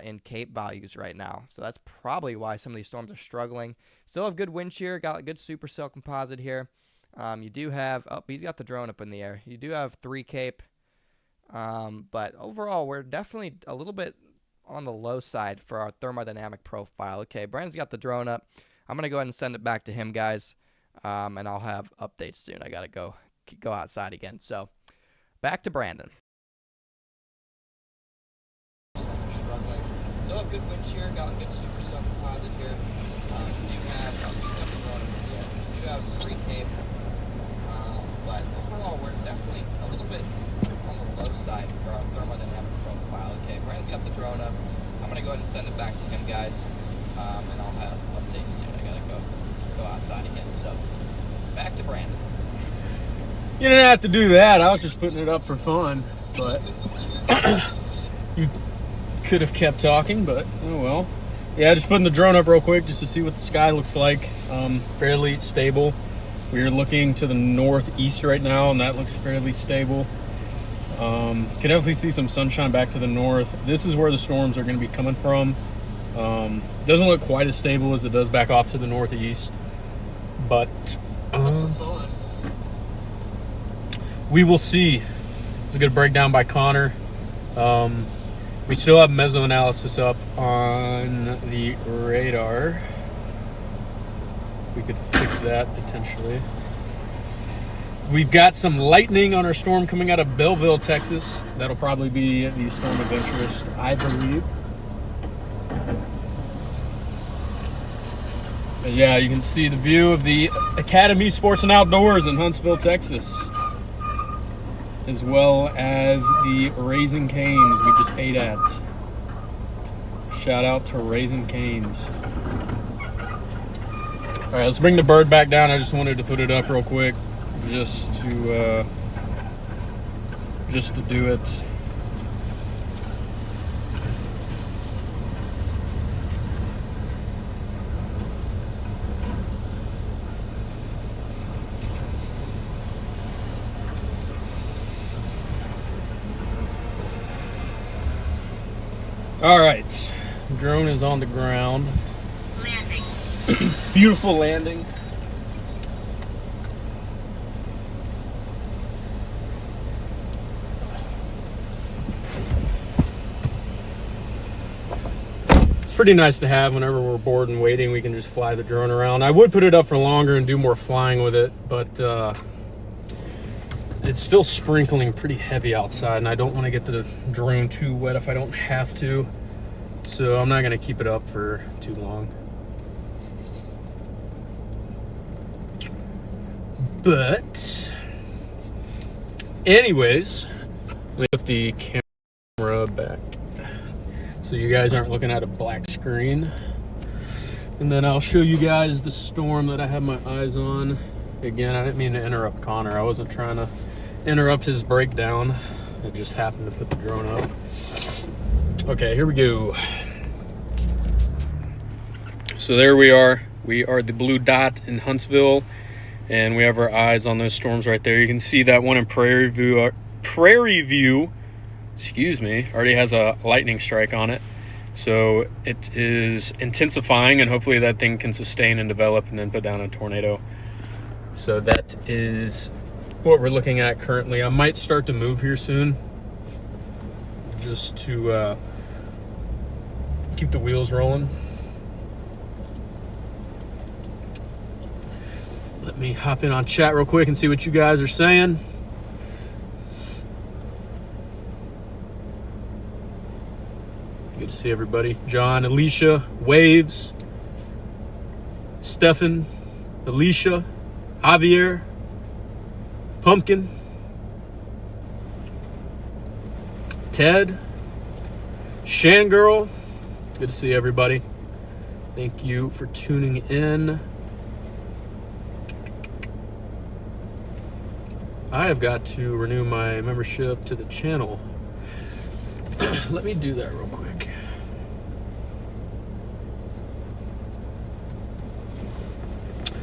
in Cape values right now. So that's probably why some of these storms are struggling. Still have good wind shear, got a good supercell composite here. You do have, oh, he's got the drone up in the air. You do have 3 Cape, but overall we're definitely a little bit on the low side for our thermodynamic profile. Okay, Brandon's got the drone up. I'm going to go ahead and send it back to him, guys, and I'll have updates soon. I got to go outside again. So back to Brandon. Struggling. Still have good wind shear, got a good supercell composite here. You have 3 Cape, but overall we're definitely a little bit on the low side for our thermodynamic profile. Okay, Brandon's got the drone up. I'm gonna go ahead and send it back to him, guys, and I'll have updates soon. I gotta go outside again. So back to Brandon. You didn't have to do that. I was just putting it up for fun, but you could have kept talking, but oh well. Yeah, just putting the drone up real quick just to see what the sky looks like. Fairly stable. We're looking to the northeast right now, and that looks fairly stable. Can definitely see some sunshine back to the north. This is where the storms are going to be coming from. Doesn't look quite as stable as it does back off to the northeast, but we will see. It's a good breakdown by Connor. We still have mesoanalysis up on the radar. We could fix that potentially. We've got some lightning on our storm coming out of Belleville, Texas. That'll probably be the storm of interest, I believe. But yeah, you can see the view of the Academy Sports and Outdoors in Huntsville, Texas, as well as the Raising Canes we just ate at. Shout out to Raising Canes. All right, let's bring the bird back down. I just wanted to put it up real quick, just to do it. All right, drone is on the ground. Landing. Beautiful landing. It's pretty nice to have whenever we're bored and waiting. We can just fly the drone around. I would put it up for longer and do more flying with it, but it's still sprinkling pretty heavy outside, and I don't want to get the drone too wet if I don't have to. So I'm not going to keep it up for too long. But anyways, let me put the camera back so you guys aren't looking at a black screen. And then I'll show you guys the storm that I have my eyes on. Again, I didn't mean to interrupt Connor. I wasn't trying to interrupt his breakdown. I just happened to put the drone up. Okay, here we go. So there we are. We are the blue dot in Huntsville, and we have our eyes on those storms right there. You can see that one in Prairie View, excuse me, already has a lightning strike on it. So it is intensifying, and hopefully that thing can sustain and develop and then put down a tornado. So that is what we're looking at currently. I might start to move here soon, just to keep the wheels rolling. Let me hop in on chat real quick and see what you guys are saying. Good to see everybody. John, Alicia, Waves, Stefan, Alicia, Javier, Pumpkin, Ted, Shangirl. Good to see everybody. Thank you for tuning in. I have got to renew my membership to the channel. Let me do that real quick.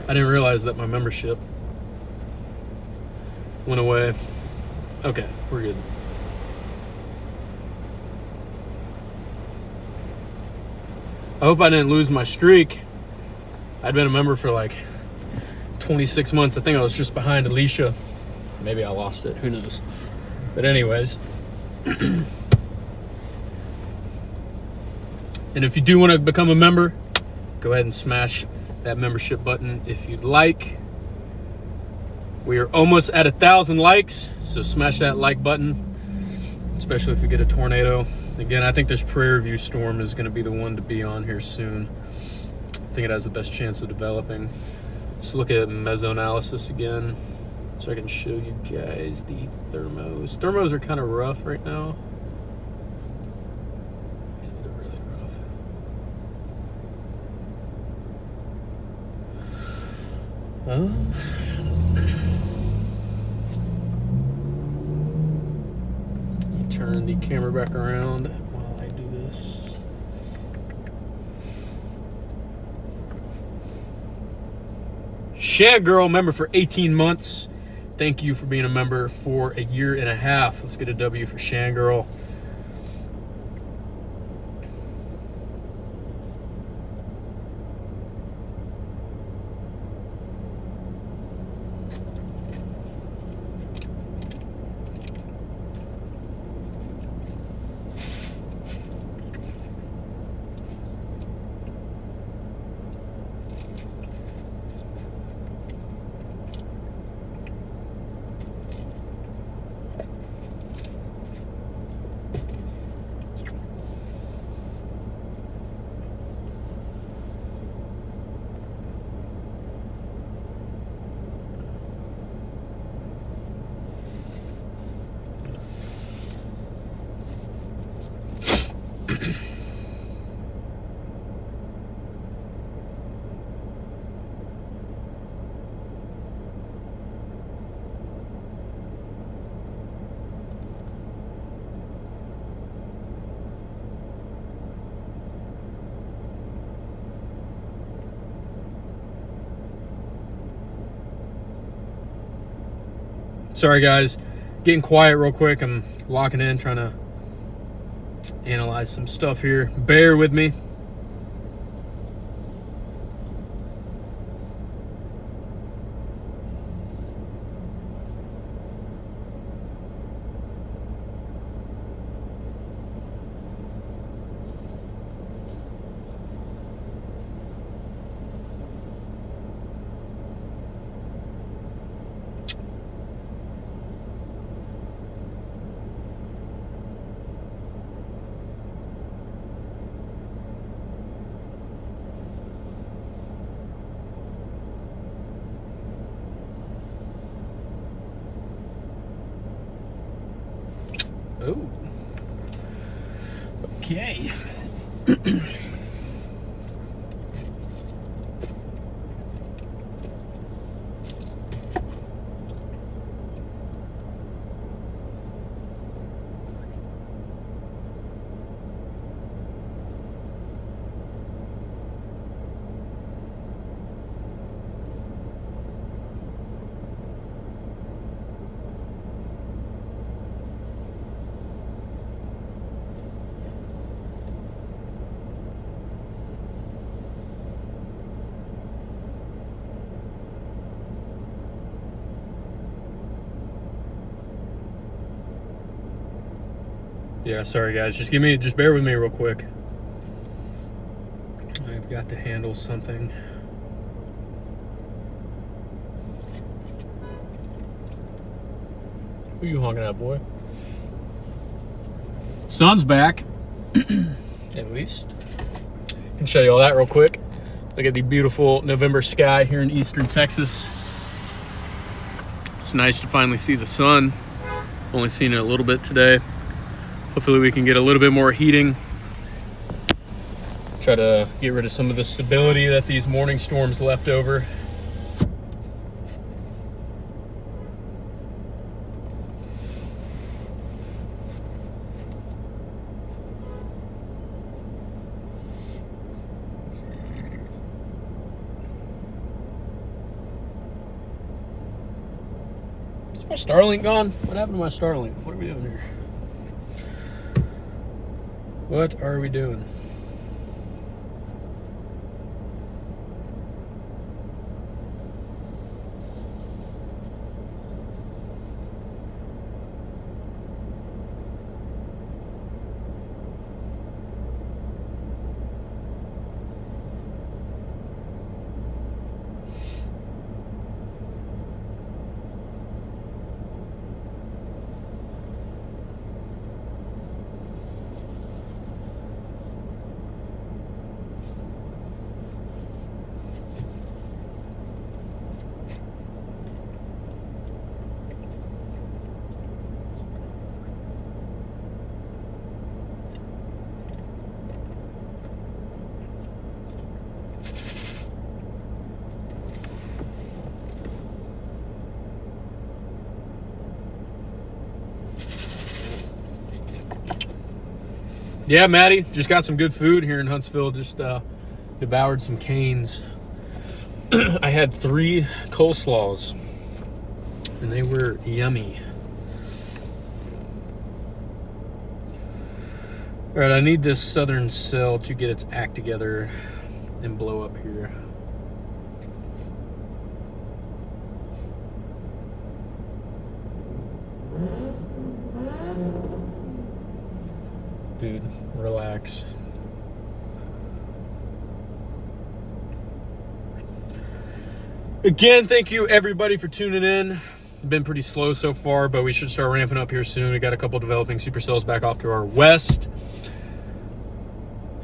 I didn't realize that my membership went away. Okay, we're good. I hope I didn't lose my streak. I'd been a member for like 26 months. I think I was just behind Alicia. Maybe I lost it, who knows. But anyways. And if you do want to become a member, go ahead and smash that membership button if you'd like. We are almost at 1,000 likes, so smash that like button, especially if we get a tornado. Again, I think this Prairie View storm is going to be the one to be on here soon. I think it has the best chance of developing. Let's look at mesoanalysis again, so I can show you guys the thermos. Thermos are kind of rough right now. They're really rough. Turn the camera back around while I do this. Shagirl, member for 18 months. Thank you for being a member for a year and a half. Let's get a W for Shangirl. Sorry guys, getting quiet real quick. I'm locking in, trying to analyze some stuff here. Bear with me. Oh, okay. Yeah, sorry guys, just bear with me real quick. I've got to handle something. Who you honking at, boy? Sun's back. At least. I can show you all that real quick. Look at the beautiful November sky here in eastern Texas. It's nice to finally see the sun. Only seen it a little bit today. Hopefully we can get a little bit more heating. Try to get rid of some of the stability that these morning storms left over. Is my Starlink gone? What happened to my Starlink? What are we doing here? What are we doing? Yeah, Maddie, just got some good food here in Huntsville. Just devoured some canes. I had 3 coleslaws, and they were yummy. All right, I need this southern cell to get its act together and blow up here. Dude, relax. Again, thank you everybody for tuning in. Been pretty slow so far, but we should start ramping up here soon. We got a couple developing supercells back off to our west.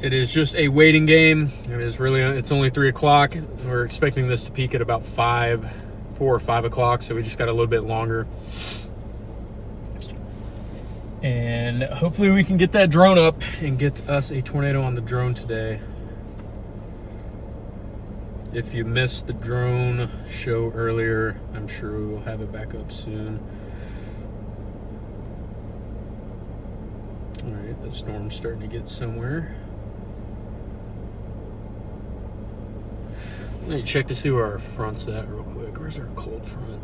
It is just a waiting game. It's only 3 o'clock. We're expecting this to peak at about 4 or 5 o'clock, so we just got a little bit longer. And hopefully we can get that drone up and get us a tornado on the drone today. If you missed the drone show earlier, I'm sure we will have it back up soon. All right, the storm's starting to get somewhere. Let me check to see where our front's at real quick. Where's our cold front?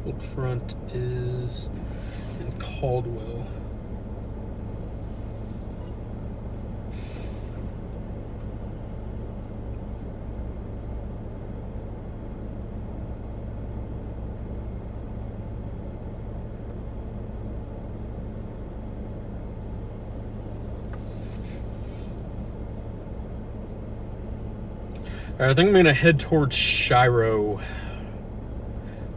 Cold front is in Caldwell. All right, I think I'm going to head towards Shiro.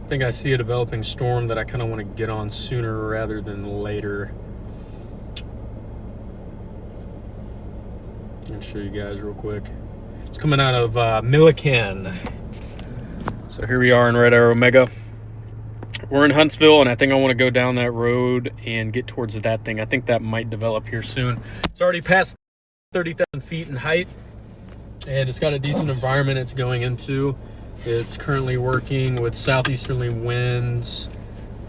I think I see a developing storm that I kind of want to get on sooner rather than later. I'll show you guys real quick. It's coming out of Milliken. So here we are in Red Arrow Mega. We're in Huntsville, and I think I want to go down that road and get towards that thing. I think that might develop here soon. It's already past 30,000 feet in height, and it's got a decent environment it's going into. It's currently working with southeasterly winds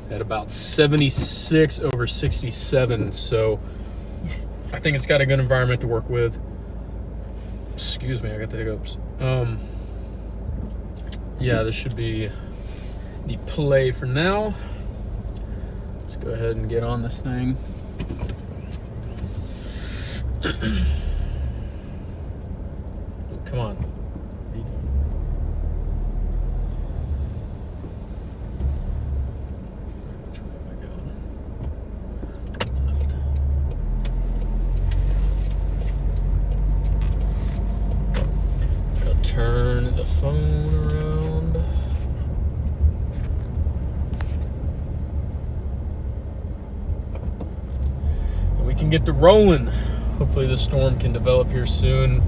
at about 76 over 67. So I think it's got a good environment to work with. Excuse me, I got the hiccups. Yeah, this should be the play for now. Let's go ahead and get on this thing. Come on. Turn the phone around. can get to rolling. Hopefully this storm can develop here soon.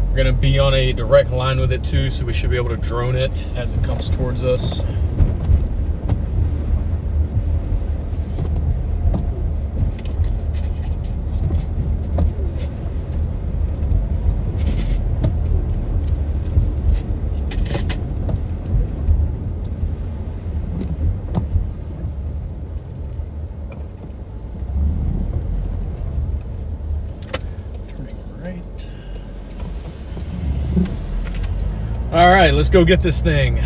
We're gonna be on a direct line with it too, so we should be able to drone it as it comes towards us. All right, let's go get this thing.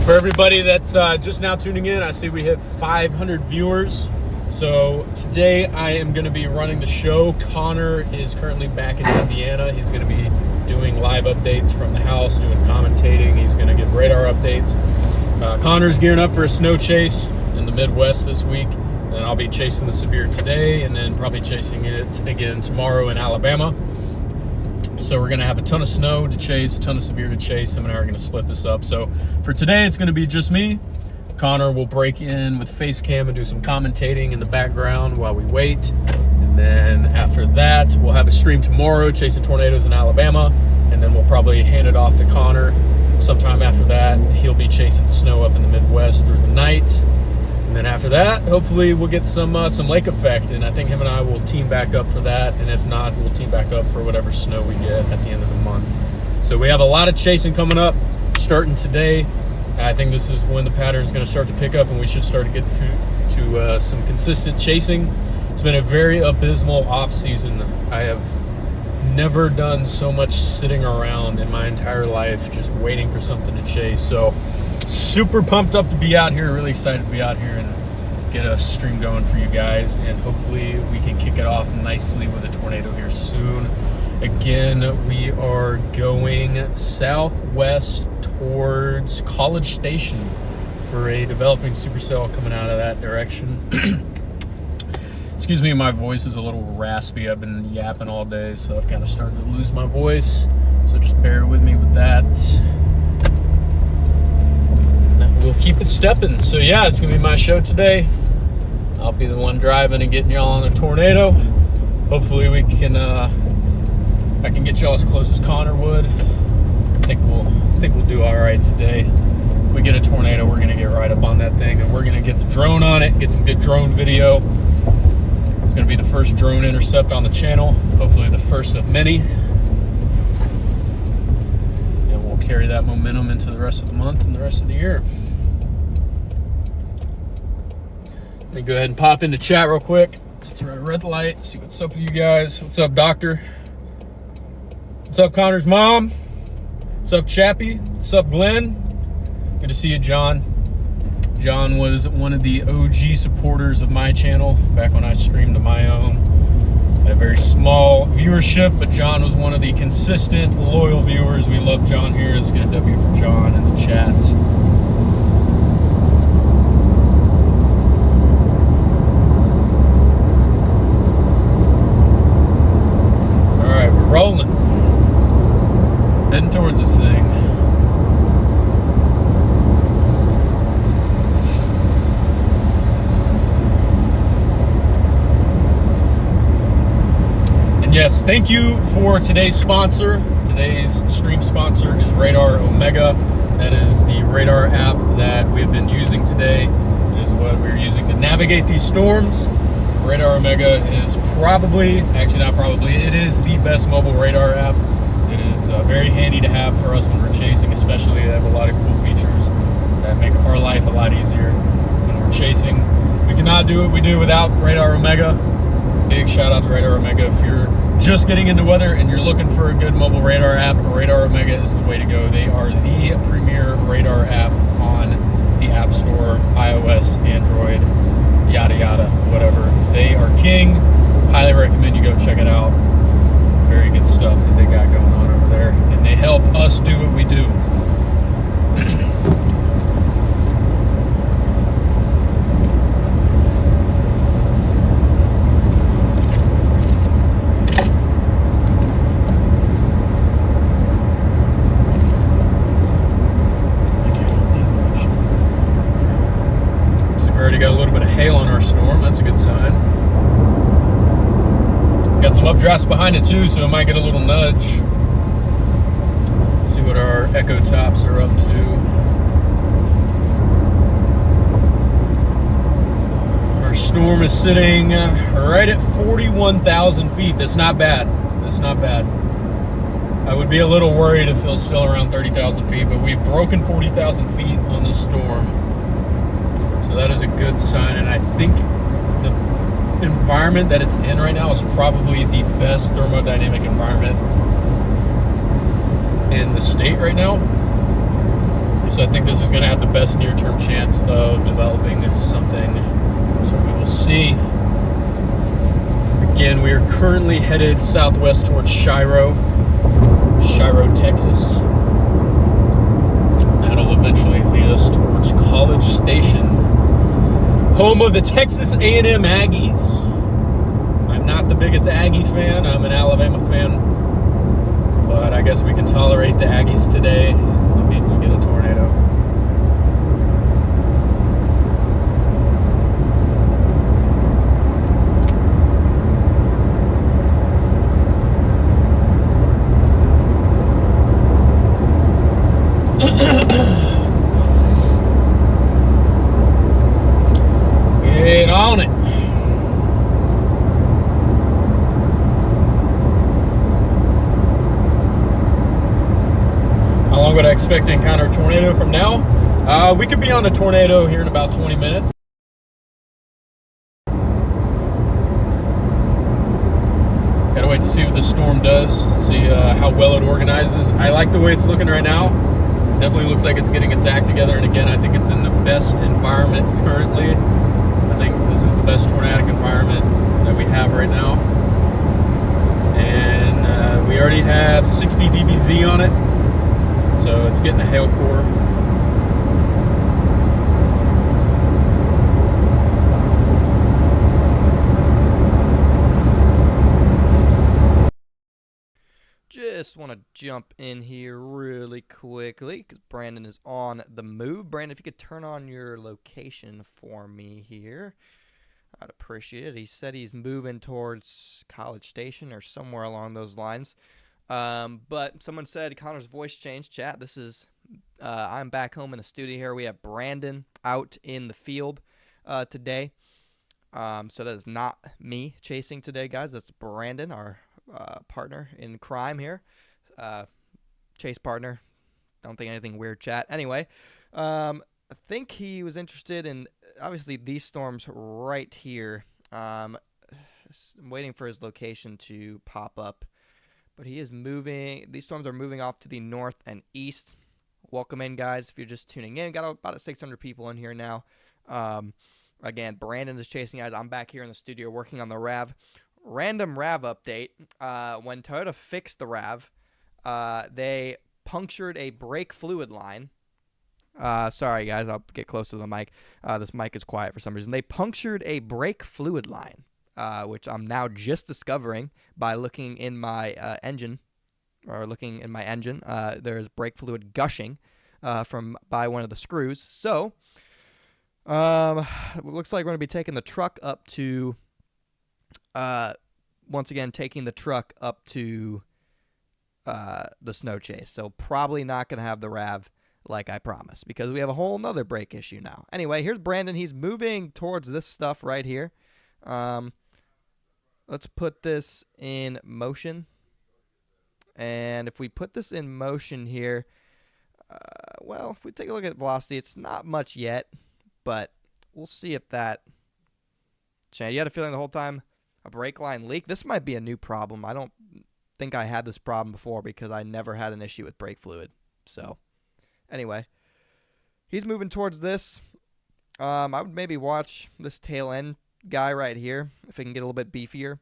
For everybody that's just now tuning in, I see we hit 500 viewers. So today I am going to be running the show. Connor is currently back in Indiana. He's going to be doing live updates from the house, doing commentating. He's going to give radar updates. Connor's gearing up for a snow chase in the Midwest this week. And I'll be chasing the severe today and then probably chasing it again tomorrow in Alabama. So we're going to have a ton of snow to chase, a ton of severe to chase. Him and I are going to split this up. So for today, it's going to be just me. Connor will break in with face cam and do some commentating in the background while we wait. And then after that, we'll have a stream tomorrow chasing tornadoes in Alabama. And then we'll probably hand it off to Connor. Sometime after that, he'll be chasing snow up in the Midwest through the night. And then after that, hopefully we'll get some lake effect, and I think him and I will team back up for that. And if not, we'll team back up for whatever snow we get at the end of the month. So we have a lot of chasing coming up, starting today. I think this is when the pattern is going to start to pick up, and we should start to get to some consistent chasing. It's been a very abysmal off season. I have never done so much sitting around in my entire life, just waiting for something to chase. So super pumped up to be out here, really excited to be out here and get a stream going for you guys, and hopefully we can kick it off nicely with a tornado here soon. Again, we are going southwest towards College Station for a developing supercell coming out of that direction. Excuse me, my voice is a little raspy. I've been yapping all day, so I've kind of started to lose my voice, so just bear with me with that. We'll keep it stepping. So yeah, it's gonna be my show today. I'll be the one driving and getting y'all on a tornado. Hopefully we can I can get y'all as close as Connor would. I think we'll do all right today. If we get a tornado, we're gonna get right up on that thing, and we're gonna get the drone on it, get some good drone video. It's gonna be the first drone intercept on the channel, hopefully the first of many. And we'll carry that momentum into the rest of the month and the rest of the year. Let me go ahead and pop into chat real quick. Since we're at a red light, see what's up with you guys. What's up, Doctor? What's up, Connor's mom? What's up, Chappie? What's up, Glenn? Good to see you, John. John was one of the OG supporters of my channel back when I streamed to my own. Had a very small viewership, but John was one of the consistent, loyal viewers. We love John here. Let's get a W for John in the chat. Rolling, heading towards this thing. And yes, thank you for today's sponsor. Today's stream sponsor is Radar Omega. That is the radar app that we've been using today. It is what we're using to navigate these storms. Radar Omega is it is the best mobile radar app. It is very handy to have for us when we're chasing, especially. They have a lot of cool features that make our life a lot easier when we're chasing. We cannot do what we do without Radar Omega. Big shout out to Radar Omega. If you're just getting into weather and you're looking for a good mobile radar app, Radar Omega is the way to go. They are the premier radar app on the App Store, iOS, Android. skiing. Highly recommend you go check it out. Very good stuff that they got going on over there, and they help us do what we do. Got a little bit of hail on our storm. That's a good sign. Got some updrafts behind it too, so it might get a little nudge. See what our echo tops are up to. Our storm is sitting right at 41,000 feet. That's not bad. That's not bad. I would be a little worried if it was still around 30,000 feet, but we've broken 40,000 feet on this storm. So that is a good sign, and I think the environment that it's in right now is probably the best thermodynamic environment in the state right now. So I think this is going to have the best near-term chance of developing something. So we will see. Again, we are currently headed southwest towards Shiro, Texas. That'll eventually lead us towards College Station, home of the Texas A&M Aggies. I'm not the biggest Aggie fan. I'm an Alabama fan. But I guess we can tolerate the Aggies today. If it means we get a tornado. Get on it. How long would I expect to encounter a tornado from now? We could be on a tornado here in about 20 minutes. Gotta wait to see what this storm does, see how well it organizes. I like the way it's looking right now. Definitely looks like it's getting its act together, and again, I think it's in the best environment currently. I think this is the best tornadic environment that we have right now. And we already have 60 dBz on it, so it's getting a hail core. Just want to jump in here really quickly because Brandon is on the move. Brandon, if you could turn on your location for me here, I'd appreciate it. He said he's moving towards College Station or somewhere along those lines. But someone said Connor's voice changed. Chat, this is, I'm back home in the studio here. We have Brandon out in the field today. So that is not me chasing today, guys. That's Brandon, our partner in crime here, chase partner. Don't think anything weird, chat. Anyway, I think he was interested in obviously these storms right here. I'm waiting for his location to pop up, but he is moving. These storms are moving off to the north and east. Welcome in, guys, if you're just tuning in. Got about 600 people in here now. Again, Brandon is chasing guys. I'm back here in the studio working on the RAV. Random RAV update. When Toyota fixed the RAV, they punctured a brake fluid line. Sorry, guys. I'll get close to the mic. This mic is quiet for some reason. They punctured a brake fluid line, which I'm now just discovering by looking in my engine. There's brake fluid gushing by one of the screws. So, it looks like we're going to be taking the truck up to... once again, taking the truck up to the snow chase. So probably not going to have the RAV like I promised because we have a whole nother brake issue now. Anyway, here's Brandon. He's moving towards this stuff right here. Let's put this in motion. And if we put this in motion here, well, if we take a look at velocity, it's not much yet, but we'll see if that... Chad, you had a feeling the whole time? A brake line leak? This might be a new problem. I don't think I had this problem before because I never had an issue with brake fluid. So, anyway, he's moving towards this. I would maybe watch this tail end guy right here, if it can get a little bit beefier.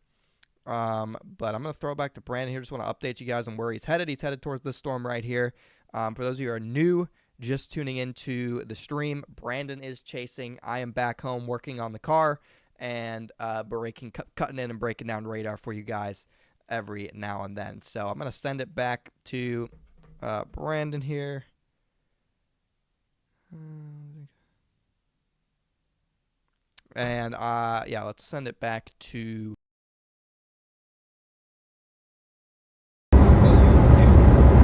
But I'm going to throw it back to Brandon here. Just want to update you guys on where he's headed. He's headed towards this storm right here. For those of you who are new, just tuning into the stream, Brandon is chasing. I am back home working on the car and cutting in and breaking down radar for you guys every now and then. So I'm going to send it back to Brandon here. And yeah, let's send it back to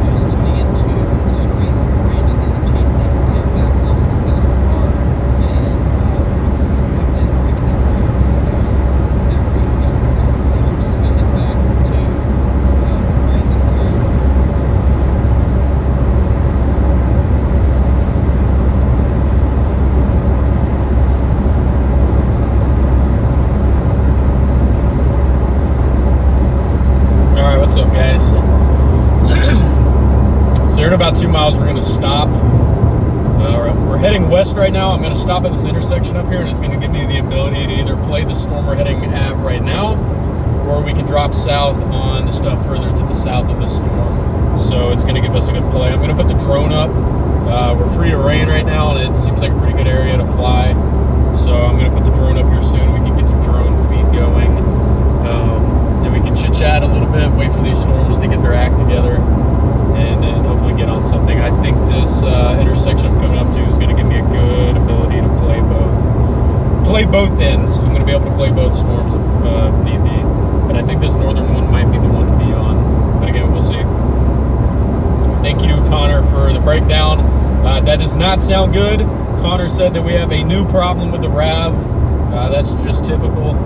just tuning into the stream. Brandon is chasing. I am back home working on the car and cutting in and breaking down radar for you guys every now and then. So I'm going to send it back to Brandon here. What's up, guys? So here in about 2 miles, we're going to stop. We're heading west right now. I'm going to stop at this intersection up here, and it's going to give me the ability to either play the storm we're heading at right now, or we can drop south on the stuff further to the south of the storm. So it's going to give us a good play. I'm going to put the drone up. We're free of rain right now, and it seems like a pretty good area to fly. So I'm going to put the drone up here soon. We can get some drone feed going. Then we can chit-chat a little bit, wait for these storms to get their act together, and then hopefully get on something. I think this intersection I'm coming up to is going to give me a good ability to play both ends. I'm going to be able to play both storms if need be. But I think this northern one might be the one to be on. But again, we'll see. Thank you, Connor, for the breakdown. That does not sound good. Connor said that we have a new problem with the RAV. That's just typical.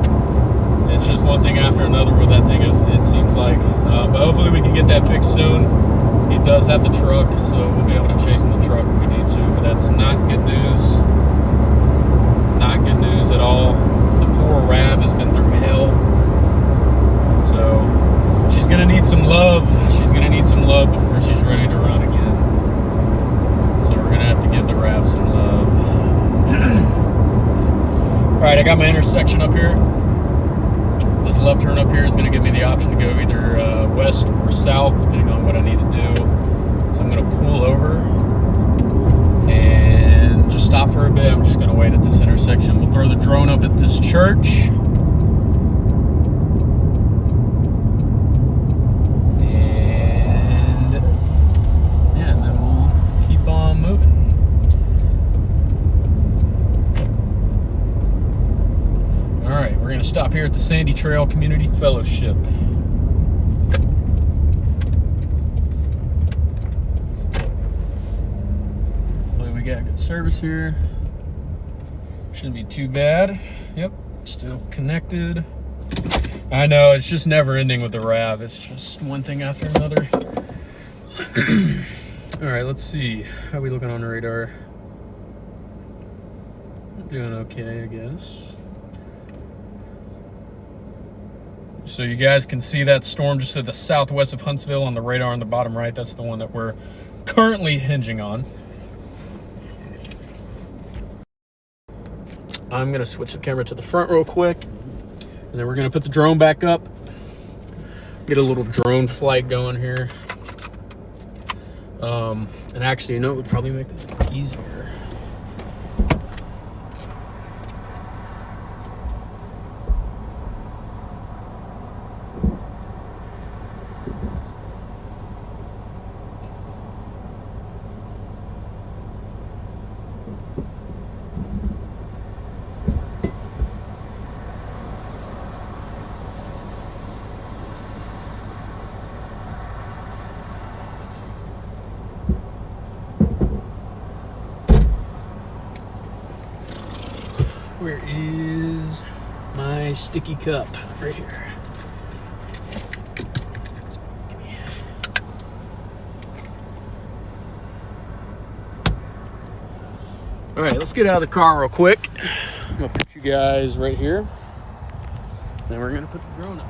It's just one thing after another with that thing, it seems like. But hopefully we can get that fixed soon. He does have the truck, so we'll be able to chase in the truck if we need to. But that's not good news. Not good news at all. The poor RAV has been through hell. So she's going to need some love. She's going to need some love before she's ready to run again. So we're going to have to give the RAV some love. All right, I got my intersection up here. This left turn up here is going to give me the option to go either west or south, depending on what I need to do. So I'm going to pull over and just stop for a bit. I'm just going to wait at this intersection. We'll throw the drone up at this church. And yeah, and then we'll keep on moving. Alright, we're going to stop here at the Sandy Trail Community Fellowship. Hopefully we got good service here. Shouldn't be too bad. Yep, still connected. I know, it's just never ending with the RAV. It's just one thing after another. Alright, let's see. How are we looking on the radar? Doing okay, I guess. So you guys can see that storm just to the southwest of Huntsville on the radar on the bottom right. That's the one that we're currently hinging on. I'm going to switch the camera to the front real quick. And then we're going to put the drone back up. Get a little drone flight going here. And actually, you know, it would probably make this easier. Where is my sticky cup? Right here. All right, let's get out of the car real quick. I'm gonna put you guys right here. Then we're gonna put the drone up.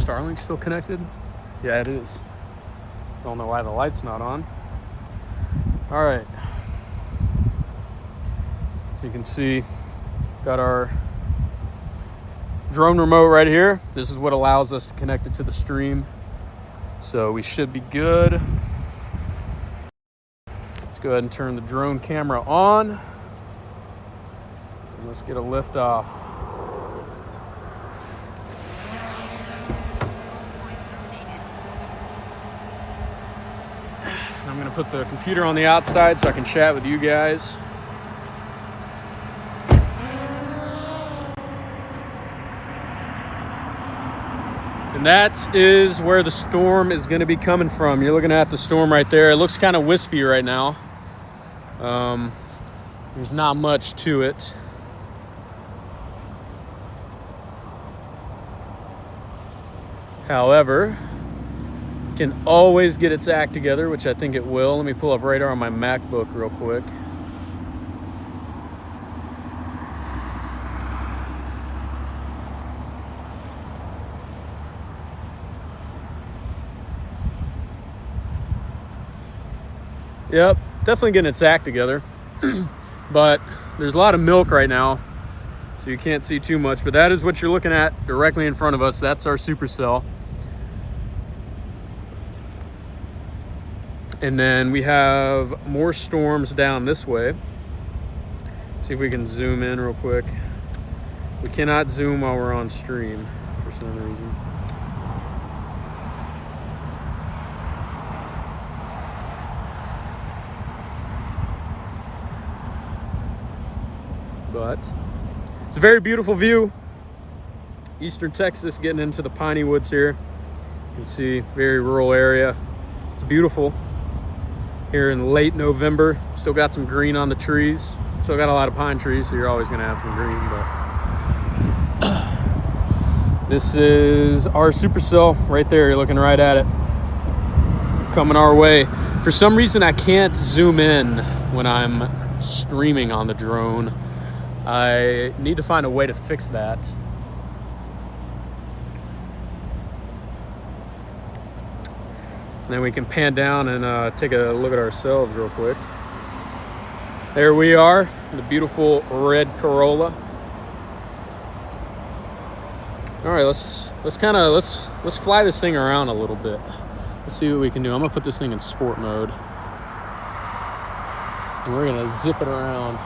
Starlink still connected? Yeah, it is. Don't know why the light's not on. All right. So you can see, got our drone remote right here. This is what allows us to connect it to the stream. So we should be good. Let's go ahead and turn the drone camera on. And let's get a lift off. Point updated. I'm gonna put the computer on the outside so I can chat with you guys. And that is where the storm is going to be coming from. You're looking at the storm right there. It looks kind of wispy right now. There's not much to it. However, can always get its act together, which I think it will. Let me pull up radar on my MacBook real quick. Yep, definitely getting its act together. But there's a lot of milk right now, so you can't see too much. But that is what you're looking at directly in front of us. That's our supercell. And then we have more storms down this way. See if we can zoom in real quick. We cannot zoom while we're on stream for some reason. But it's a very beautiful view. Eastern Texas, getting into the piney woods here. You can see very rural area. It's beautiful. Here in late November, still got some green on the trees. Still got a lot of pine trees, so you're always gonna have some green, but this is our supercell right there. You're looking right at it. Coming our way. For some reason, I can't zoom in when I'm streaming on the drone. I need to find a way to fix that. And then we can pan down and take a look at ourselves real quick. There we are, the beautiful red Corolla. All right, let's fly this thing around a little bit. Let's see what we can do. I'm gonna put this thing in sport mode. And we're gonna zip it around.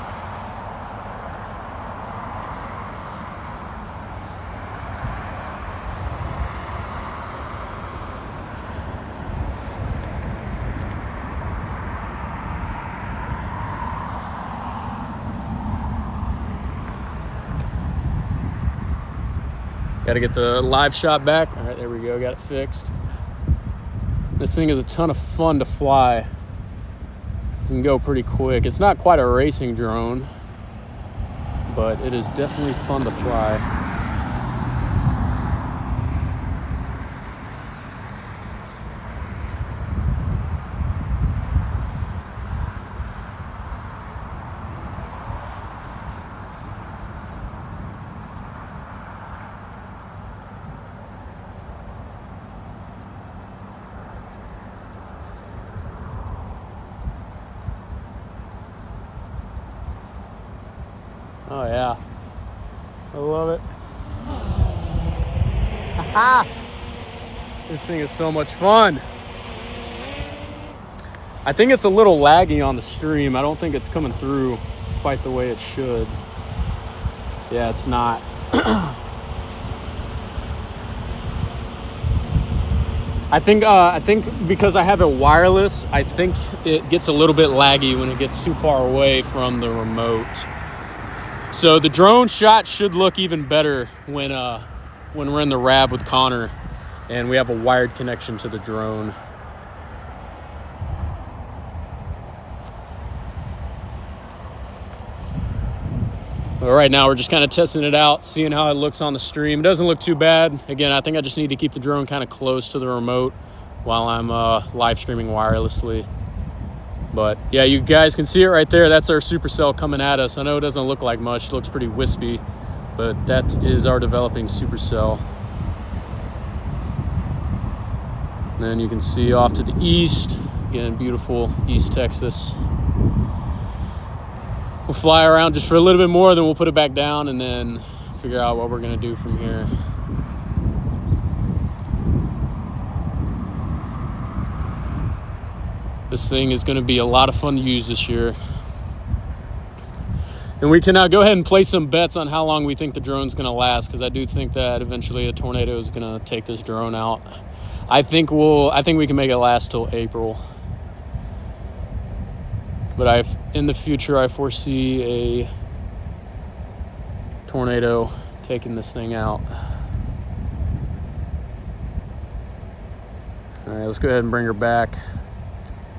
Got to get the live shot back. All right, there we go. Got it fixed. This thing is a ton of fun to fly. You can go pretty quick. It's not quite a racing drone, but it is definitely fun to fly. Oh yeah, I love it. Haha! This thing is so much fun. I think it's a little laggy on the stream. I don't think it's coming through quite the way it should. Yeah, it's not. I think because I have it wireless, I think it gets a little bit laggy when it gets too far away from the remote. So the drone shot should look even better when we're in the RAV with Connor and we have a wired connection to the drone. But right now we're just kind of testing it out, seeing how it looks on the stream. It doesn't look too bad. Again, I think I just need to keep the drone kind of close to the remote while I'm live streaming wirelessly. But yeah, you guys can see it right there. That's our supercell coming at us. I know it doesn't look like much. It looks pretty wispy, but that is our developing supercell. And then you can see off to the east, again, beautiful East Texas. We'll fly around just for a little bit more, then we'll put it back down and then figure out what we're gonna do from here. This thing is gonna be a lot of fun to use this year. And we can now go ahead and place some bets on how long we think the drone's gonna last, because I do think that eventually a tornado is gonna take this drone out. I think we can make it last till April. But in the future, I foresee a tornado taking this thing out. All right, let's go ahead and bring her back.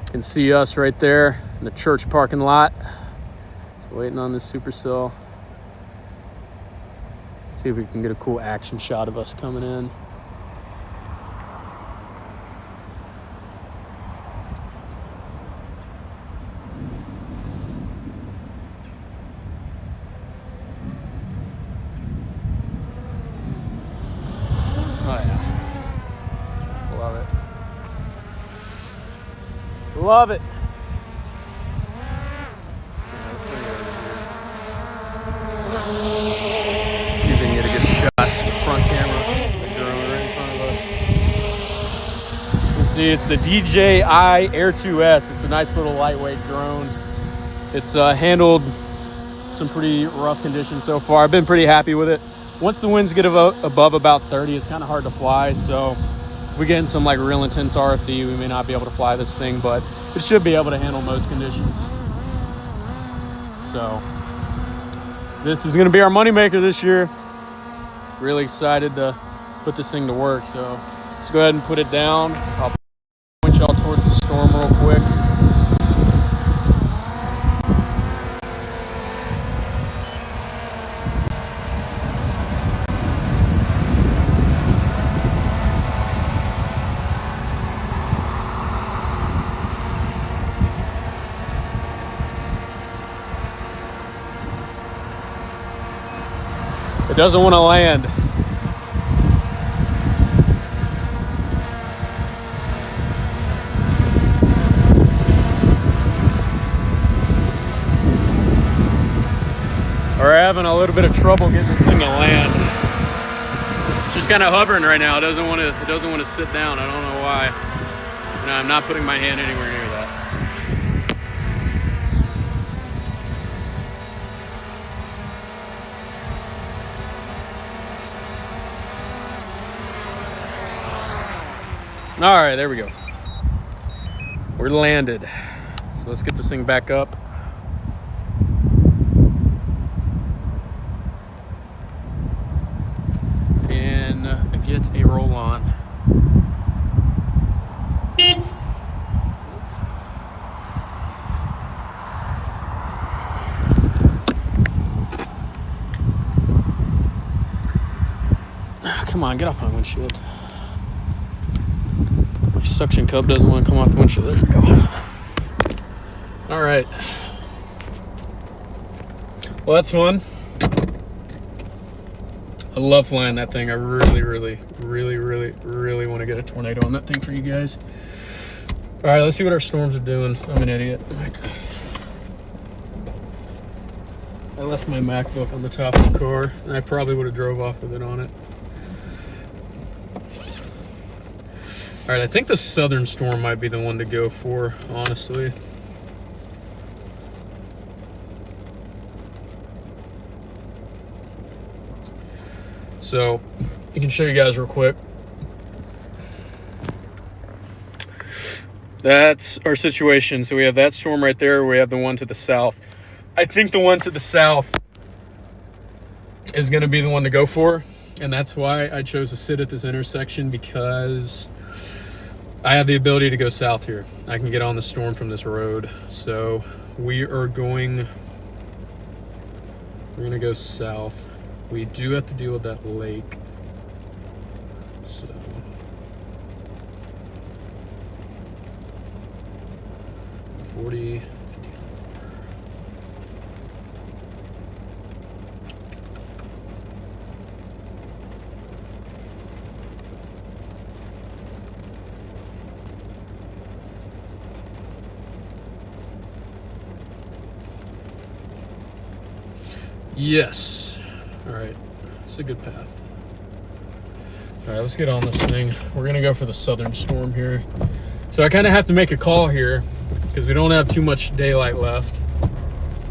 You can see us right there in the church parking lot. Just waiting on this supercell. See if we can get a cool action shot of us coming in. Love it. Yeah, let's bring it over here. See if we can get a good shot of the front camera. The drone right in front of us. You can see it's the DJI Air 2S. It's a nice little lightweight drone. It's handled some pretty rough conditions so far. I've been pretty happy with it. Once the winds get above about 30, it's kind of hard to fly, so if we get in some like real intense RFD, we may not be able to fly this thing, but it should be able to handle most conditions. So this is gonna be our moneymaker this year. Really excited to put this thing to work. So let's go ahead and put it down. I'll point y'all towards the storm real quick. It doesn't want to land. We're having a little bit of trouble getting this thing to land. It's just kind of hovering right now. It doesn't want to sit down. I don't know why. And I'm not putting my hand anywhere near that. All right, there we go. We're landed. So let's get this thing back up. And get a roll on. Come on, get off my windshield. Suction cup doesn't want to come off the windshield. There we go. All right. Well, that's fun. I love flying that thing. I really want to get a tornado on that thing for you guys. All right, let's see what our storms are doing. I'm an idiot. I left my MacBook on the top of the car, and I probably would have drove off with it on it. All right, I think the southern storm might be the one to go for, honestly. So, I can show you guys real quick. That's our situation. So we have that storm right there. We have the one to the south. I think the one to the south is going to be the one to go for. And that's why I chose to sit at this intersection, because I have the ability to go south here. I can get on the storm from this road. So we're going to go south. We do have to deal with that lake. So 40. Yes. All right. It's a good path. All right, let's get on this thing. We're going to go for the southern storm here. So I kind of have to make a call here because we don't have too much daylight left.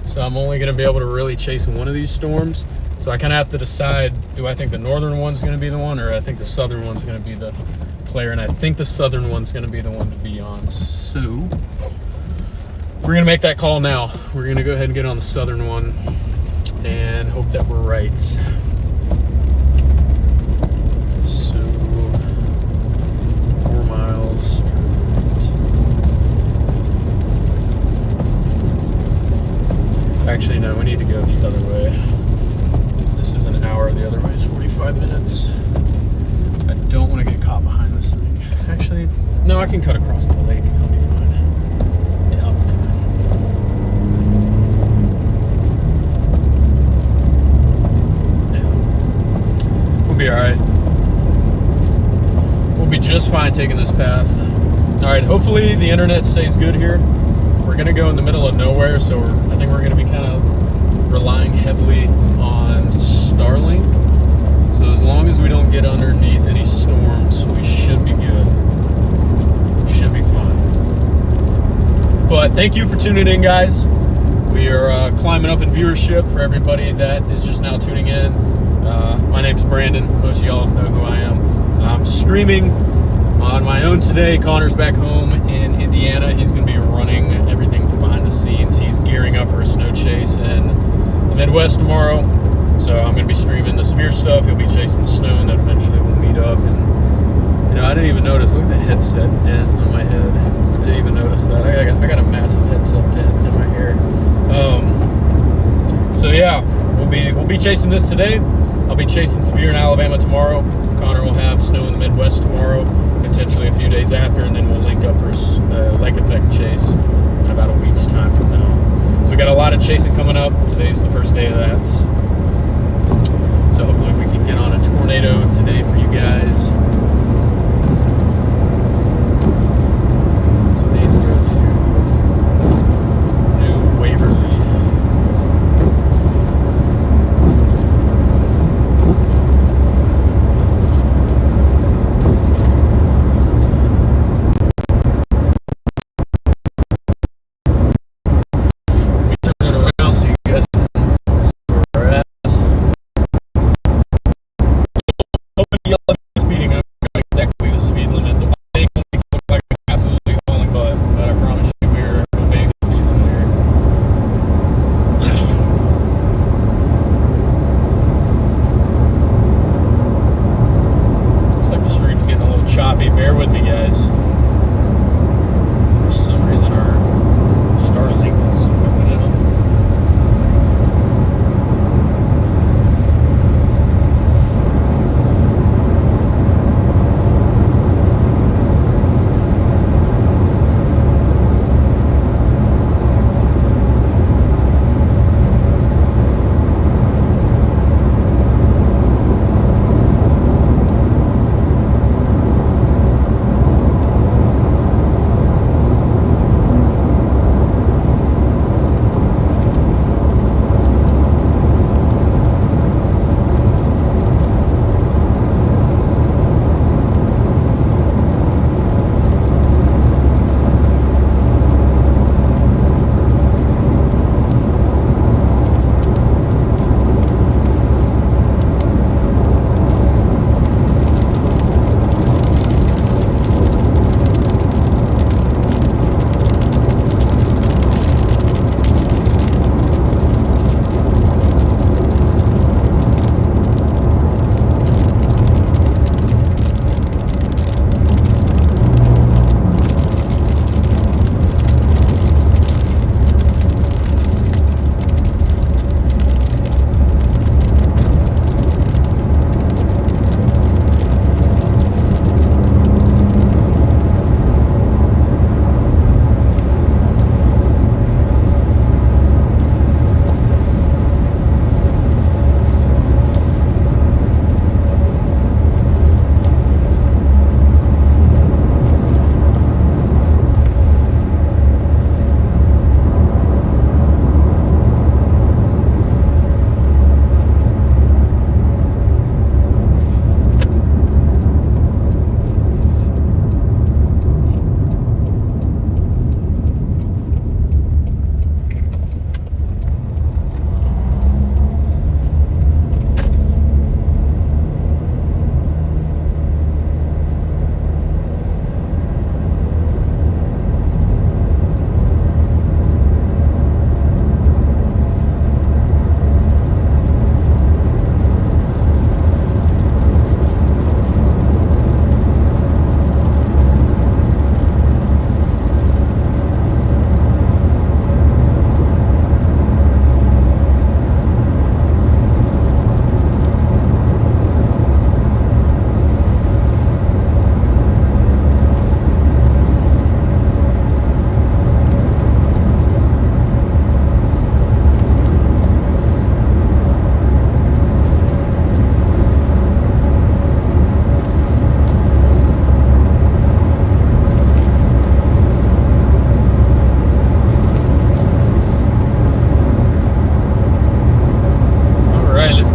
So I'm only going to be able to really chase one of these storms. So I kind of have to decide, do I think the northern one's going to be the one, or I think the southern one's going to be the player, and I think the southern one's going to be the one to be on. So we're going to make that call now. We're going to go ahead and get on the southern one and hope that we're right. So 4 miles. Actually, no, we need to go the other way. This is an hour, the other way is 45 minutes. I don't want to get caught behind this thing. Actually, no, I can cut across the lake. I'll be fine. Yeah, I'll be fine. Yeah. We'll be alright. We'll be just fine taking this path. Alright, hopefully the internet stays good here. We're going to go in the middle of nowhere, so I think we're going to be kind of relying heavily on Starlink. So as long as we don't get underneath any storms, we should be good. Should be fine. But thank you for tuning in, guys. We are climbing up in viewership for everybody that is just now tuning in. My name's Brandon. Most of y'all know who I am. I'm streaming on my own today. Connor's back home in Indiana. He's going to be running everything from behind the scenes. He's gearing up for a snow chase in the Midwest tomorrow. So I'm going to be streaming the severe stuff. He'll be chasing the snow, and then eventually we'll meet up. And you know, I didn't even notice. Look at the headset dent on my head. I didn't even notice that. I got a massive headset dent in my hair. So yeah, we'll be chasing this today. I'll be chasing severe in Alabama tomorrow. Connor will have snow in the Midwest tomorrow, potentially a few days after, and then we'll link up for a lake effect chase in about a week's time from now. So we got a lot of chasing coming up. Today's the first day of that. So hopefully we can get on a tornado today for you guys. So I need to go to New Waverly.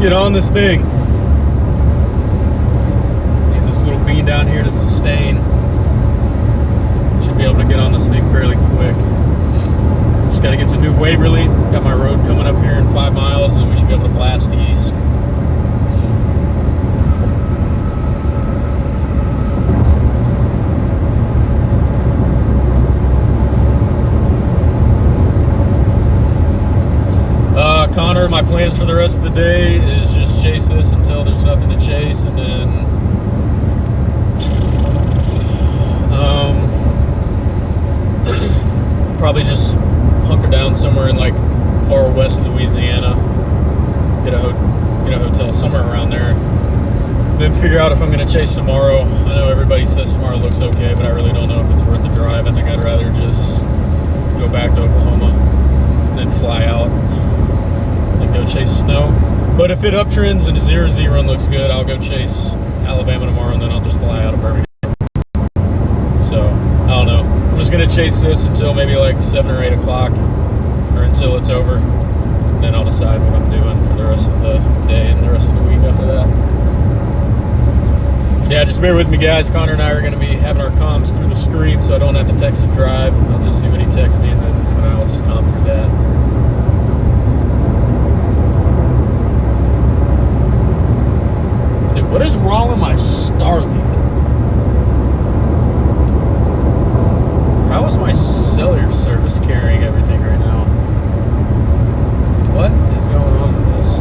get on this thing. Need this little bean down here to sustain. Should be able to get on this thing fairly quick. Just got to get to New Waverly. Got my road coming up here in 5 miles, and then we should be able to blast east. Connor, my plans for the rest of the day is just chase this until there's nothing to chase, and then probably just hunker down somewhere in like far west Louisiana, get a hotel somewhere around there, then figure out if I'm going to chase tomorrow. I know everybody says tomorrow looks okay, but I really don't know if it's worth the drive. I think I'd rather just go back to Oklahoma and then fly out and go chase snow. But if it uptrends and a 0-Z run looks good, I'll go chase Alabama tomorrow, and then I'll just fly out of Birmingham. So I don't know. I'm just gonna chase this until maybe like 7 or 8 o'clock, or until it's over. And then I'll decide what I'm doing for the rest of the day and the rest of the week after that. Yeah, just bear with me, guys. Connor and I are gonna be having our comms through the stream, so I don't have to text and drive. I'll just see what he texts me, and then him and I will just comm through that. Dude, what is wrong with my Starlink? How is my cellular service carrying everything right now? What is going on with this?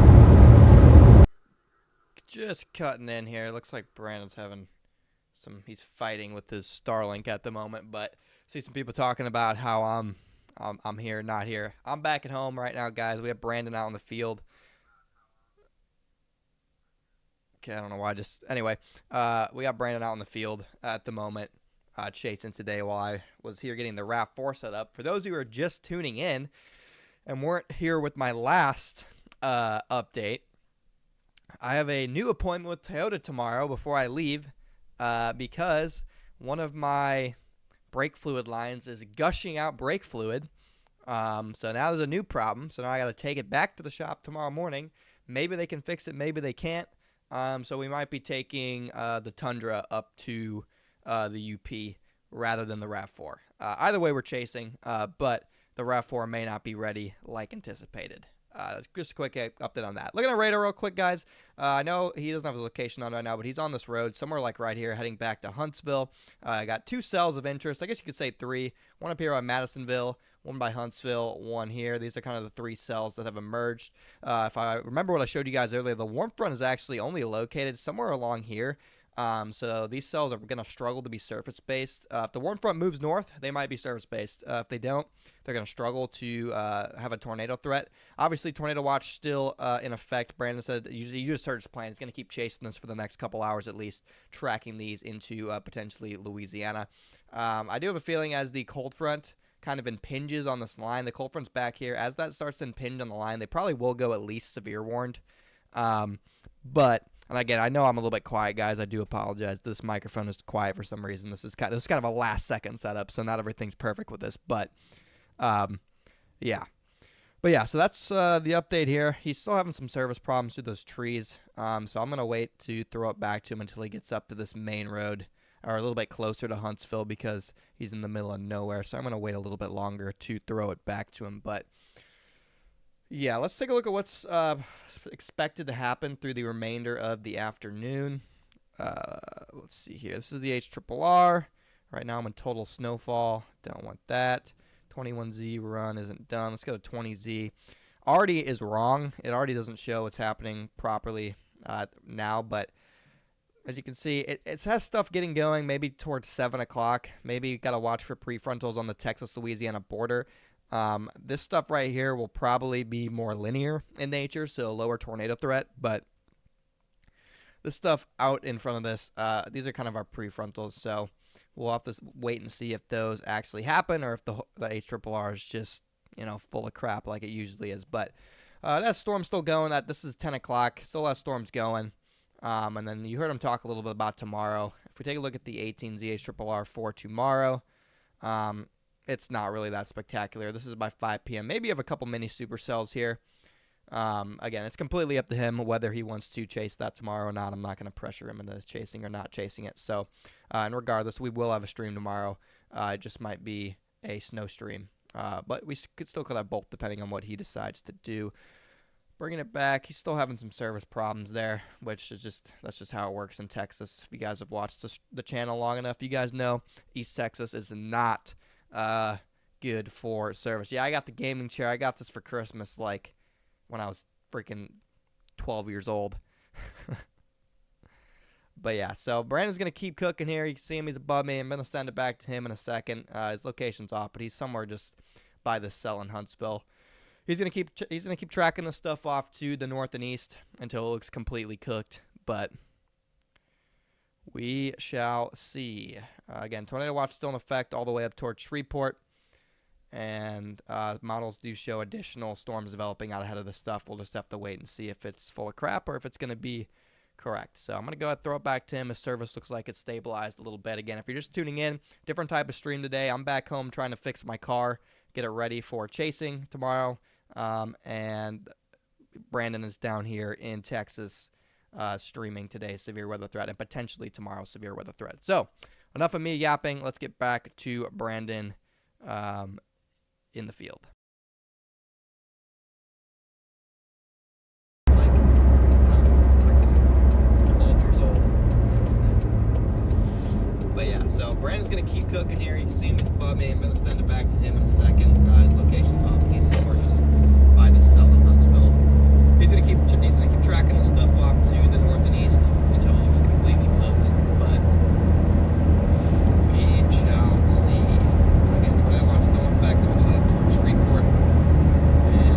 Just cutting in here. Looks like Brandon's having he's fighting with his Starlink at the moment, but see some people talking about how I'm here, not here. I'm back at home right now, guys. We have Brandon out in the field. Okay, I don't know why. Anyway, we got Brandon out in the field at the moment, chasing today while I was here getting the RAV4 set up. For those who are just tuning in and weren't here with my last update, I have a new appointment with Toyota tomorrow before I leave because one of my brake fluid lines is gushing out brake fluid. So now there's a new problem. So now I got to take it back to the shop tomorrow morning. Maybe they can fix it. Maybe they can't. So we might be taking the Tundra up to the UP rather than the RAV4. Either way, we're chasing, but the RAV4 may not be ready like anticipated. Just a quick update on that. Looking at radar real quick, guys. I know he doesn't have his location on right now, but he's on this road somewhere like right here heading back to Huntsville. I got 2 cells of interest. I guess you could say 3. One up here by Madisonville, one by Huntsville, one here. These are kind of the 3 cells that have emerged. If I remember what I showed you guys earlier, the warm front is actually only located somewhere along here. So these cells are going to struggle to be surface-based. If the warm front moves north, they might be surface-based. If they don't, they're going to struggle to have a tornado threat. Obviously, tornado watch still in effect. Brandon said you just heard his plan. He's going to keep chasing this for the next couple hours at least, tracking these into potentially Louisiana. I do have a feeling as the cold front kind of impinges on this line, the cold front's back here. As that starts to impinge on the line, they probably will go at least severe warned. And again, I know I'm a little bit quiet, guys. I do apologize. This microphone is quiet for some reason. This is kind of a last-second setup, so not everything's perfect with this. But, yeah. But, yeah, so that's the update here. He's still having some service problems through those trees. So I'm going to wait to throw it back to him until he gets up to this main road or a little bit closer to Huntsville because he's in the middle of nowhere. So I'm going to wait a little bit longer to throw it back to him. But yeah, let's take a look at what's expected to happen through the remainder of the afternoon. Let's see here. This is the HRRR. Right now I'm in total snowfall. Don't want that. 21Z run isn't done. Let's go to 20Z. Already is wrong. It already doesn't show what's happening properly now, but as you can see, it has stuff getting going maybe towards 7 o'clock. Maybe you got to watch for prefrontals on the Texas-Louisiana border. This stuff right here will probably be more linear in nature, so lower tornado threat, but this stuff out in front of this, these are kind of our prefrontals, so we'll have to wait and see if those actually happen or if the HRRR is just, full of crap like it usually is. But that storm's still going. This is 10 o'clock. Still that storm's going. And then you heard him talk a little bit about tomorrow. If we take a look at the 18Z HRRR for tomorrow, it's not really that spectacular. This is by 5 p.m. Maybe you have a couple mini supercells here. Again, it's completely up to him whether he wants to chase that tomorrow or not. I'm not going to pressure him into chasing or not chasing it. So, and regardless, we will have a stream tomorrow. It just might be a snow stream. But we could still have both depending on what he decides to do. Bringing it back, he's still having some service problems there, which is that's just how it works in Texas. If you guys have watched the channel long enough, you guys know East Texas is not good for service. Yeah, I got the gaming chair. I got this for Christmas, like when I was freaking 12 years old. But yeah, so Brandon's going to keep cooking here. You can see him. He's above me. I'm going to send it back to him in a second. His location's off, but he's somewhere just by this cell in Huntsville. He's going to keep tracking this stuff off to the north and east until it looks completely cooked. But we shall see. Again, tornado watch still in effect all the way up towards Shreveport. And models do show additional storms developing out ahead of this stuff. We'll just have to wait and see if it's full of crap or if it's going to be correct. So I'm going to go ahead and throw it back to him. His service looks like it's stabilized a little bit. Again, if you're just tuning in, different type of stream today. I'm back home trying to fix my car, get it ready for chasing tomorrow. And Brandon is down here in Texas streaming today, severe weather threat, and potentially tomorrow, severe weather threat. So enough of me yapping. Let's get back to Brandon in the field. Like, I was freaking 12 years old. But yeah, so Brandon's going to keep cooking here. You can see him above me. I'm going to send it back to him in a second. His location's off. He's somewhere just by this cell in Huntsville. He's going to keep tracking this stuff off to the north and east until it looks completely cooked. But we shall see. Again, tornado watch still in effect all the way up towards Shreveport. And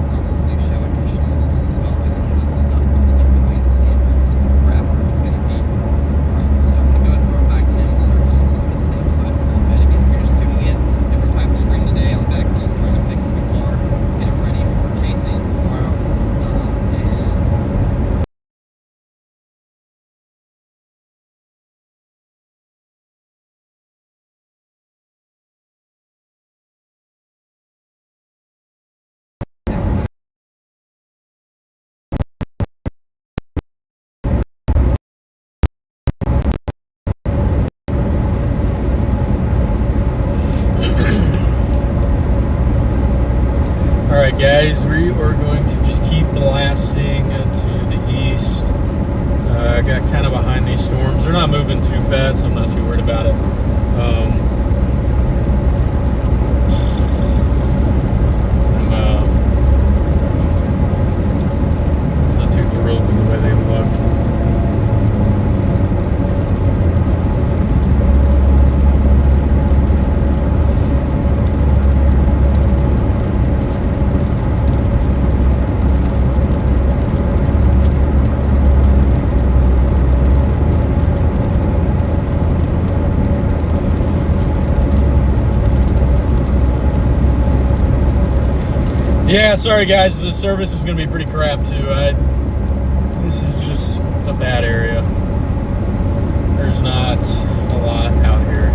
models do show additional storms developing on the stuff. We'll just have to wait and see if it's full of crap or if it's going to be. So I'm going to go ahead and throw it back to him. The service looks like it's stabilized a little bit. Again, if you're just tuning in, different type of stream today. I'm back home trying to fix my car, get it ready for chasing tomorrow. Alright guys, we are going to just keep blasting to the east. I got kind of behind these storms. They're not moving too fast, so I'm not too worried about it. I'm not too thrilled with the way they look. Yeah, sorry guys, the service is going to be pretty crap too. This is just a bad area. There's not a lot out here.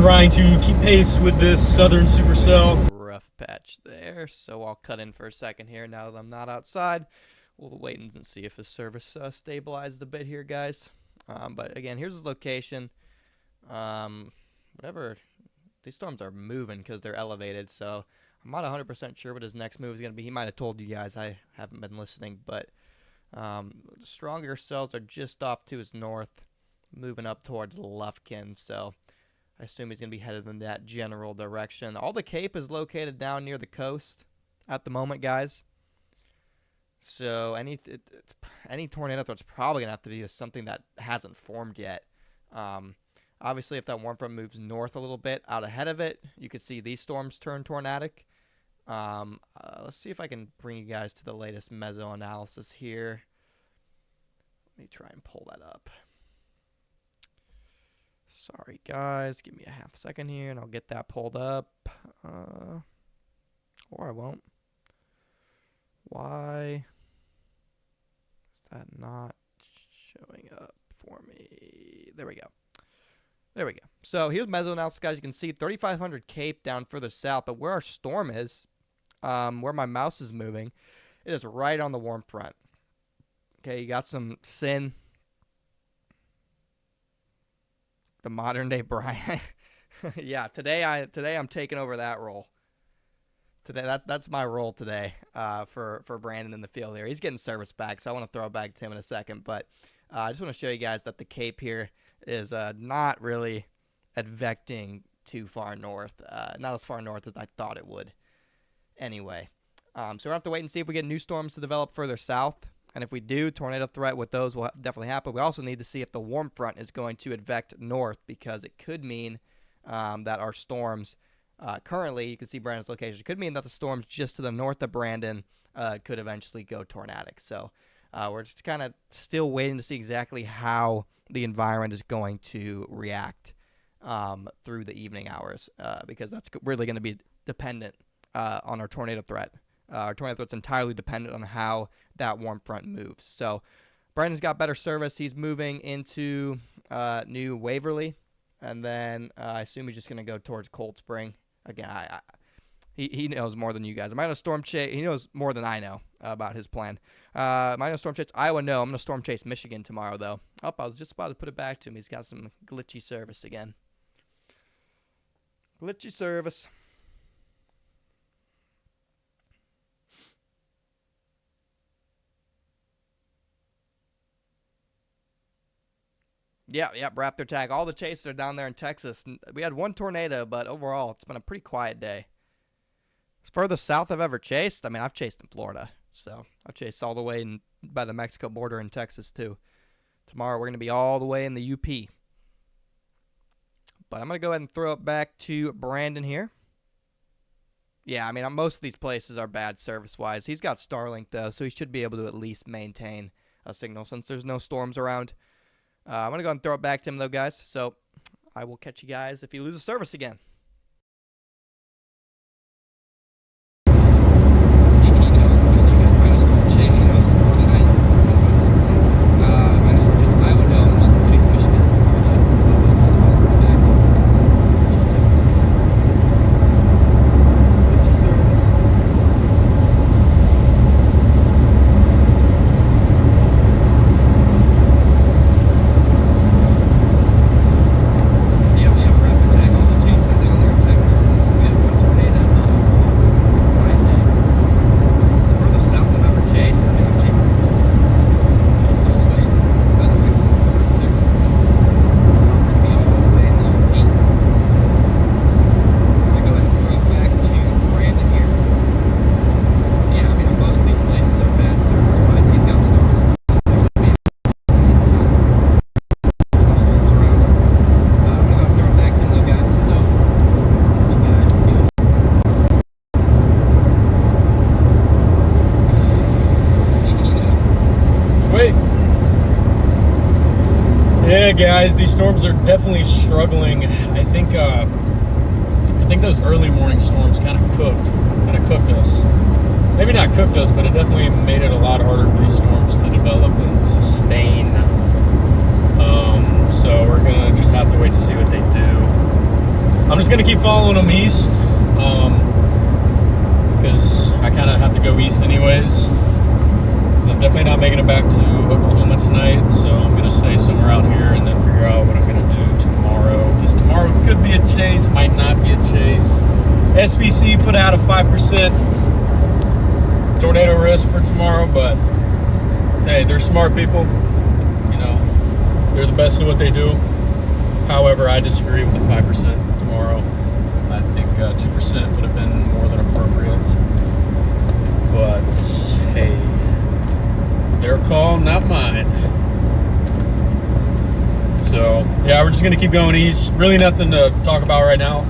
trying to keep pace with this southern supercell. Rough patch there, so I'll cut in for a second here now that I'm not outside. We'll wait and see if the service stabilizes a bit here, guys. But again, here's the location. Whatever, these storms are moving because they're elevated, so I'm not 100% sure what his next move is going to be. He might have told you guys. I haven't been listening, but the stronger cells are just off to his north, moving up towards Lufkin, so I assume he's going to be headed in that general direction. All the Cape is located down near the coast at the moment, guys. So any tornado threat's probably going to have to be something that hasn't formed yet. Obviously, if that warm front moves north a little bit out ahead of it, you could see these storms turn tornadic. Let's see if I can bring you guys to the latest meso analysis here. Let me try and pull that up. Sorry, guys. Give me a half second here, and I'll get that pulled up. Or I won't. Why is that not showing up for me? There we go. There we go. So here's meso analysis, guys. You can see 3,500 Cape down further south, but where our storm is, where my mouse is moving, it is right on the warm front. Okay, you got some sin. The modern day Brian. Yeah, today I'm taking over that role. Today that's my role today for Brandon in the field here. He's getting service back, so I want to throw it back to him in a second. But I just want to show you guys that the Cape here is not really advecting too far north. Not as far north as I thought it would. Anyway, so we'll have to wait and see if we get new storms to develop further south. And if we do, tornado threat with those will definitely happen. We also need to see if the warm front is going to advect north, because it could mean that our storms currently, you can see Brandon's location, it could mean that the storms just to the north of Brandon could eventually go tornadic. So we're just kind of still waiting to see exactly how the environment is going to react through the evening hours, because that's really going to be dependent on our tornado threat. Our tornado threat's entirely dependent on how that warm front moves. So Brandon's got better service. He's moving into New Waverly, and then I assume he's just going to go towards Cold Spring. Again, he knows more than you guys. Am I going to storm chase? He knows more than I know about his plan. Am I going to storm chase Iowa? No, I'm going to storm chase Michigan tomorrow, though. Oh, I was just about to put it back to him. He's got some glitchy service again. Glitchy service. Yeah, Raptor tag. All the chases are down there in Texas. We had one tornado, but overall, it's been a pretty quiet day. As furthest south I've ever chased, I mean, I've chased in Florida. So I've chased all the way by the Mexico border in Texas, too. Tomorrow, we're going to be all the way in the UP. But I'm going to go ahead and throw it back to Brandon here. Yeah, I mean, most of these places are bad service-wise. He's got Starlink, though, so he should be able to at least maintain a signal since there's no storms around. I'm going to go ahead and throw it back to him, though, guys. So I will catch you guys if he loses service again. Guys, these storms are definitely struggling. I think those early morning storms kind of cooked us. Maybe not cooked us, but it definitely made it a lot harder for these storms to develop and sustain. So we're gonna just have to wait to see what they do. I'm just gonna keep following them east, because I kind of have to go east anyways. Because I'm definitely not making it back to Oklahoma tonight, so I'm gonna stay somewhere out here and then figure out what I'm gonna do tomorrow. Because tomorrow could be a chase, might not be a chase. SBC put out a 5% tornado risk for tomorrow, but hey, they're smart people. You know, they're the best at what they do. However, I disagree with the 5% tomorrow. I think 2% would have been more than appropriate. But hey, their call, not mine. So yeah, we're just gonna keep going east. Really nothing to talk about right now.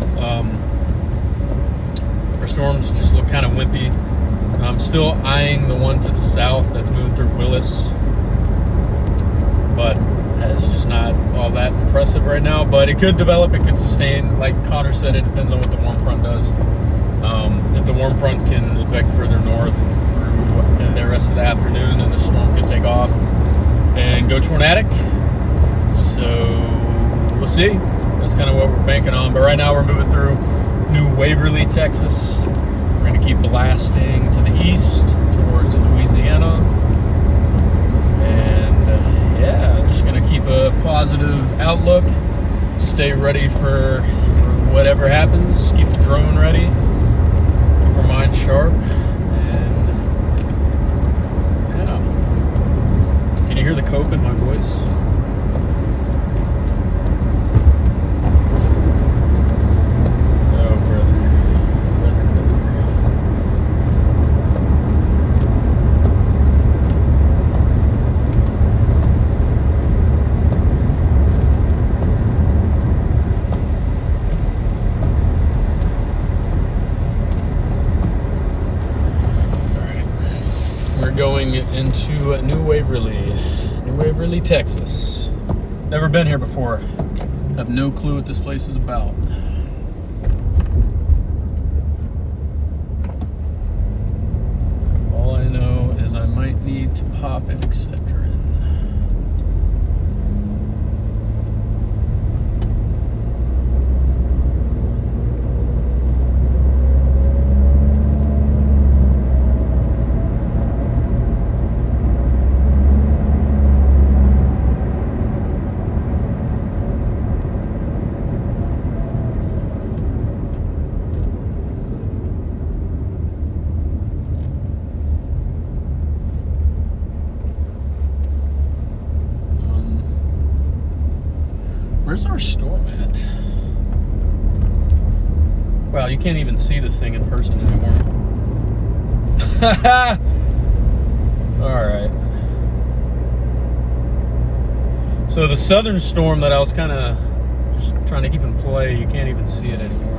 Our storms just look kind of wimpy. I'm still eyeing the one to the south that's moving through Willis, but it's just not all that impressive right now. But it could develop, it could sustain. Like Connor said, it depends on what the warm front does. If the warm front can advance further north through the rest of the afternoon, then the storm could take off and go tornadic. So we'll see. That's kind of what we're banking on. But right now we're moving through New Waverly, Texas. We're going to keep blasting to the east towards Louisiana. And yeah, just going to keep a positive outlook. Stay ready for whatever happens. Keep the drone ready. Keep our mind sharp. And yeah. Can you hear the cope in my voice? Going into New Waverly, Texas. Never been here before. Have no clue what this place is about. All I know is I might need to pop an Excedrin. Where's our storm at? Wow, you can't even see this thing in person anymore. Alright. So the southern storm that I was kind of just trying to keep in play, you can't even see it anymore.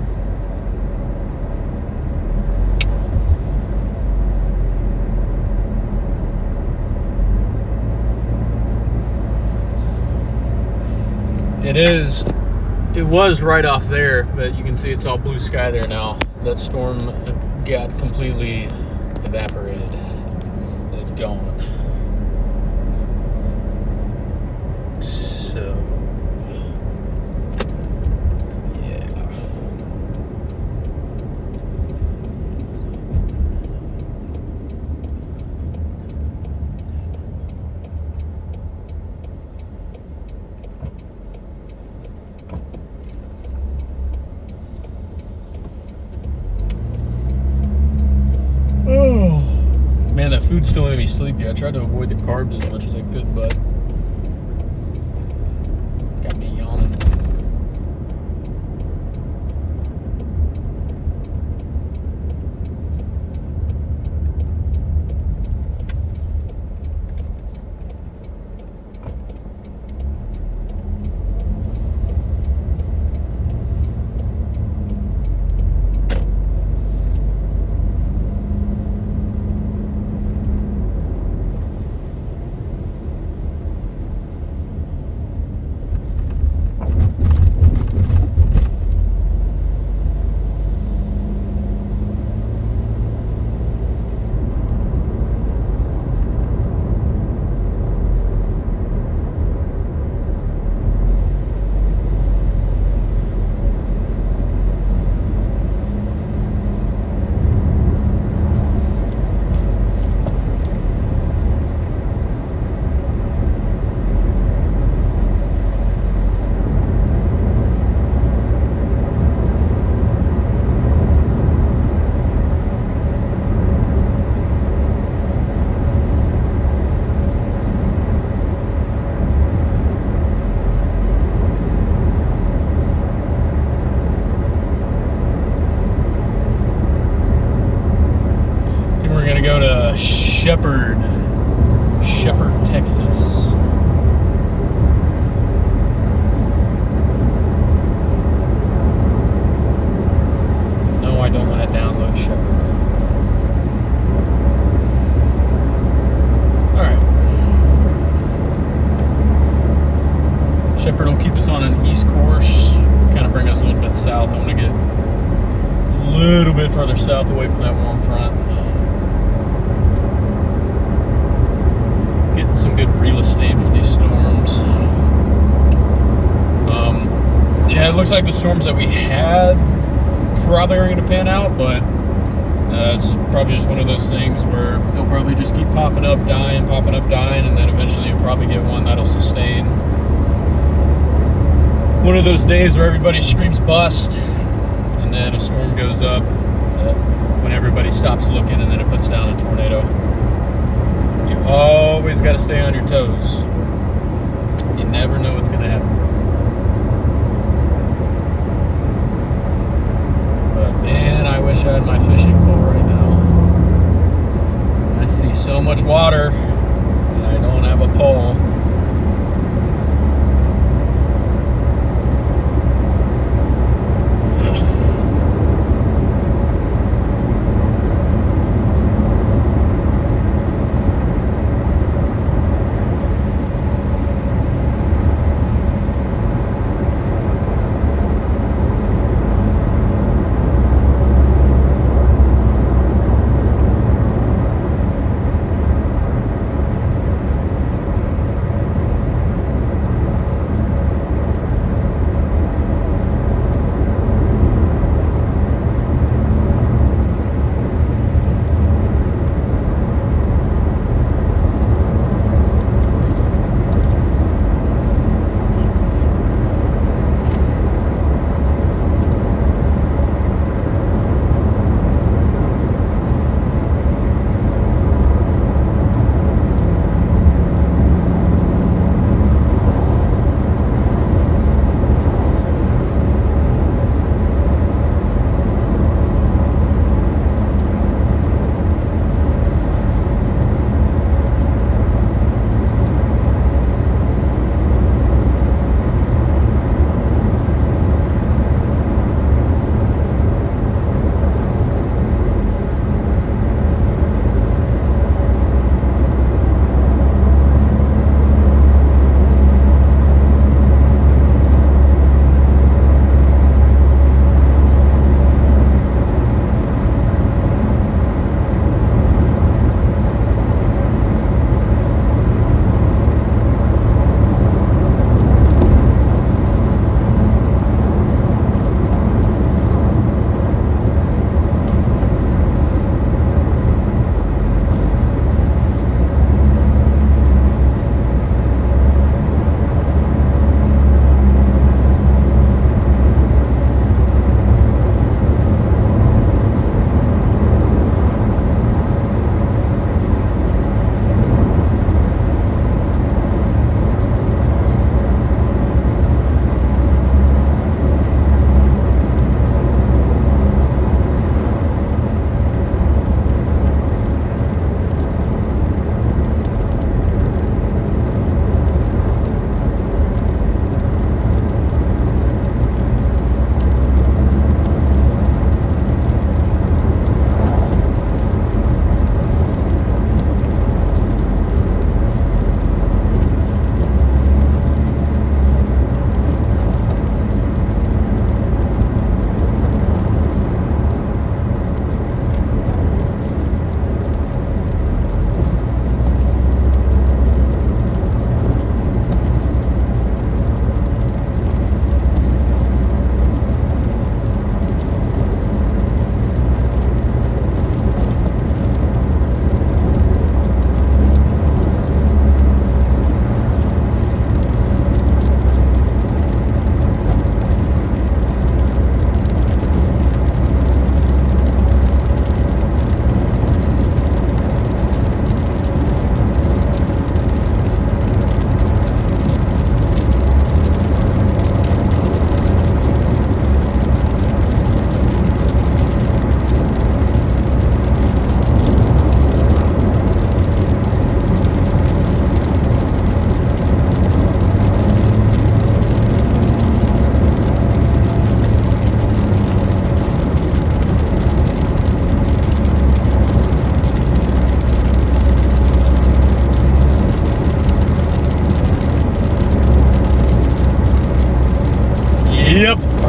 It was right off there, but you can see it's all blue sky there now. That storm got completely evaporated. It's gone. So, yeah. Man, that food's still making me sleepy. I tried to avoid the carbs as much as I could, but got me yawning. go to Shepherd, Texas. No, I don't want to download Shepherd. Alright. Shepherd will keep us on an east course, kind of bring us a little bit south. I want to get a little bit further south away from that warm front. Getting some good real estate for these storms. Yeah, it looks like the storms that we had probably are going to pan out, but it's probably just one of those things where they'll probably just keep popping up, dying, and then eventually you'll probably get one that'll sustain. One of those days where everybody screams bust, and then a storm goes up when everybody stops looking, and then it puts down a tornado. You always got to stay on your toes. You never know what's going to happen. But man, I wish I had my fishing pole right now. I see so much water, and I don't have a pole.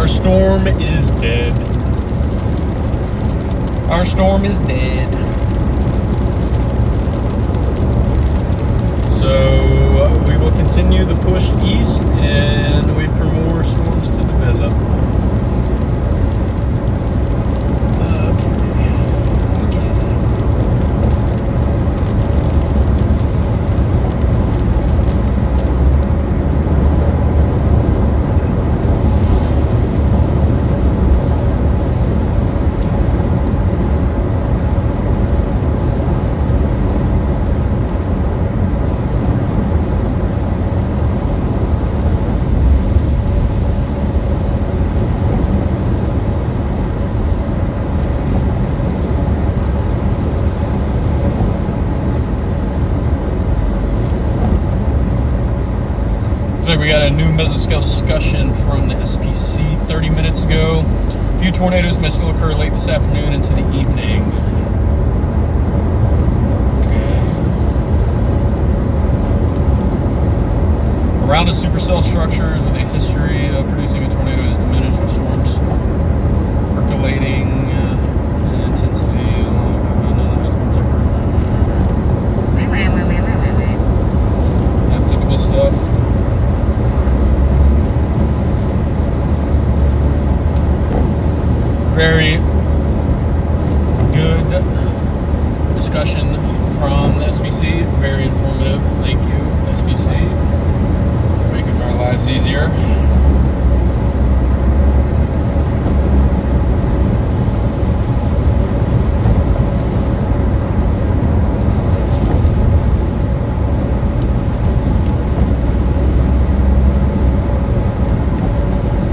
Our storm is dead. Our storm is dead. So we will continue the push east and wait for more storms to develop. Looks like we got a new mesoscale discussion from the SPC 30 minutes ago. A few tornadoes may still occur late this afternoon into the evening. Okay. Around a supercell structures with a history of producing a tornado is diminished with storms percolating in intensity. Typical stuff. Very good discussion from the SBC. Very informative. Thank you, SBC, for making our lives easier.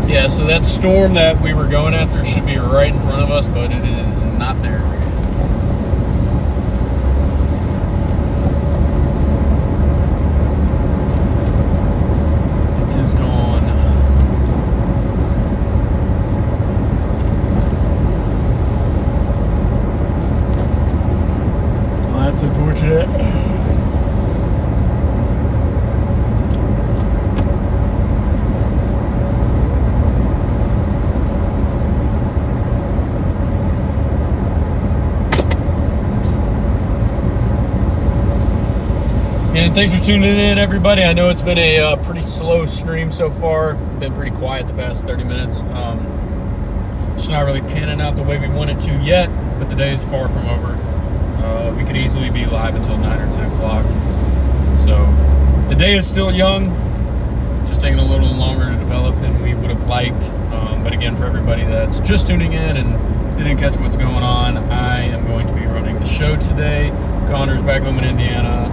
Yeah, so that storm that we were going after should be right in front of us, but it is not there. It is gone. Well, that's unfortunate. And thanks for tuning in, everybody. I know it's been a pretty slow stream so far. Been pretty quiet the past 30 minutes. It's not really panning out the way we want it to yet, but the day is far from over. We could easily be live until 9 or 10 o'clock. So the day is still young. Just taking a little longer to develop than we would have liked. But again, for everybody that's just tuning in and didn't catch what's going on, I am going to be running the show today. Connor's back home in Indiana,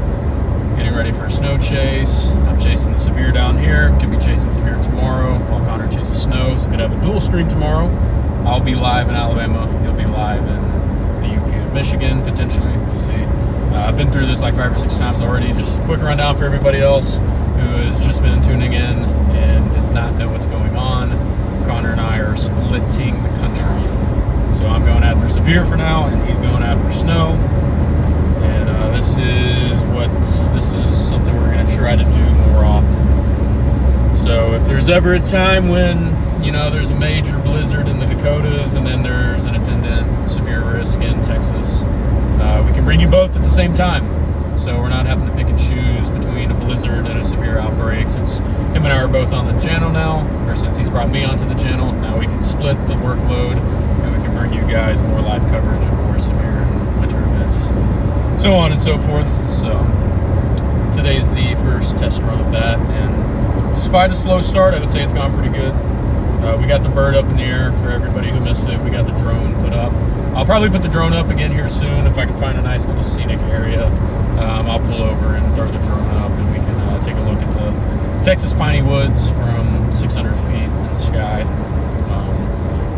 getting ready for a snow chase. I'm chasing the severe down here. Could be chasing severe tomorrow while Connor chases snow. So could have a dual stream tomorrow. I'll be live in Alabama. He'll be live in the UP of Michigan, potentially. We'll see. I've been through this like 5 or 6 times already. Just a quick rundown for everybody else who has just been tuning in and does not know what's going on. Connor and I are splitting the country. So I'm going after severe for now, and he's going after snow. And this is something we're going to try to do more often. So if there's ever a time when, you know, there's a major blizzard in the Dakotas and then there's an attendant severe risk in Texas, we can bring you both at the same time. So we're not having to pick and choose between a blizzard and a severe outbreak. Since him and I are both on the channel now, or since he's brought me onto the channel, now we can split the workload and we can bring you guys more live coverage of more severe and winter events. So on and so forth. So today's the first test run of that, and despite a slow start, I would say it's gone pretty good. We got the bird up in the air for everybody who missed it. We got the drone put up. I'll probably put the drone up again here soon if I can find a nice little scenic area. I'll pull over and throw the drone up, and we can take a look at the Texas piney woods from 600 feet in the sky.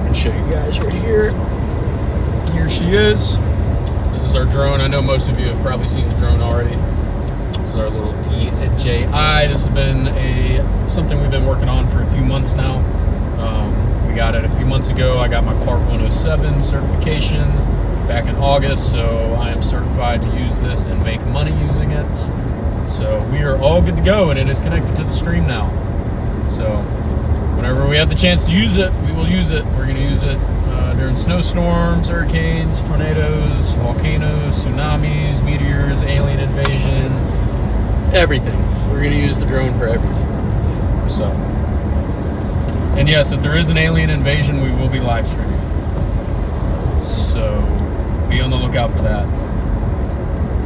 And show you guys right here. Here she is. This is our drone. I know most of you have probably seen the drone already. This is our little DJI. This has been something we've been working on for a few months now. We got it a few months ago. I got my Part 107 certification back in August, so I am certified to use this and make money using it. So we are all good to go, and it is connected to the stream now. So whenever we have the chance to use it, we will use it. We're going to use it during snowstorms, hurricanes, tornadoes, volcanoes, tsunamis, meteors, alien invasion, everything. We're going to use the drone for everything. So, and yes, if there is an alien invasion, we will be live streaming. So, be on the lookout for that.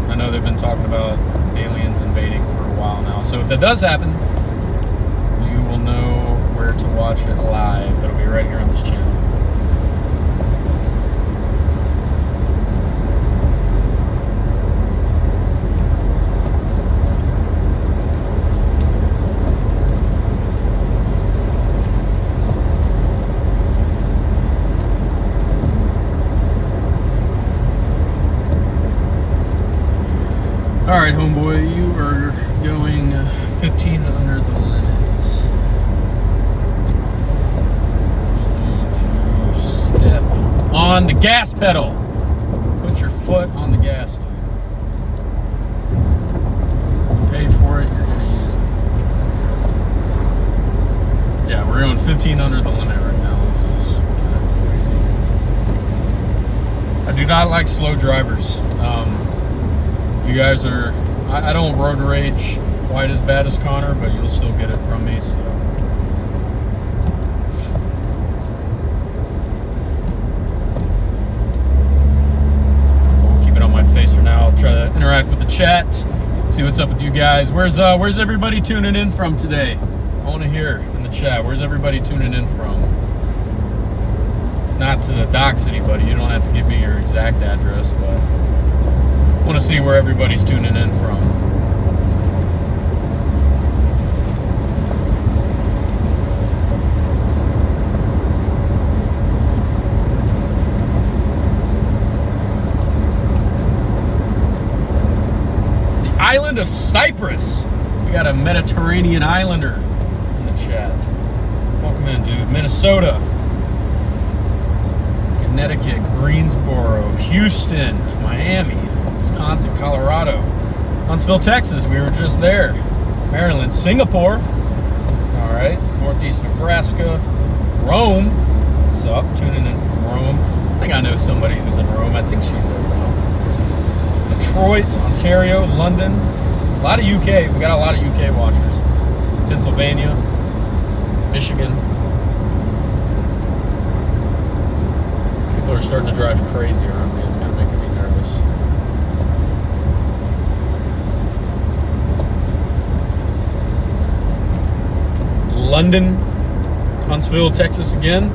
I know they've been talking about aliens invading for a while now. So if that does happen, you will know where to watch it live. It'll be right here on this channel. All right, homeboy, you are going 15 under the limits. Need you to step on the gas pedal. Put your foot on the gas, dude. You paid for it, you're gonna use it. Yeah, we're going 15 under the limit right now. This is kind of crazy. I do not like slow drivers. You guys are, I don't road rage quite as bad as Connor, but you'll still get it from me, so. We'll keep it on my face for now. I'll try to interact with the chat, see what's up with you guys. Where's everybody tuning in from today? I want to hear in the chat, where's everybody tuning in from? Not to dox anybody, you don't have to give me your exact address, but I want to see where everybody's tuning in from. The island of Cyprus. We got a Mediterranean islander in the chat. Welcome in, dude. Minnesota, Connecticut, Greensboro, Houston, Miami, Wisconsin, Colorado, Huntsville, Texas, we were just there. Maryland, Singapore, all right, Northeast Nebraska, Rome, what's up, tuning in from Rome. I think I know somebody who's in Rome, I think she's there now. Detroit, Ontario, London, a lot of UK, we got a lot of UK watchers. Pennsylvania, Michigan. People are starting to drive crazy around me, it's kind of making me nervous. London, Huntsville, Texas again.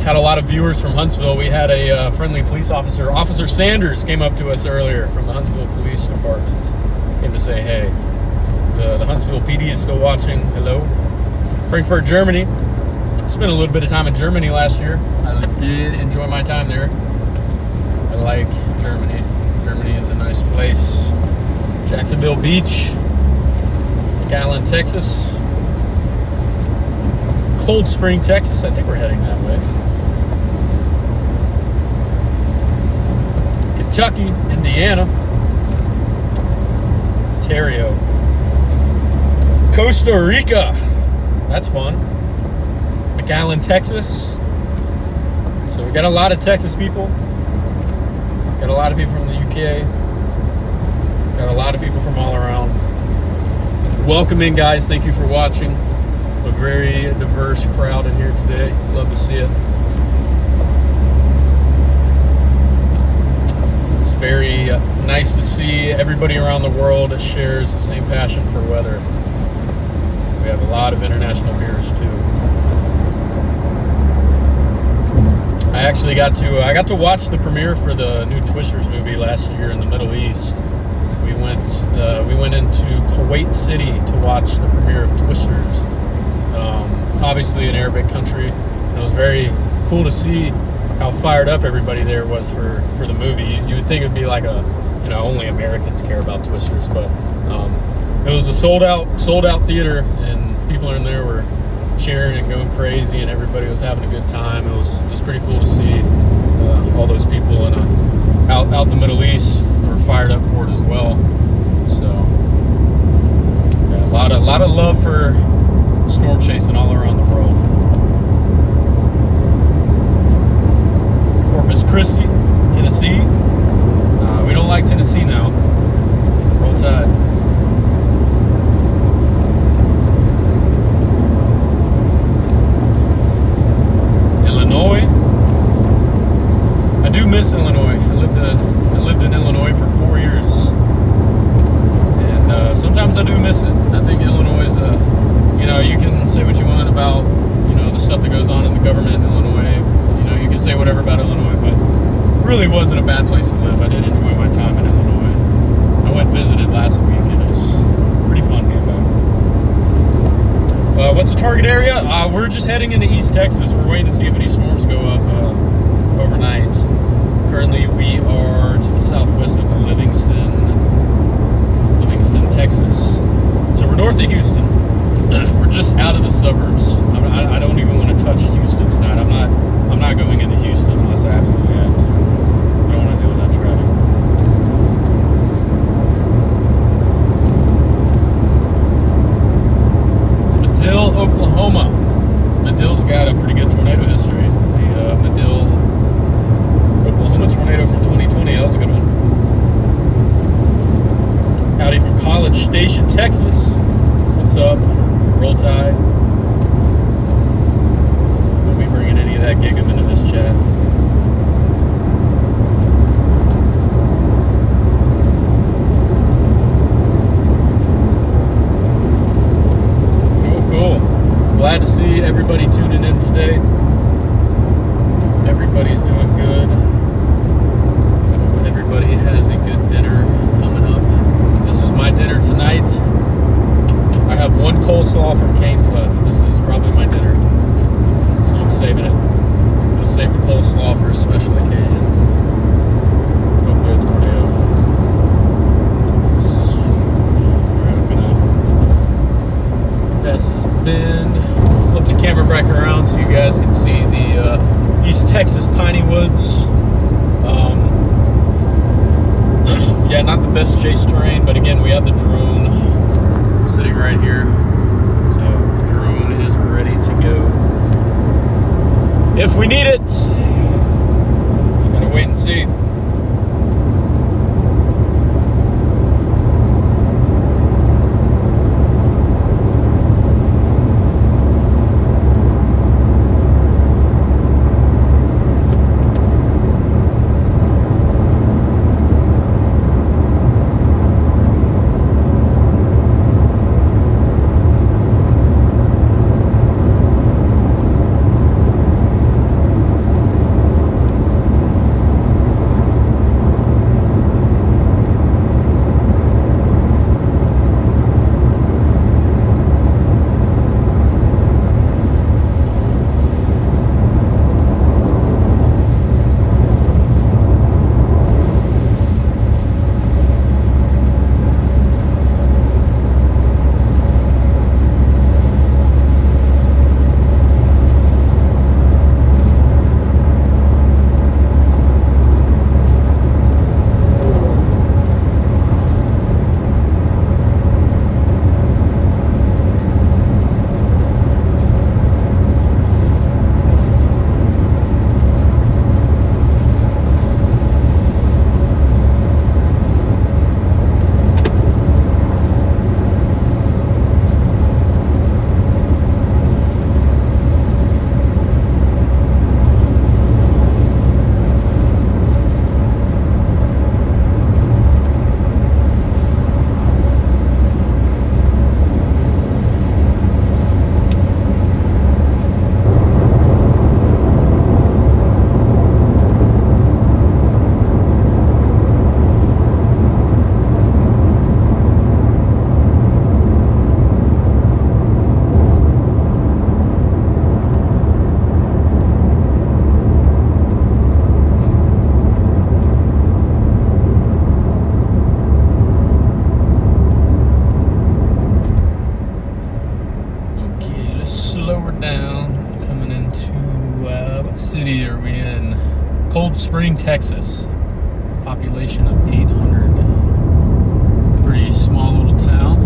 Had a lot of viewers from Huntsville. We had a friendly police officer, Officer Sanders, came up to us earlier from the Huntsville Police Department. Came to say, hey, the Huntsville PD is still watching. Hello. Frankfurt, Germany. Spent a little bit of time in Germany last year. I did enjoy my time there. I like Germany. Germany is a nice place. Jacksonville Beach. Allen, Texas, Cold Spring, Texas. I think we're heading that way. Kentucky, Indiana, Ontario, Costa Rica. That's fun. McAllen, Texas. So we got a lot of Texas people. Got a lot of people from the UK. Got a lot of people from all around. Welcome in, guys. Thank you for watching. A very diverse crowd in here today. Love to see it. It's very nice to see everybody around the world that shares the same passion for weather. We have a lot of international viewers too. I got to watch the premiere for the new Twisters movie last year in the Middle East. We went into Kuwait City to watch the premiere of Twisters. Obviously an Arabic country. And it was very cool to see how fired up everybody there was for the movie. You would think it would be like only Americans care about Twisters, but it was a sold out theater, and people in there were cheering and going crazy, and everybody was having a good time. It was pretty cool to see all those people out in the Middle East were fired up for it as well. So yeah, a lot of love for storm chasing all around the world. Corpus Christi, Tennessee. We don't like Tennessee now. Roll Tide. Illinois. I do miss Illinois. I lived in Illinois for 4 years, and sometimes I do miss it. I think Illinois is, you can say what you want about, the stuff that goes on in the government in Illinois. You can say whatever about Illinois, but it really wasn't a bad place to live. I did enjoy my time in Illinois. I went and visited last week, and it was pretty fun being back. What's the target area? We're just heading into East Texas. We're waiting to see if any storms go up overnight. Currently, we are to the southwest of Livingston, Texas. So we're north of Houston. We're just out of the suburbs. I don't even want to touch Houston tonight. I'm not going into Houston unless I absolutely have to. I don't want to deal with that traffic. Madill, Oklahoma. Madill's got a pretty good tornado history. The Madill, Oklahoma tornado from 2020. That was a good one. Howdy from College Station, Texas. What's up? Roll Tide. Won't be bringing any of that gigum into this chat. Cool. Glad to see everybody tuning in today. Everybody's doing good. Everybody has a good dinner coming up. This is my dinner tonight. I have one coleslaw from Cane's left. This is probably my dinner, so I'm saving it. I'm going to save the coleslaw for a special occasion. Hopefully a tornado. Alright, I'm going to pass this bend. Flip the camera back around so you guys can see the East Texas piney woods. Yeah, not the best chase terrain, but again, we have the drone sitting right here, so the drone is ready to go if we need it. Just gotta wait and see. city are we in? Cold Spring, Texas. Population of 800. Pretty small little town.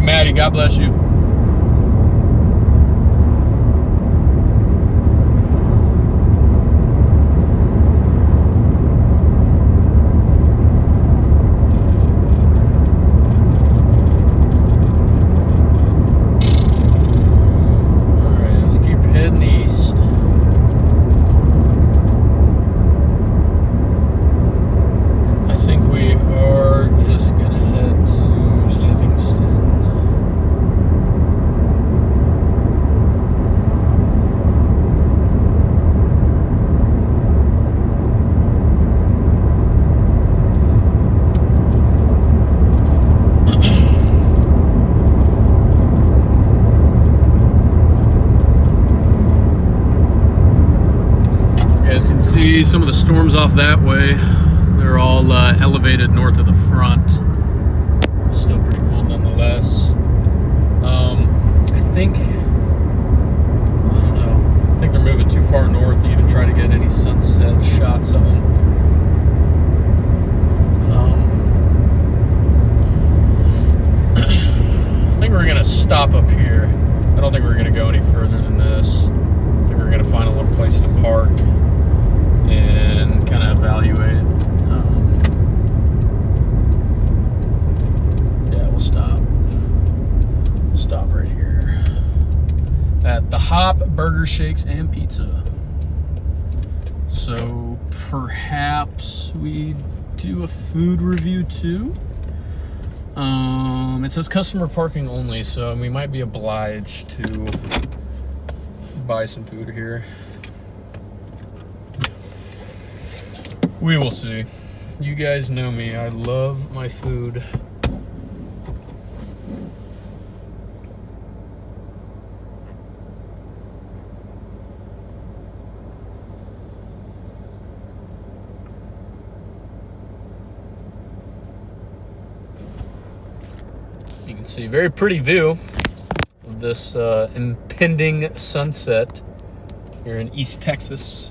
Maddie. God bless you. Some of the storms off that way, they're all elevated north of the front. Still pretty cool nonetheless. I think they're moving too far north to even try to get any sunset shots of them. I think we're gonna stop up here. I don't think we're gonna go any further than this. I think we're gonna find a little place to park and kind of evaluate. Yeah, we'll stop. We'll stop right here at the Hop Burger, Shakes, and Pizza. So perhaps we do a food review too. It says customer parking only, so we might be obliged to buy some food here. We will see. You guys know me. I love my food. You can see a very pretty view of this impending sunset here in East Texas.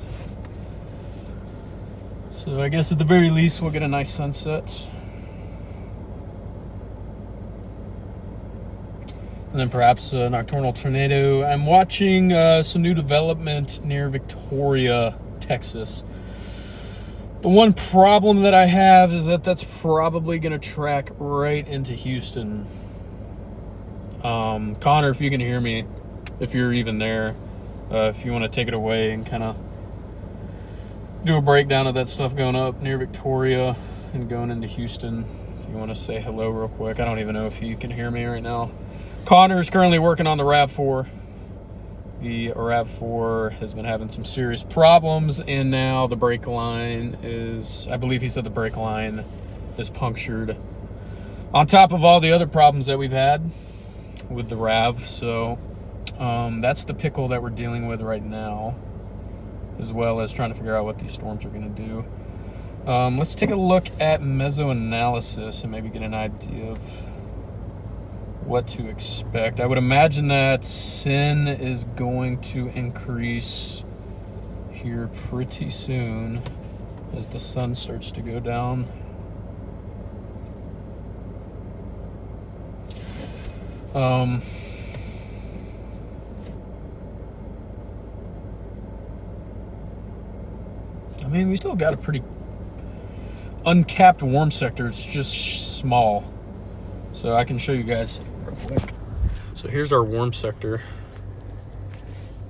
So I guess at the very least we'll get a nice sunset. And then perhaps a nocturnal tornado. I'm watching some new development near Victoria, Texas. The one problem that I have is that that's probably going to track right into Houston. Connor, if you can hear me, if you're even there, if you want to take it away and kind of do a breakdown of that stuff going up near Victoria and going into Houston. If you want to say hello real quick. I don't even know if you can hear me right now. Connor is currently working on the RAV4. The RAV4 has been having some serious problems, and now the brake line is, I believe he said the brake line is punctured. On top of all the other problems that we've had with the RAV. So that's the pickle that we're dealing with right now, as well as trying to figure out what these storms are going to do. Let's take a look at mesoanalysis and maybe get an idea of what to expect. I would imagine that sin is going to increase here pretty soon as the sun starts to go down. I mean, we still got a pretty uncapped warm sector. It's just small. So I can show you guys real quick. So here's our warm sector.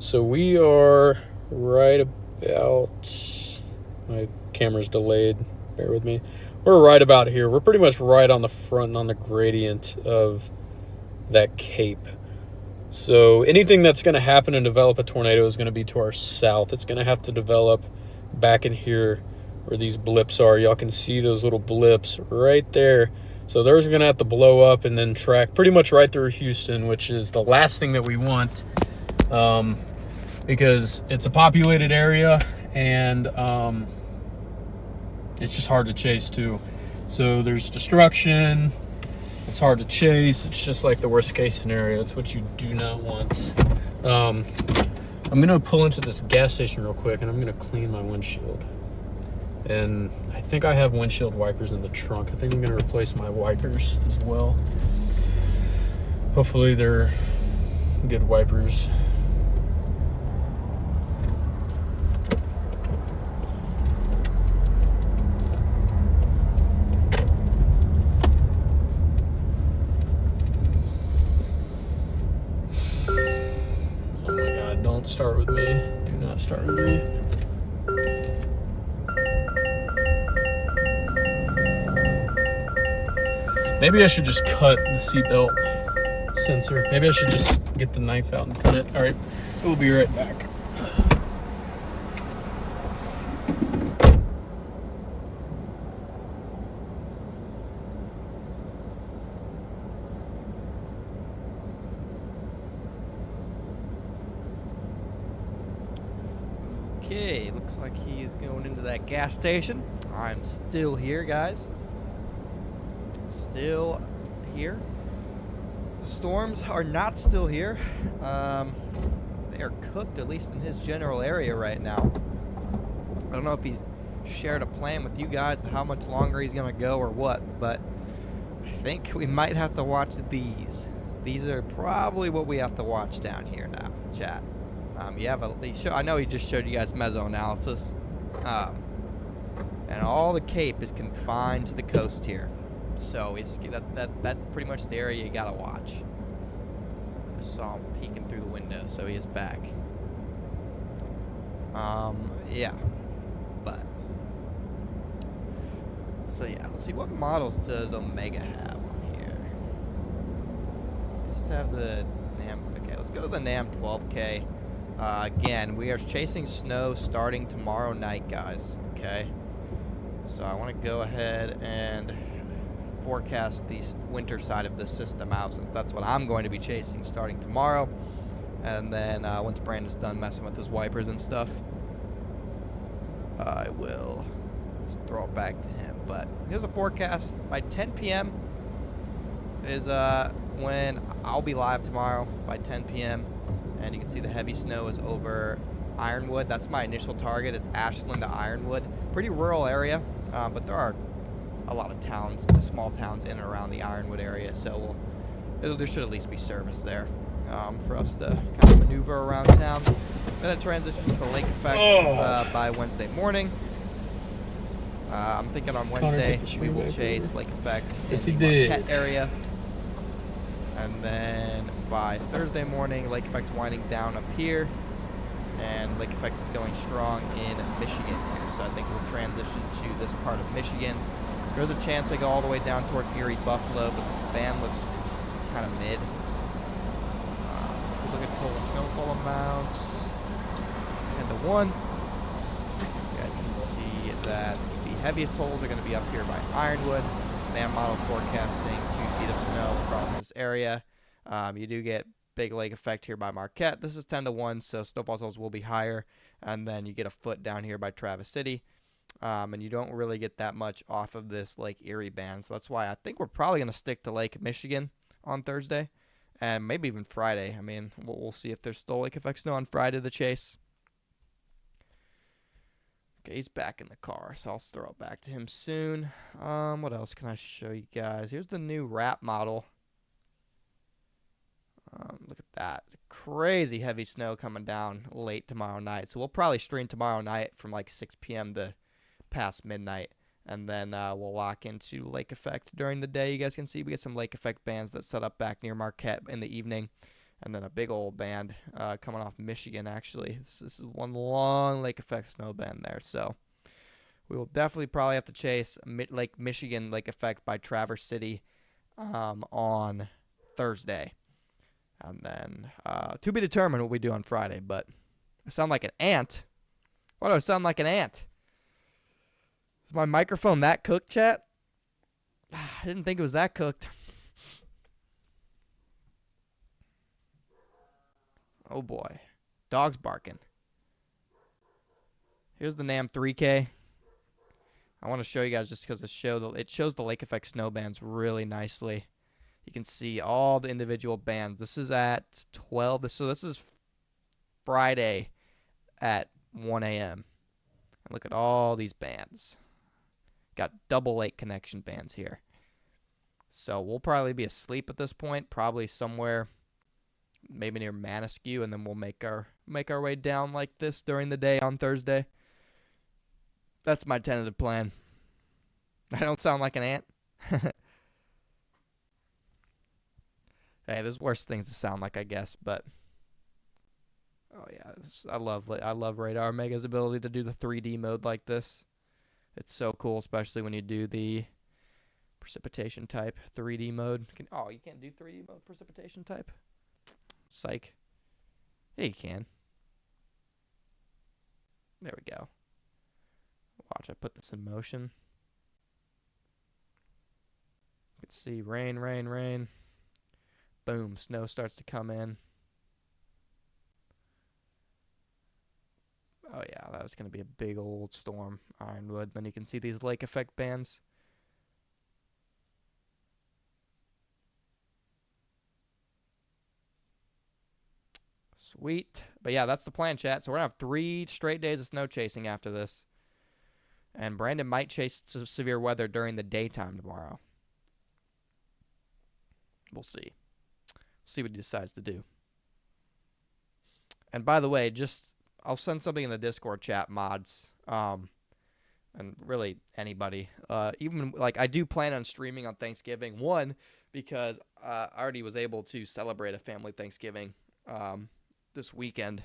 So we are right about, my camera's delayed, bear with me. We're right about here. We're pretty much right on the front, on the gradient of that cape. So anything that's going to happen and develop a tornado is going to be to our south. It's going to have to develop back in here where these blips are. Y'all can see those little blips right there. So those are going to have to blow up and then track pretty much right through Houston, which is the last thing that we want, because it's a populated area and it's just hard to chase too. So there's destruction. It's hard to chase. It's just like the worst case scenario. It's what you do not want. I'm going to pull into this gas station real quick and I'm going to clean my windshield. And I think I have windshield wipers in the trunk. I think I'm going to replace my wipers as well. Hopefully they're good wipers. Oh my God, don't start with me. Do not start with me. Maybe I should just cut the seatbelt sensor. Maybe I should just get the knife out and cut it. All right, we'll be right back. Okay, looks like he is going into that gas station. I'm still here, guys. Still here. The storms are not still here. They are cooked, at least in his general area right now. I don't know if he's shared a plan with you guys and how much longer he's going to go or what, but I think we might have to watch these. These are probably what we have to watch down here now, chat. You have I know he just showed you guys mesoanalysis, and all the Cape is confined to the coast here, so that's pretty much the area you gotta watch. Just saw him peeking through the window, so he is back. Yeah, but so yeah, let's see what models does Omega have on here. Just have the NAM. Okay, let's go to the NAM 12K. Again, we are chasing snow starting tomorrow night, guys. Okay, so I want to go ahead and forecast the winter side of the system out, since that's what I'm going to be chasing starting tomorrow. And then once Brandon's done messing with his wipers and stuff, I will just throw it back to him. But here's a forecast. By 10 p.m. is when I'll be live tomorrow by 10 p.m. And you can see the heavy snow is over Ironwood. That's my initial target, is Ashland to Ironwood. Pretty rural area, but there are a lot of towns, small towns in and around the Ironwood area, so there should at least be service there for us to kind of maneuver around town. Then it transitions to Lake Effect by Wednesday morning. I'm thinking on Wednesday we will chase Lake Effect in the Marquette area. And then by Thursday morning, Lake Effect's winding down up here, and Lake Effect is going strong in Michigan here. So I think we'll transition to this part of Michigan. There's a chance I go all the way down towards Erie, Buffalo, but this band looks kind of mid. If we look at total snowfall amounts, 10-1. You guys can see that the heaviest totals are going to be up here by Ironwood. NAM model forecasting 2 feet of snow across this area. You do get big lake effect here by Marquette. This is 10-1, so snowfall totals will be higher. And then you get a foot down here by Traverse City. And you don't really get that much off of this Lake Erie band. So that's why I think we're probably going to stick to Lake Michigan on Thursday. And maybe even Friday. I mean, we'll see if there's still lake effect snow on Friday to chase. Okay, he's back in the car, so I'll throw it back to him soon. What else can I show you guys? Here's the new wrap model. Look at that. Crazy heavy snow coming down late tomorrow night. So we'll probably stream tomorrow night from like 6 p.m. to past midnight. And then we'll lock into lake effect during the day. You guys can see we get some lake effect bands that set up back near Marquette in the evening. And then a big old band coming off Michigan, actually. This is one long lake effect snow band there. So we will definitely probably have to chase Lake Michigan lake effect by Traverse City on Thursday. And then to be determined what we do on Friday. But I sound like an ant. Why do I sound like an ant? Is my microphone that cooked, chat? I didn't think it was that cooked. Oh boy. Dog's barking. Here's the NAM 3K. I want to show you guys just because it shows the lake effect snow bands really nicely. You can see all the individual bands. This is at 12. So this is Friday at 1 a.m. And look at all these bands. Got double lake connection bands here. So we'll probably be asleep at this point, probably somewhere maybe near Manaskew, and then we'll make our way down like this during the day on Thursday. That's my tentative plan. I don't sound like an ant. Hey, there's worse things to sound like, I guess, but oh yeah, I love Radar Omega's ability to do the 3D mode like this. It's so cool, especially when you do the precipitation type 3D mode. You can't do 3D mode precipitation type? Psych. Yeah, you can. There we go. Watch, I put this in motion. You can see rain, rain, rain. Boom, snow starts to come in. Oh yeah, that was going to be a big old storm, Ironwood. Then you can see these lake effect bands. Sweet. But yeah, that's the plan, chat. So we're going to have 3 straight days of snow chasing after this. And Brandon might chase severe weather during the daytime tomorrow. We'll see. See what he decides to do. And by the way, I'll send something in the Discord chat, mods, and really anybody. Even like I do plan on streaming on Thanksgiving. 1, because I already was able to celebrate a family Thanksgiving this weekend,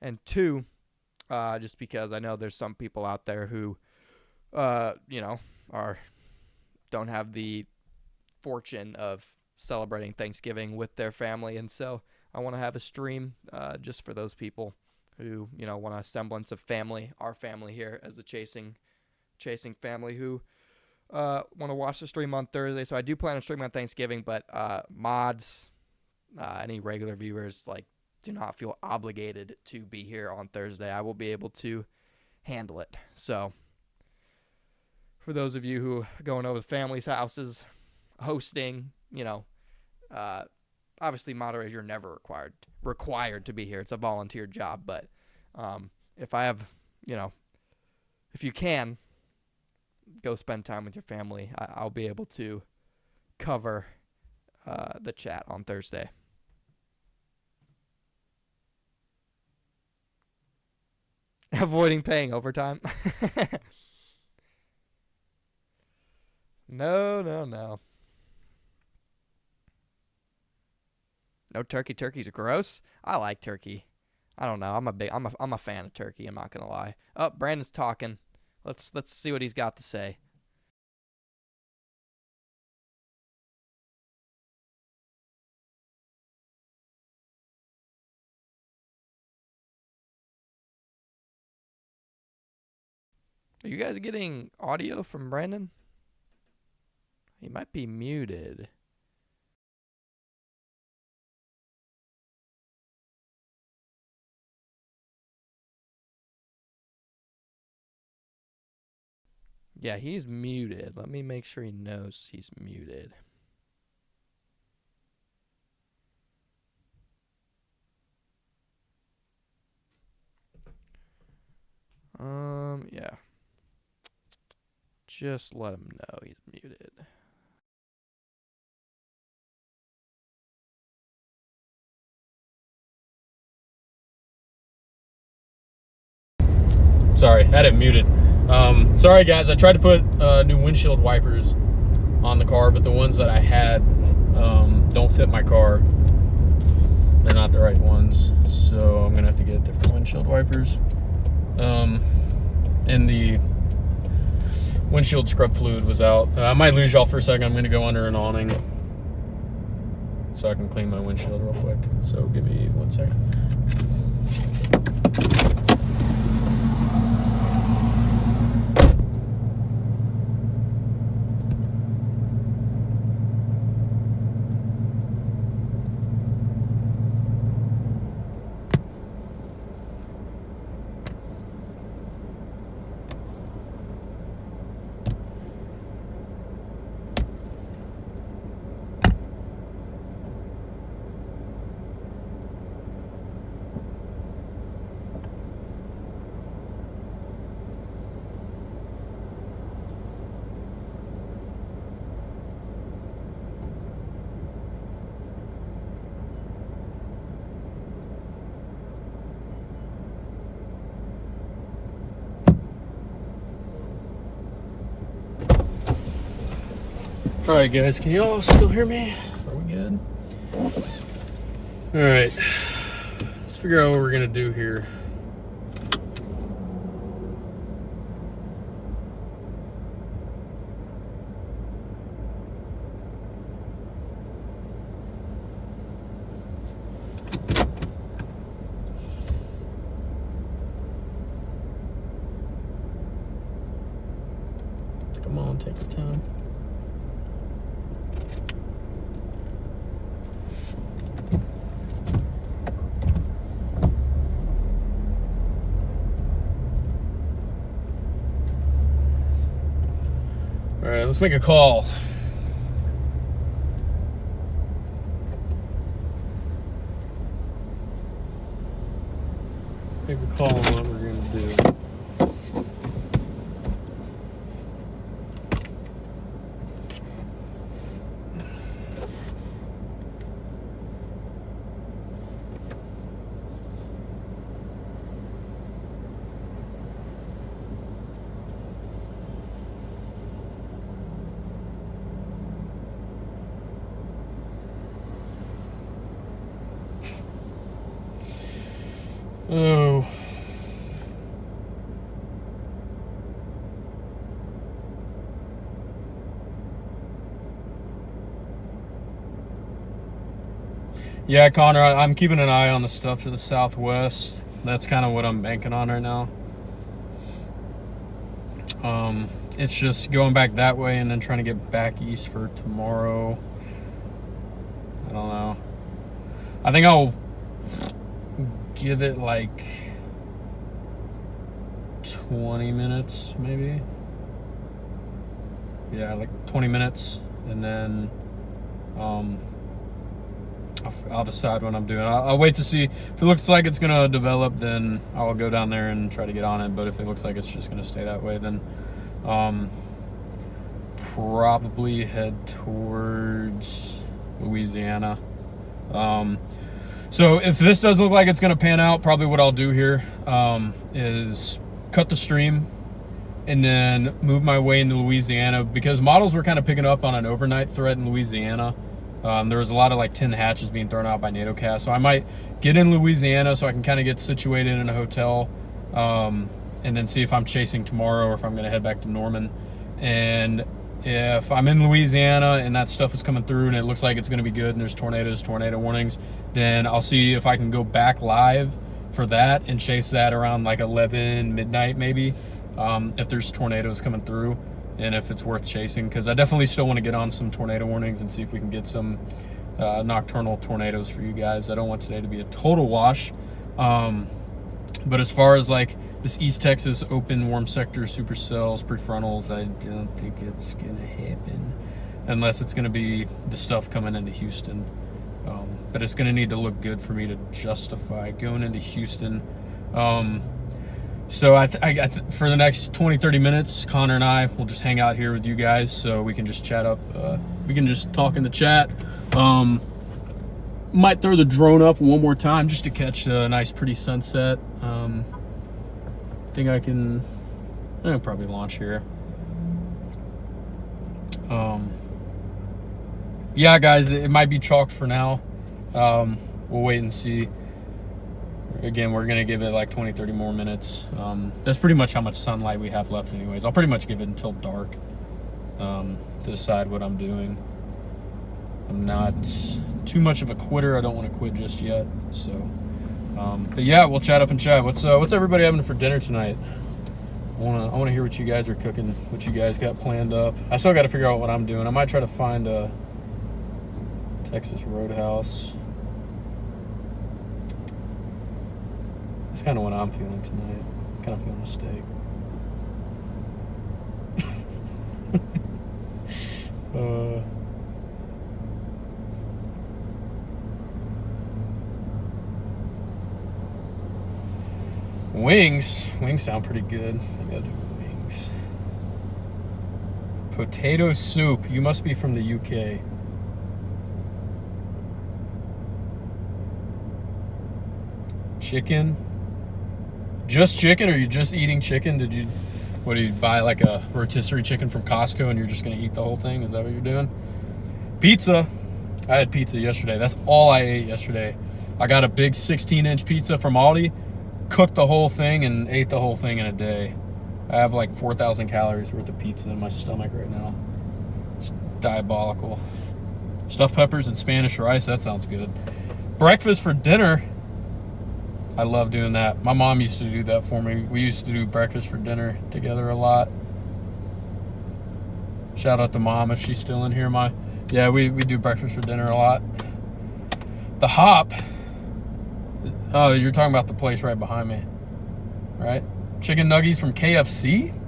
and 2, just because I know there's some people out there who, don't have the fortune of celebrating Thanksgiving with their family, and so I want to have a stream just for those people who want a semblance of family, our family here as the chasing family who want to watch the stream on Thursday. So I do plan on streaming on Thanksgiving, but mods, any regular viewers, do not feel obligated to be here on Thursday. I will be able to handle it. So for those of you who are going over to families' houses, hosting, obviously moderators, you're never required to be here. It's a volunteer job, but if I have, if you can go spend time with your family, I'll be able to cover the chat on Thursday. Avoiding paying overtime. No. No turkey. Turkey's gross. I like turkey. I don't know. I'm a fan of turkey. I'm not gonna lie. Oh, Brandon's talking. Let's see what he's got to say. Are you guys getting audio from Brandon? He might be muted. Yeah, he's muted. Let me make sure he knows he's muted. Yeah. Just let him know he's muted. Sorry, I had it muted. Sorry guys, I tried to put new windshield wipers on the car, but the ones that I had don't fit my car. They're not the right ones, so I'm gonna have to get different windshield wipers. And the windshield scrub fluid was out. I might lose y'all for a second. I'm gonna go under an awning so I can clean my windshield real quick. So give me 1 second. All right, guys, can you all still hear me? Are we good? All right, let's figure out what we're gonna do here. Come on, take your time. All right, let's make a call. Make a call on what we're gonna do. Oh. Yeah, Connor, I'm keeping an eye on the stuff to the southwest. That's kind of what I'm banking on right now. It's just going back that way and then trying to get back east for tomorrow. I don't know. I think I'll give it like 20 minutes, maybe. Yeah, like 20 minutes, and then I'll decide what I'm doing. I'll wait to see. If it looks like it's gonna develop, then I'll go down there and try to get on it. But if it looks like it's just gonna stay that way, then probably head towards Louisiana. So if this doesn't look like it's gonna pan out, probably what I'll do here is cut the stream and then move my way into Louisiana, because models were kind of picking up on an overnight threat in Louisiana. There was a lot of like 10 hatches being thrown out by NATO cast, so I might get in Louisiana so I can kind of get situated in a hotel, and then see if I'm chasing tomorrow or if I'm going to head back to Norman. And if I'm in Louisiana and that stuff is coming through and it looks like it's going to be good and there's tornado warnings, then I'll see if I can go back live for that and chase that around like 11 midnight maybe, if there's tornadoes coming through and if it's worth chasing, because I definitely still want to get on some tornado warnings and see if we can get some nocturnal tornadoes for you guys. I don't want today to be a total wash, but as far as like this East Texas open warm sector supercells prefrontals, I don't think it's gonna happen unless it's gonna be the stuff coming into Houston. But it's gonna need to look good for me to justify going into Houston. So for the next 20-30 minutes, Connor and I will just hang out here with you guys so we can just chat up. We can just talk in the chat. Might throw the drone up one more time just to catch a nice pretty sunset. I think I'll probably launch here. Yeah, guys, it might be chalked for now. We'll wait and see. Again, we're going to give it like 20-30 more minutes. That's pretty much how much sunlight we have left anyways. I'll pretty much give it until dark to decide what I'm doing. I'm not too much of a quitter. I don't want to quit just yet. So, but yeah, we'll chat up in chat. What's everybody having for dinner tonight? I want to hear what you guys are cooking, what you guys got planned up. I still got to figure out what I'm doing. I might try to find a Texas Roadhouse. That's kind of what I'm feeling tonight. Kind of feeling a steak. Wings sound pretty good. I gotta do wings. Potato soup. You must be from the UK. Chicken. Just chicken, or are you just eating chicken? Did you What do you buy, like a rotisserie chicken from Costco and you're just gonna eat the whole thing? Is that what you're doing? Pizza. I had pizza yesterday. That's all I ate yesterday. I got a big 16-inch pizza from Aldi, cooked the whole thing and ate the whole thing in a day. I have like 4,000 calories worth of pizza in my stomach right now. It's diabolical. Stuffed peppers and Spanish rice, that sounds good. Breakfast for dinner. I love doing that. My mom used to do that for me. We used to do breakfast for dinner together a lot. Shout out to Mom if she's still in here. Yeah, we do breakfast for dinner a lot. The Hop. Oh, you're talking about the place right behind me, right? Chicken nuggets from KFC?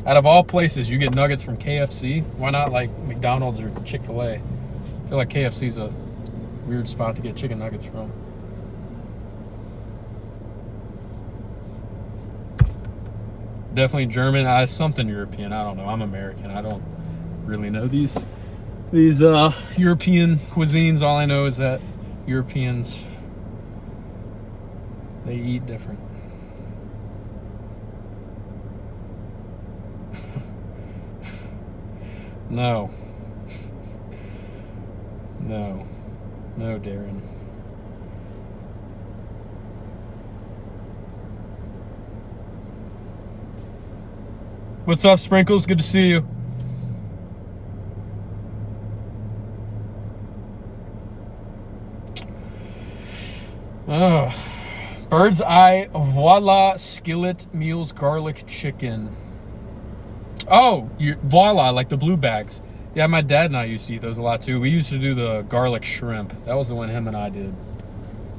Out of all places, you get nuggets from KFC? Why not like McDonald's or Chick-fil-A? I feel like KFC's a weird spot to get chicken nuggets from. Definitely German. Something European. I don't know. I'm American. I don't really know these European cuisines. All I know is that Europeans, they eat different. No, Darren. What's up, Sprinkles? Good to see you. Bird's Eye Voila Skillet Meals Garlic Chicken. Oh, Voila, like the blue bags. Yeah, my dad and I used to eat those a lot too. We used to do the garlic shrimp. That was the one him and I did.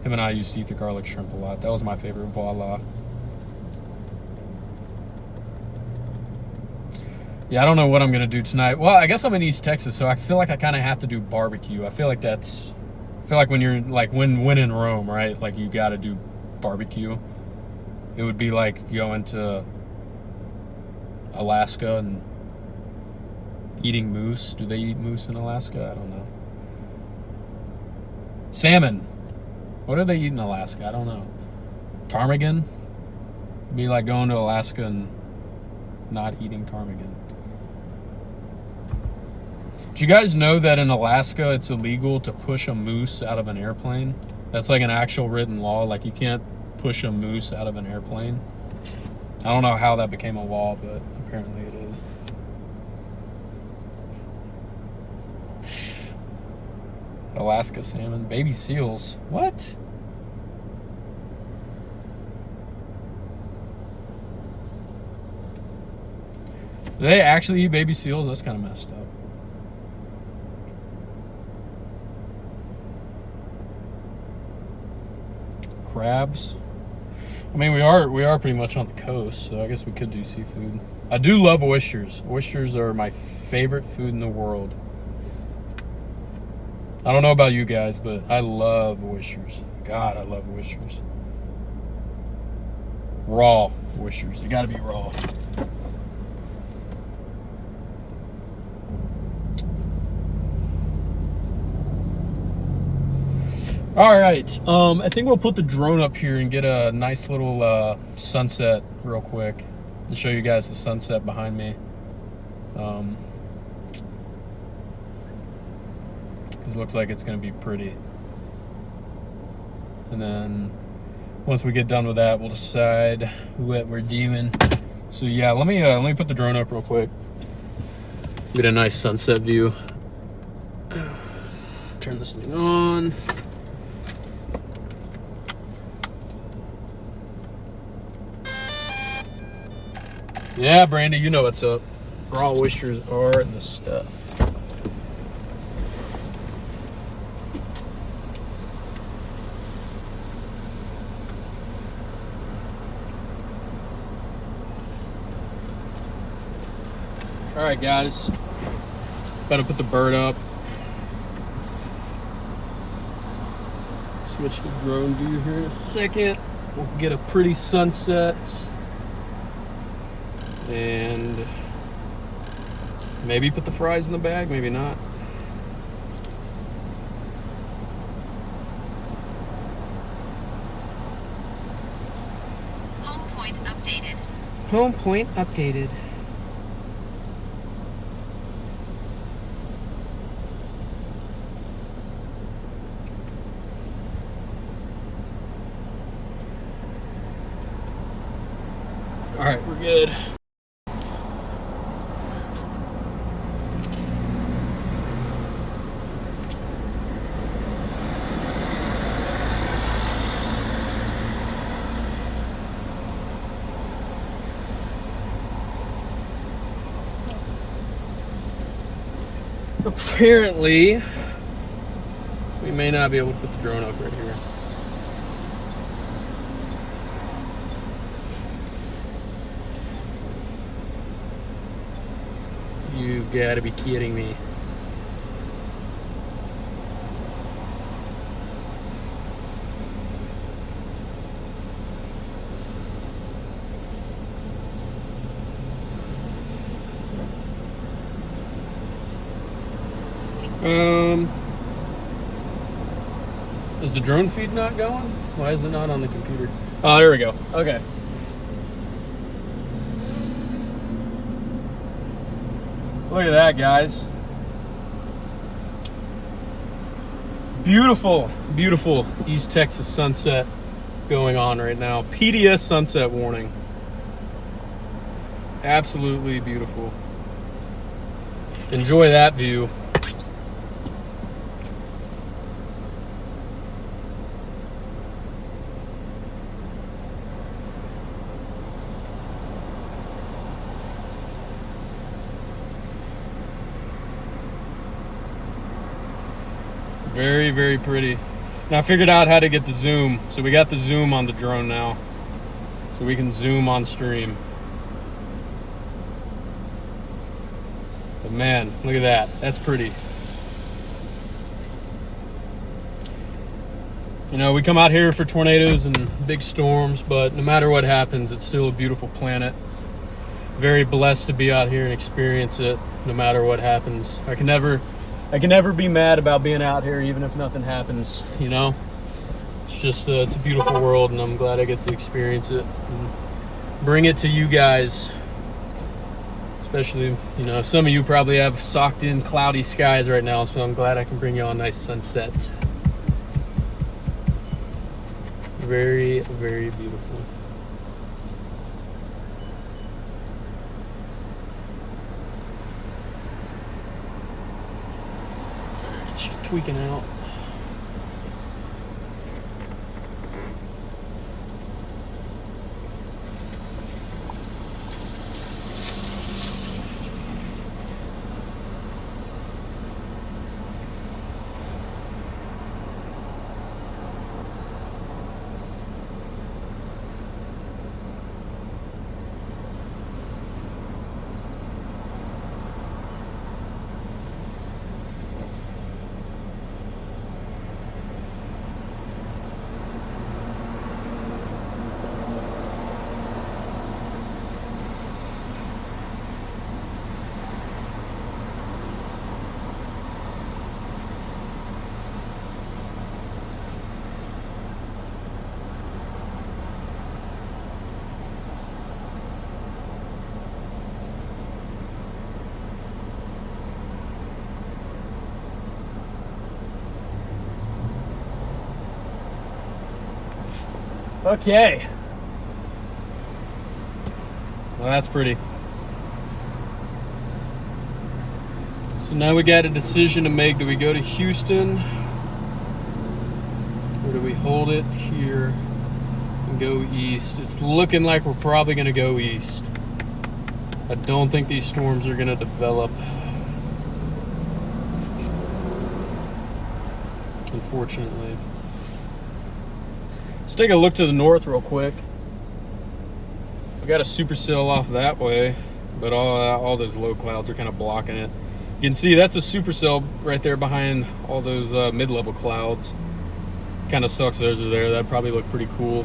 Him and I used to eat the garlic shrimp a lot. That was my favorite, Voila. Yeah, I don't know what I'm going to do tonight. Well, I guess I'm in East Texas, so I feel like I kind of have to do barbecue. I feel like when you're, like, when in Rome, right? Like, you got to do barbecue. It would be like going to Alaska and eating moose. Do they eat moose in Alaska? I don't know. Salmon. What do they eat in Alaska? I don't know. Ptarmigan? It'd be like going to Alaska and not eating ptarmigan. Do you guys know that in Alaska it's illegal to push a moose out of an airplane? That's like an actual written law. Like, you can't push a moose out of an airplane. I don't know how that became a law, but apparently it is. Alaska salmon. Baby seals. What? Do they actually eat baby seals? That's kind of messed up. Crabs. I mean, we are pretty much on the coast, so I guess we could do seafood. I do love oysters. Oysters are my favorite food in the world. I don't know about you guys, but I love oysters. God, I love oysters. Raw oysters. They gotta be raw. All right, I think we'll put the drone up here and get a nice little sunset real quick to show you guys the sunset behind me. Because it looks like it's going to be pretty. And then once we get done with that, we'll decide what we're doing. So yeah, let me put the drone up real quick. Get a nice sunset view. Turn this thing on. Yeah, Brandy, you know what's up. Raw oysters are the stuff. All right, guys. About to put the bird up. Switch the drone view here in a second. We'll get a pretty sunset. And maybe put the fries in the bag, maybe not. Home point updated. Home point updated. All right, we're good. Apparently, we may not be able to put the drone up right here. You've got to be kidding me. Is the drone feed not going? Why is it not on the computer? Oh, there we go. Okay. Look at that, guys. Beautiful, beautiful East Texas sunset going on right now. PDS sunset warning. Absolutely beautiful. Enjoy that view. Very, very pretty. And I figured out how to get the zoom. So we got the zoom on the drone now. So we can zoom on stream. But man, look at that. That's pretty. You know, we come out here for tornadoes and big storms, but no matter what happens, it's still a beautiful planet. Very blessed to be out here and experience it no matter what happens. I can never be mad about being out here, even if nothing happens, you know? It's just, it's a beautiful world, and I'm glad I get to experience it and bring it to you guys. Especially, you know, some of you probably have socked in cloudy skies right now, so I'm glad I can bring you all a nice sunset. Very, very beautiful. Tweaking out. Okay. Well, that's pretty. So now we got a decision to make. Do we go to Houston? Or do we hold it here and go east? It's looking like we're probably going to go east. I don't think these storms are going to develop. Unfortunately. Let's take a look to the north real quick. We got a supercell off that way, but all those low clouds are kind of blocking it. You can see that's a supercell right there behind all those mid-level clouds. Kind of sucks those are there. That'd probably look pretty cool,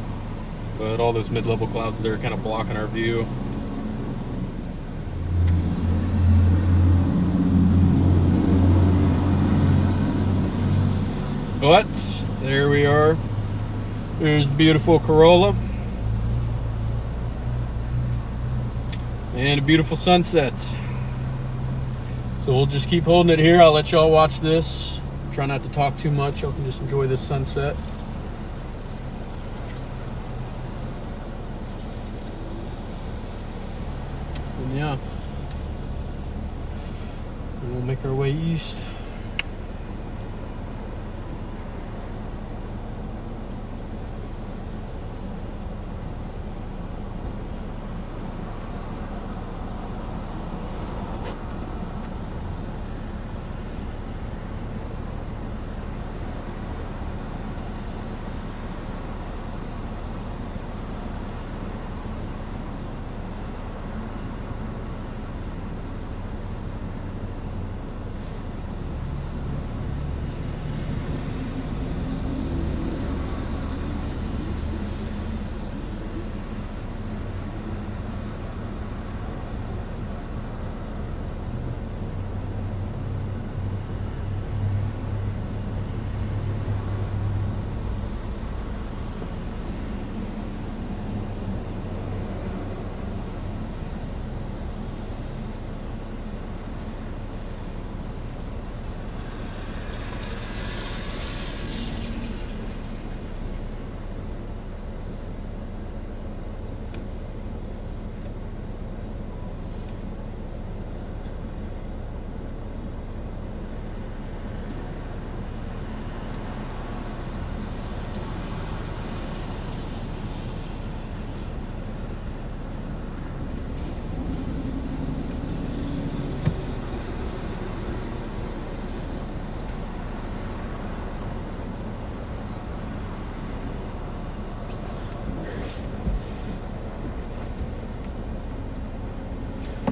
but all those mid-level clouds there are kind of blocking our view. But there we are. There's beautiful Corolla. and a beautiful sunset. So we'll just keep holding it here. I'll let y'all watch this. Try not to talk too much. Y'all can just enjoy this sunset. And yeah, and we'll make our way east.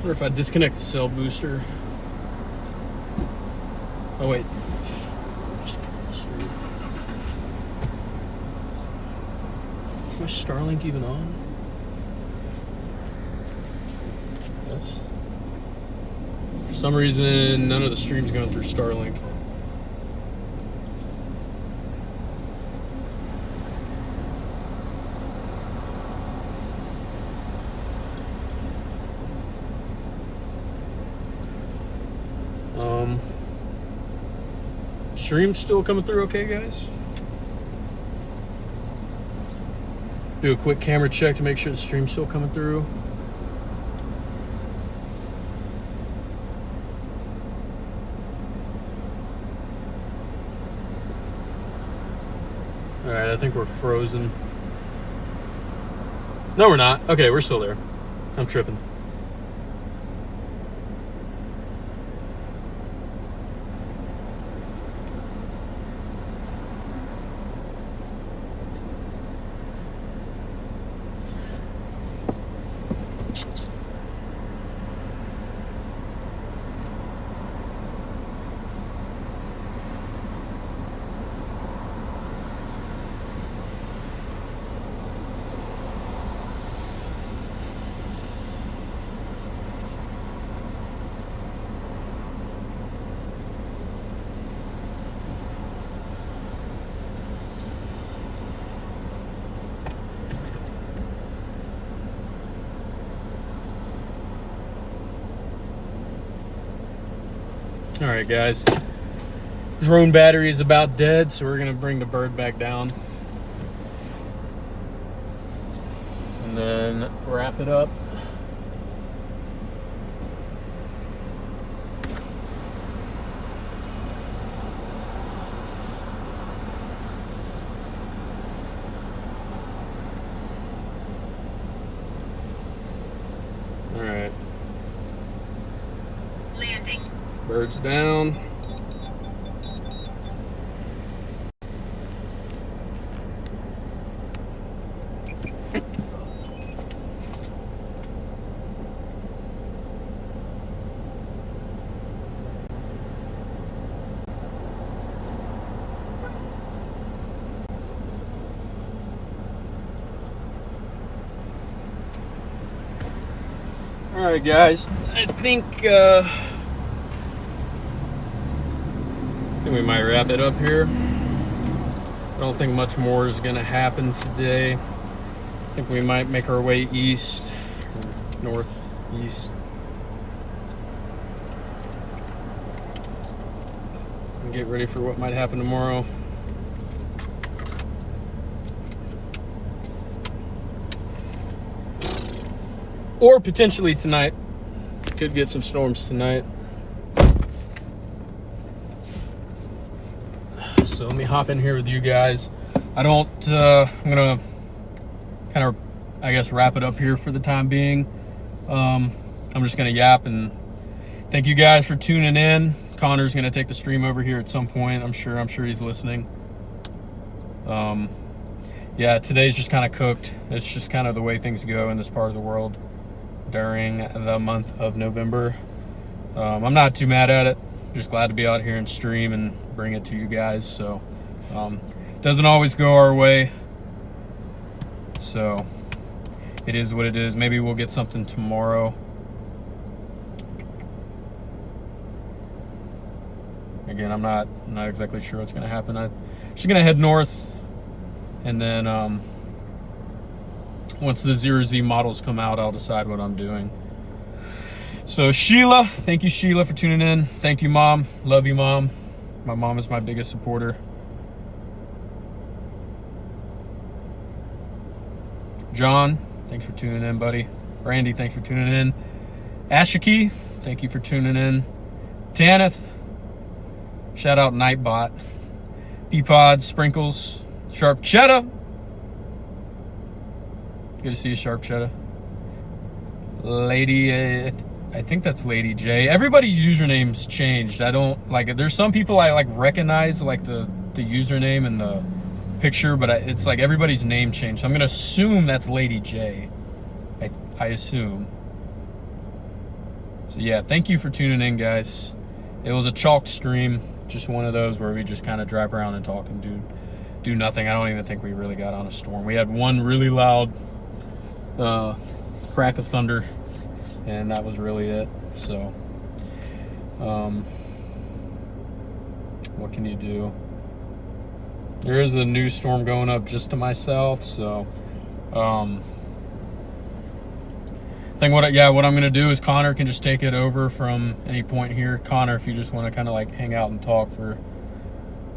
Or if I disconnect the cell booster. Oh wait. Just cut this through. Is my Starlink even on? Yes. For some reason, none of the stream's going through Starlink. Stream's still coming through okay, guys? Do a quick camera check to make sure the stream's still coming through. Alright, I think we're frozen. No, we're not. Okay, we're still there. I'm tripping. Alright guys, drone battery is about dead, so we're going to bring the bird back down. And then wrap it up. Alright. Landing. Birds down. All right, guys. I think we might wrap it up here. I don't think much more is going to happen today. I think we might make our way east, or east. And get ready for what might happen tomorrow. Or potentially tonight. Could get some storms tonight. So let me hop in here with you guys. I'm gonna kind of, I guess, wrap it up here for the time being. I'm just gonna yap and thank you guys for tuning in. Connor's gonna take the stream over here at some point. I'm sure he's listening. Yeah, today's just kind of cooked. It's just kind of the way things go in this part of the world during the month of November. I'm not too mad at it. Just glad to be out here and stream and bring it to you guys. So doesn't always go our way, so it is what it is. Maybe we'll get something tomorrow. Again, I'm not exactly sure what's gonna happen. I'm just gonna head north, and then once the 0Z models come out, I'll decide what I'm doing. So Sheila, thank you, Sheila, for tuning in. Thank you, Mom. Love you, Mom. My mom is my biggest supporter. John, thanks for tuning in, buddy. Randy, thanks for tuning in. Ashaki, thank you for tuning in. Tanith, shout out Nightbot. Peapod, Sprinkles, Sharp Cheddar. Good to see you, Sharp Cheddar. Lady, I think that's Lady J. Everybody's usernames changed. I don't like. There's some people I like recognize like the username and the picture, but it's like everybody's name changed. So I'm gonna assume that's Lady J. I assume. So yeah, thank you for tuning in, guys. It was a chalked stream, just one of those where we just kind of drive around and talk and do nothing. I don't even think we really got on a storm. We had one really loud crack of thunder, and that was really it. So what can you do? There is a new storm going up just to my south, so I think what I'm gonna do is Connor can just take it over from any point here. Connor, if you just want to kind of like hang out and talk for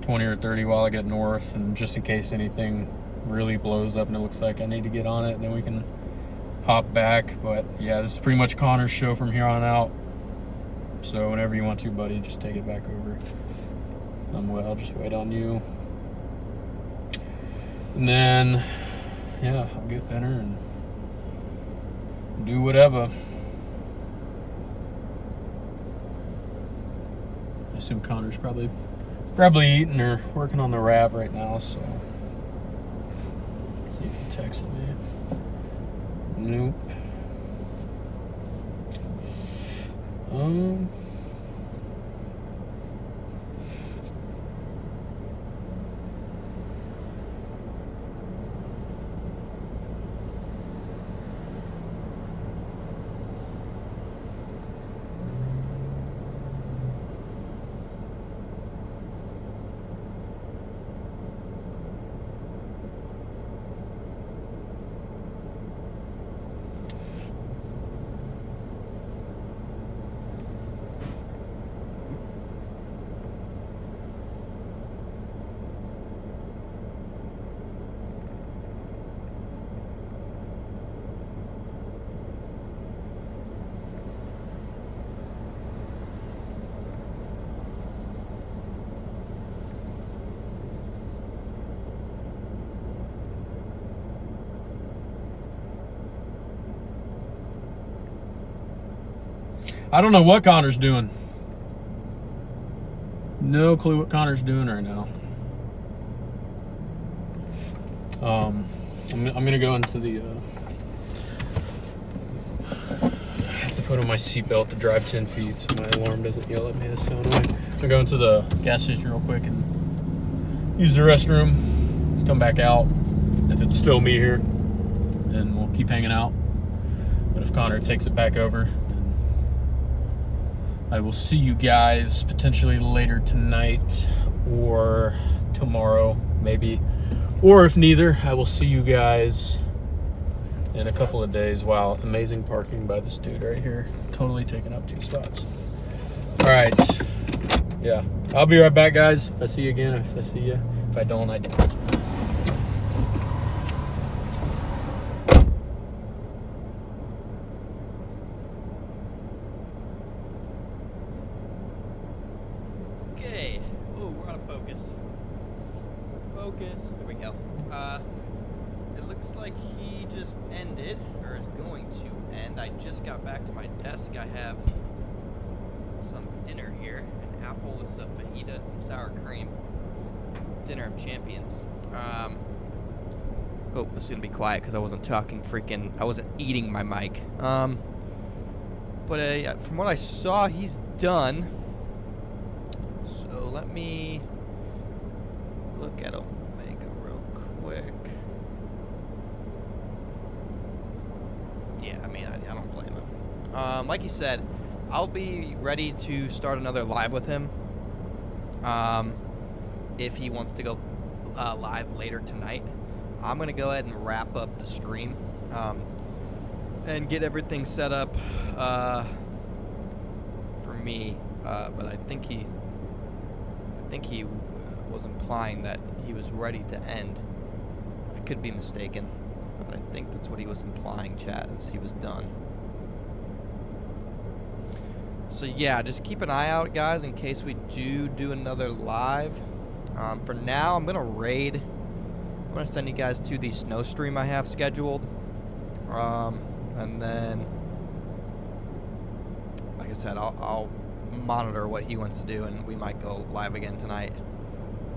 20 or 30 while I get north, and just in case anything really blows up and it looks like I need to get on it, and then we can hop back. But yeah, this is pretty much Connor's show from here on out, so whenever you want to, buddy, just take it back over. I'll just wait on you, and then yeah, I'll get dinner and do whatever. I assume Connor's probably eating or working on the RAV right now, so see if he texted me. Nope. I don't know what Connor's doing. No clue what Connor's doing right now. I'm gonna go into the I have to put on my seatbelt to drive 10 feet so my alarm doesn't yell at me. That's so annoying. I'm gonna go into the gas station real quick and use the restroom, come back out. If it's still me here, then we'll keep hanging out. But if Connor takes it back over, I will see you guys potentially later tonight or tomorrow, maybe. Or if neither, I will see you guys in a couple of days. Wow, amazing parking by this dude right here. Totally taking up 2 spots. All right. Yeah, I'll be right back, guys. If I see you again, if I see you. If I don't, I don't. Okay. Ooh, we're out of focus. Focus. There we go. It looks like he just ended, or is going to end. I just got back to my desk. I have some dinner here. An apple with some fajita and some sour cream. Dinner of champions. Oh, this is gonna be quiet because I wasn't talking I wasn't eating my mic. But yeah, from what I saw, he's done. So let me look at him, make it real quick. Yeah, I mean, I don't blame him. Like he said, I'll be ready to start another live with him. If he wants to go live later tonight, I'm gonna go ahead and wrap up the stream and get everything set up for me. But I think he was implying that he was ready to end. I could be mistaken, but I think that's what he was implying, chat, is he was done. So yeah, just keep an eye out, guys, in case we do another live. For now, I'm gonna raid. I'm gonna send you guys to the snow stream I have scheduled, and then, like I said, I'll monitor what he wants to do, and we might go live again tonight.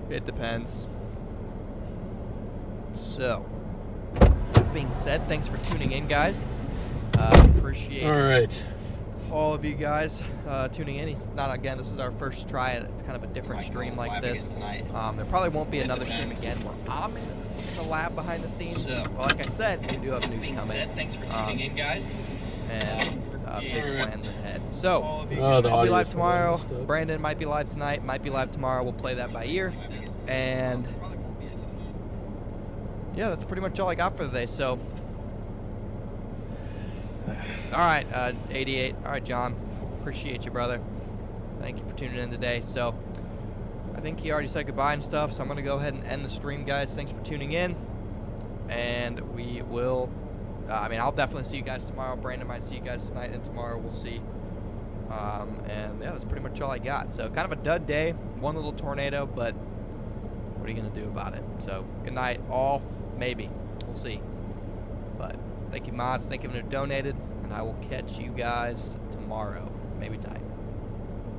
It depends. So, that being said, thanks for tuning in, guys. Appreciate All right. all of you guys tuning in. Not again, this is our first try. It's kind of a different stream like this. There probably won't be another stream again where I'm in the lab behind the scenes. But like I said, we do have news coming. Thanks for tuning in, guys. And big plans ahead. So, Oh, I'll be audio's live tomorrow. probably messed up. Brandon might be live tonight, might be live tomorrow. We'll play that by ear. And yeah, that's pretty much all I got for today. So, all right, 88. All right, John. Appreciate you, brother. Thank you for tuning in today. So, I think he already said goodbye and stuff. So, I'm going to go ahead and end the stream, guys. Thanks for tuning in. And we will, I'll definitely see you guys tomorrow. Brandon might see you guys tonight and tomorrow. We'll see. And yeah, that's pretty much all I got. So, kind of a dud day. One little tornado, but what are you going to do about it? So, good night, all. Maybe. We'll see. But thank you, mods. Thank you for donated. And I will catch you guys tomorrow. Maybe tonight.